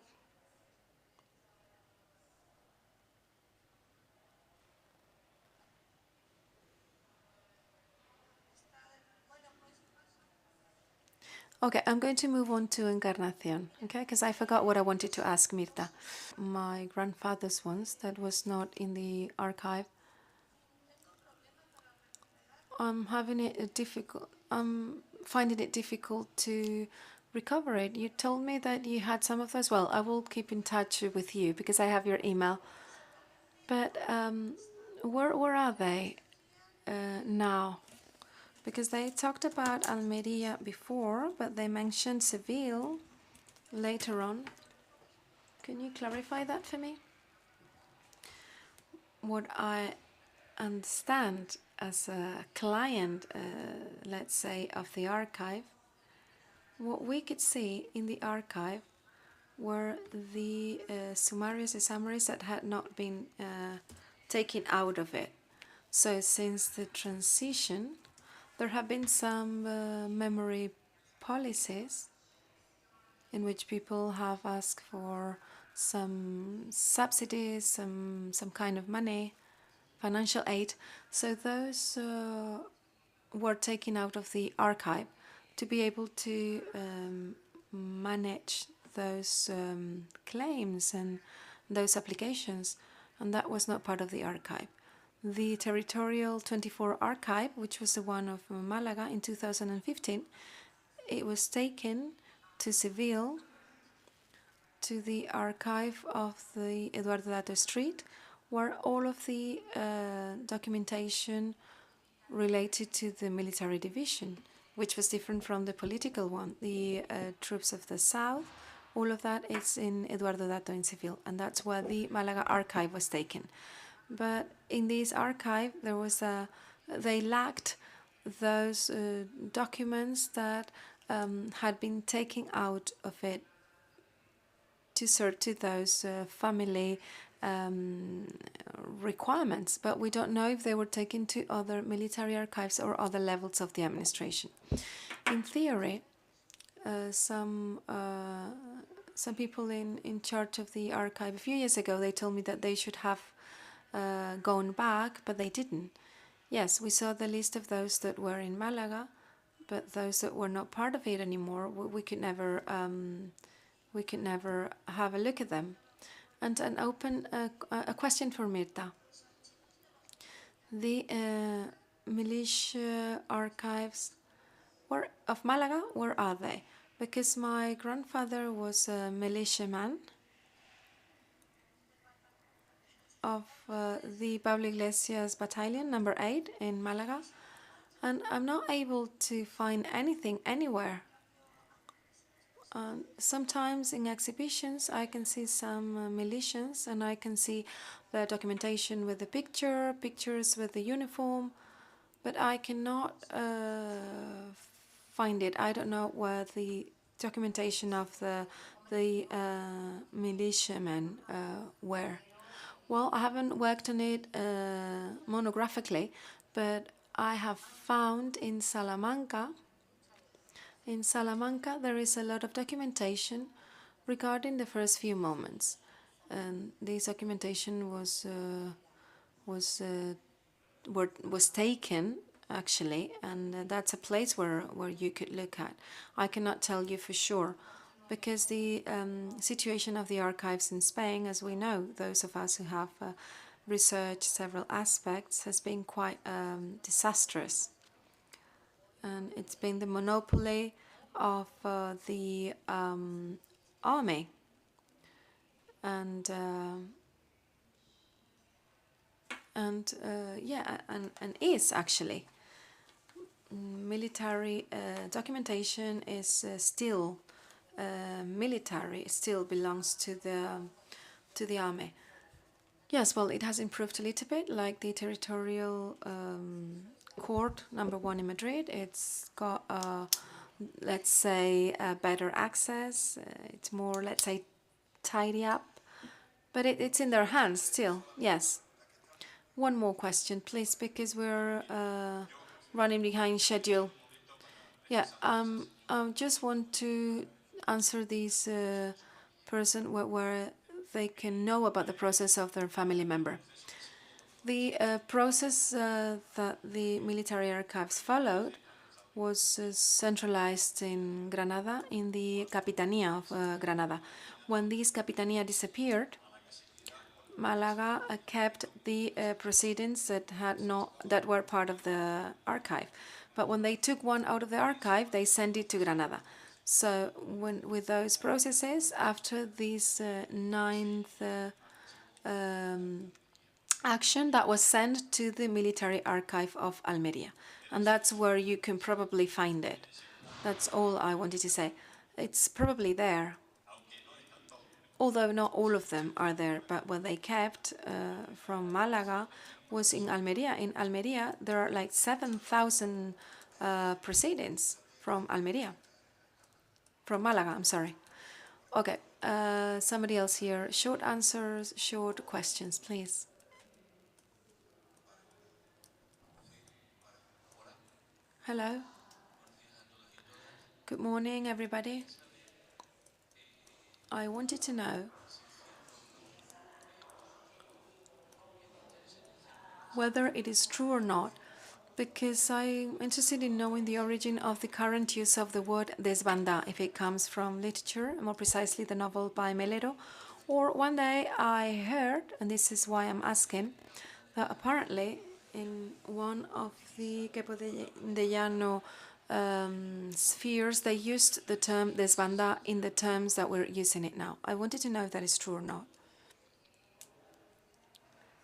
S10: okay, I'm going to move on to Encarnación, okay, because I forgot what I wanted to ask Mirta. My grandfather's ones, that was not in the archive. I'm finding it difficult to recover it. You told me that you had some of those. Well, I will keep in touch with you because I have your email. But where are they now? Because they talked about Almeria before, but they mentioned Seville later on. Can you clarify that for me? What I understand as a client, let's say, of the archive, what we could see in the archive were the summaries that had not been taken out of it. So since the transition, there have been some memory policies in which people have asked for some subsidies, some kind of money, financial aid. So those were taken out of the archive to be able to manage those claims and those applications, and that was not part of the archive. The Territorial 24 archive, which was the one of Malaga in 2015, it was taken to Seville, to the archive of the Eduardo Dato Street, where all of the documentation related to the military division, which was different from the political one. The troops of the south, all of that is in Eduardo Dato in Seville, and that's where the Malaga archive was taken. But in this archive, they lacked those documents that had been taken out of it to serve to those family requirements. But we don't know if they were taken to other military archives or other levels of the administration. In theory, some people in charge of the archive a few years ago, they told me that they should have gone back, but they didn't. Yes, we saw the list of those that were in Malaga, but those that were not part of it anymore, we could never have a look at them. And an open a question for Mirta. The militia archives of Malaga, where are they? Because my grandfather was a militiaman of the Pablo Iglesias Battalion, number 8 in Malaga, and I'm not able to find anything anywhere. Sometimes in exhibitions I can see some militias, and I can see the documentation with the pictures with the uniform, but I cannot find it. I don't know where the documentation of the militiamen were. Well, I haven't worked on it monographically, but I have found in Salamanca, there is a lot of documentation regarding the first few moments. And this documentation was taken actually, and that's a place where you could look at. I cannot tell you for sure, because the situation of the archives in Spain, as we know, those of us who have researched several aspects, has been quite disastrous. And it's been the monopoly of the army. And is actually military documentation is still military. It still belongs to the army. Yes, well, it has improved a little bit, like the territorial court #1 in Madrid. It's got, let's say, better access. It's more, let's say, tidy up. But it's in their hands still, yes. One more question, please, because we're running behind schedule. Yeah, I just want to answer this person where they can know about the process of their family member. The process that the military archives followed was centralized in Granada, in the Capitanía of Granada. When this Capitanía disappeared, Malaga kept the proceedings that were part of the archive. But when they took one out of the archive, they sent it to Granada. So with those processes, after this ninth action, that was sent to the military archive of Almería. And that's where you can probably find it. That's all I wanted to say. It's probably there. Although not all of them are there, but what they kept from Malaga was in Almería. In Almería, there are like 7,000 proceedings from Almería. From Malaga, I'm sorry. Okay, somebody else here. Short answers, short questions, please. Hello. Good morning, everybody. I wanted to know whether it is true or not, because I'm interested in knowing the origin of the current use of the word desbandá, if it comes from literature, more precisely the novel by Melero, or one day I heard, and this is why I'm asking, that apparently in one of the Quepo de Llano spheres, they used the term desbandá in the terms that we're using it now. I wanted to know if that is true or not.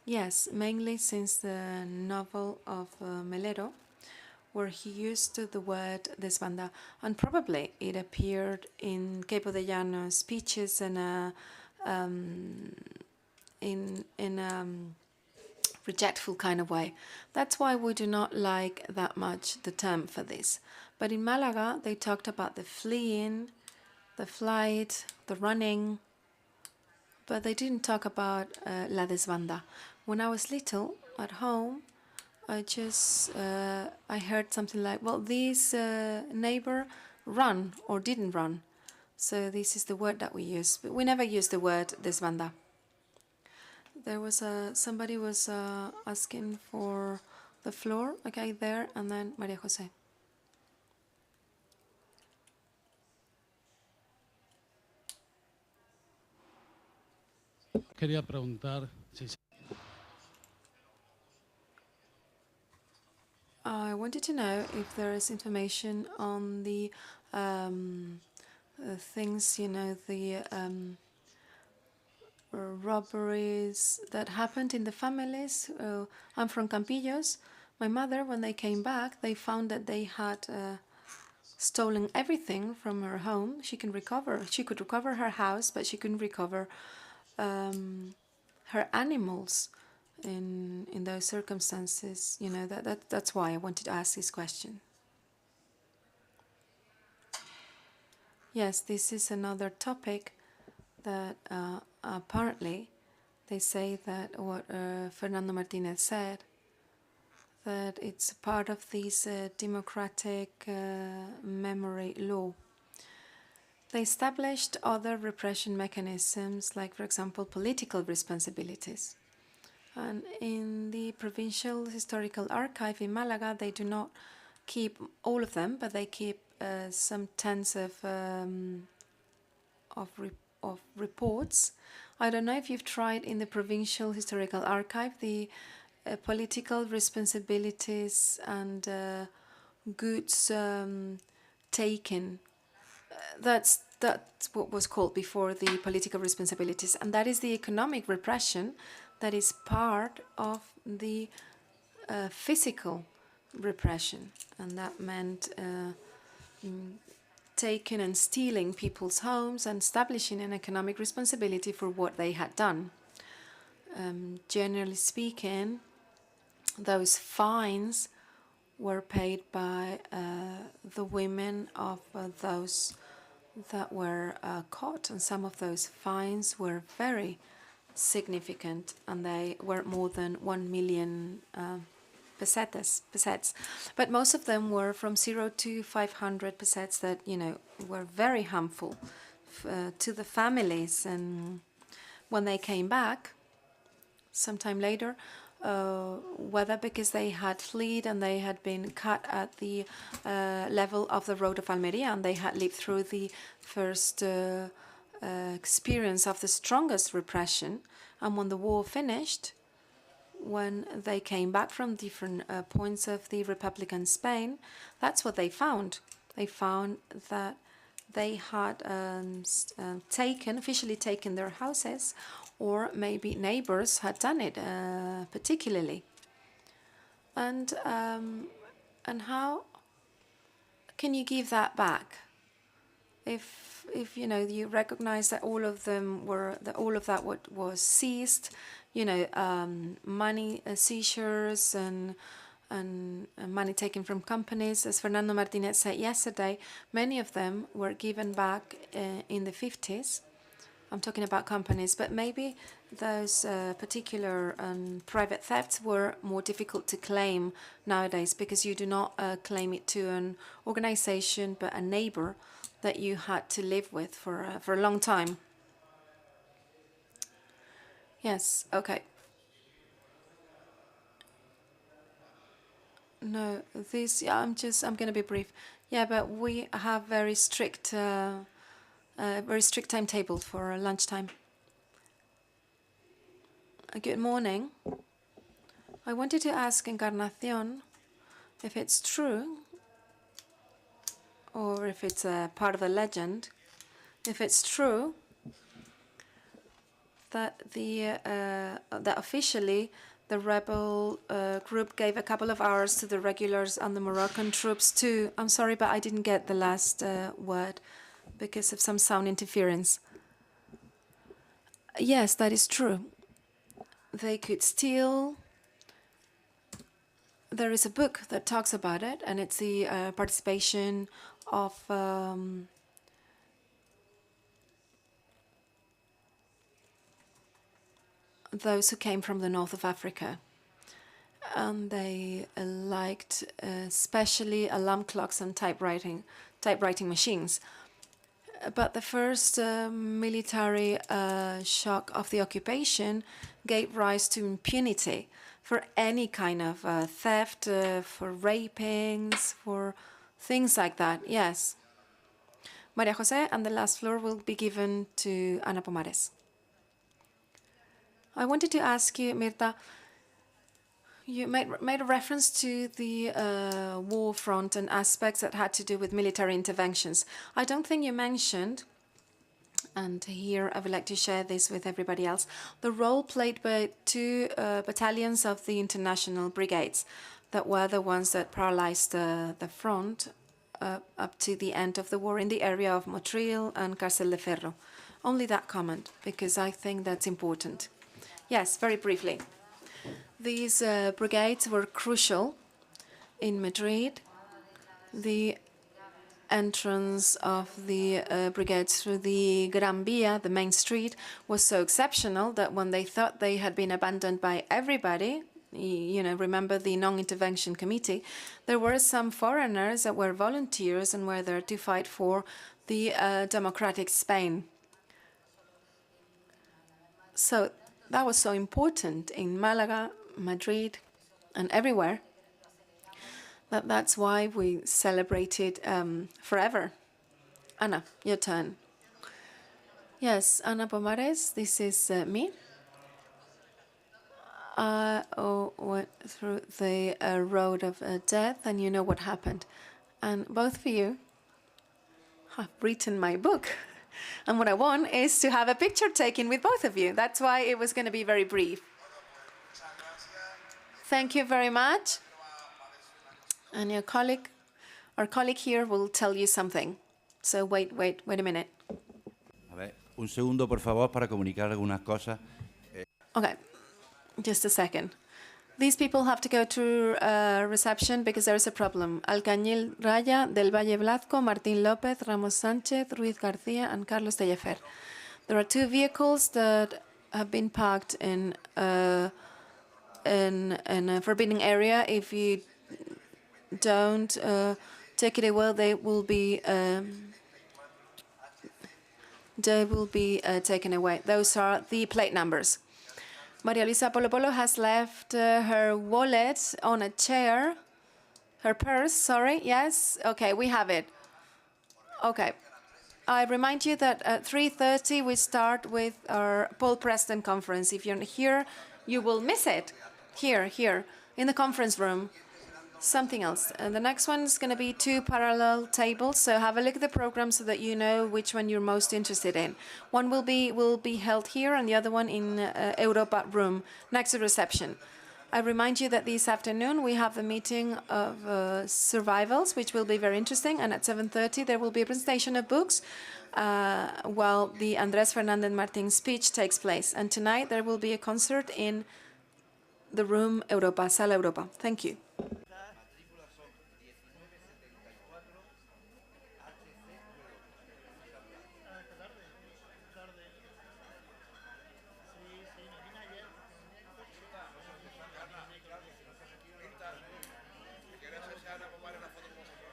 S10: Yes, mainly since the novel of Melero, where he used the word desbandá, and probably it appeared in Quepo de Llano speeches and in a rejectful kind of way. That's why we do not like that much the term for this. But in Malaga, they talked about the fleeing, the flight, the running, but they didn't talk about La Desbandá. When I was little, at home, I heard something like, well, this neighbor ran or didn't run. So this is the word that we use. But we never use the word desbandá. There was somebody was asking for the floor, okay, there, and then María José.
S12: Quería preguntar si...
S10: I wanted to know if there is information on the things, you know, the robberies that happened in the families. I'm from Campillos. My mother, when they came back, they found that they had stolen everything from her home. She could recover her house, but she couldn't recover her animals in those circumstances. You know, that's why I wanted to ask this question. Yes, this is another topic that apparently they say that what Fernando Martinez said, that it's part of this democratic memory law. they established other repression mechanisms, like, for example, political responsibilities. And in the Provincial Historical Archive in Malaga, they do not keep all of them, but they keep some tens of reports. I don't know if you've tried in the Provincial Historical Archive the political responsibilities and goods taken. That's what was called before the political responsibilities, and that is the economic repression that is part of the physical repression, and that meant taking and stealing people's homes and establishing an economic responsibility for what they had done. Generally speaking, those fines were paid by the women of those that were caught, and some of those fines were very significant, and they were more than 1 million pessetes. But most of them were from 0 to 500 pesetes that, were very harmful to the families. And when they came back, sometime later, whether because they had fled and they had been cut at the level of the road of Almeria, and they had lived through the first experience of the strongest repression, and when the war finished, when they came back from different points of the Republican Spain, that's what they found. They found that they had officially taken their houses, or maybe neighbors had done it particularly. And how can you give that back if you recognize that all of that was seized, money seizures and money taken from companies? As Fernando Martinez said yesterday, many of them were given back in the 50s. I'm talking about companies, but maybe those particular private thefts were more difficult to claim nowadays, because you do not claim it to an organization, but a neighbor that you had to live with for a long time. Yes, okay. No, I'm going to be brief. Yeah, but we have very strict timetable for lunchtime. Good morning. I wanted to ask Encarnación if it's true, or if it's a part of a legend, if it's true that that officially the rebel group gave a couple of hours to the regulars and the Moroccan troops to... I'm sorry, but I didn't get the last word because of some sound interference. Yes, that is true. They could steal. There is a book that talks about it, and it's the participation of those who came from the north of Africa. And they liked especially alarm clocks and typewriting machines. But the first military shock of the occupation gave rise to impunity for any kind of theft, for rapings, for things like that. Yes. Maria Jose, and the last floor will be given to Ana Pomares. I wanted to ask you, Mirta, you made a reference to the war front and aspects that had to do with military interventions. I don't think you mentioned, and here I would like to share this with everybody else, the role played by two battalions of the international brigades that were the ones that paralyzed the front up to the end of the war in the area of Motril and Cárcel de Ferro. Only that comment, because I think that's important. Yes, very briefly. These brigades were crucial in Madrid. The entrance of the brigades through the Gran Via, the main street, was so exceptional that when they thought they had been abandoned by everybody, remember the non-intervention committee, there were some foreigners that were volunteers and were there to fight for the democratic Spain. So that was so important in Malaga, Madrid, and everywhere. That's why we celebrated forever. Ana, your turn. Yes, Ana Pomares, this is me. I went through the road of death, and you know what happened. And both of you have written my book. And what I want is to have a picture taken with both of you. That's why it was going to be very brief. Thank you very much. And your colleague, our colleague here will tell you something. So wait a minute.
S12: A ver, un segundo, por favor, para comunicar algunas cosas.
S10: Okay, just a second. These people have to go to reception because there is a problem. Alcañil Raya, Del Valle Blasco, Martín López, Ramos Sánchez, Ruiz García, and Carlos Tellefer. There are 2 vehicles that have been parked in a forbidden area. If you don't take it away, they will be taken away. Those are the plate numbers. Maria Luisa Polo Polo has left her wallet on a chair. Her purse, sorry. Yes? Okay, we have it. Okay. I remind you that at 3:30 we start with our Paul Preston conference. If you're here, you will miss it. Here, in the conference room. Something else. And the next one is going to be 2 parallel tables. So have a look at the program so that you know which one you're most interested in. One will be held here, and the other one in Europa room next to reception. I remind you that this afternoon we have a meeting of survivals, which will be very interesting. And at 7:30 there will be a presentation of books while the Andrés Fernández Martín speech takes place. And tonight there will be a concert in the room Europa, Sala Europa. Thank you.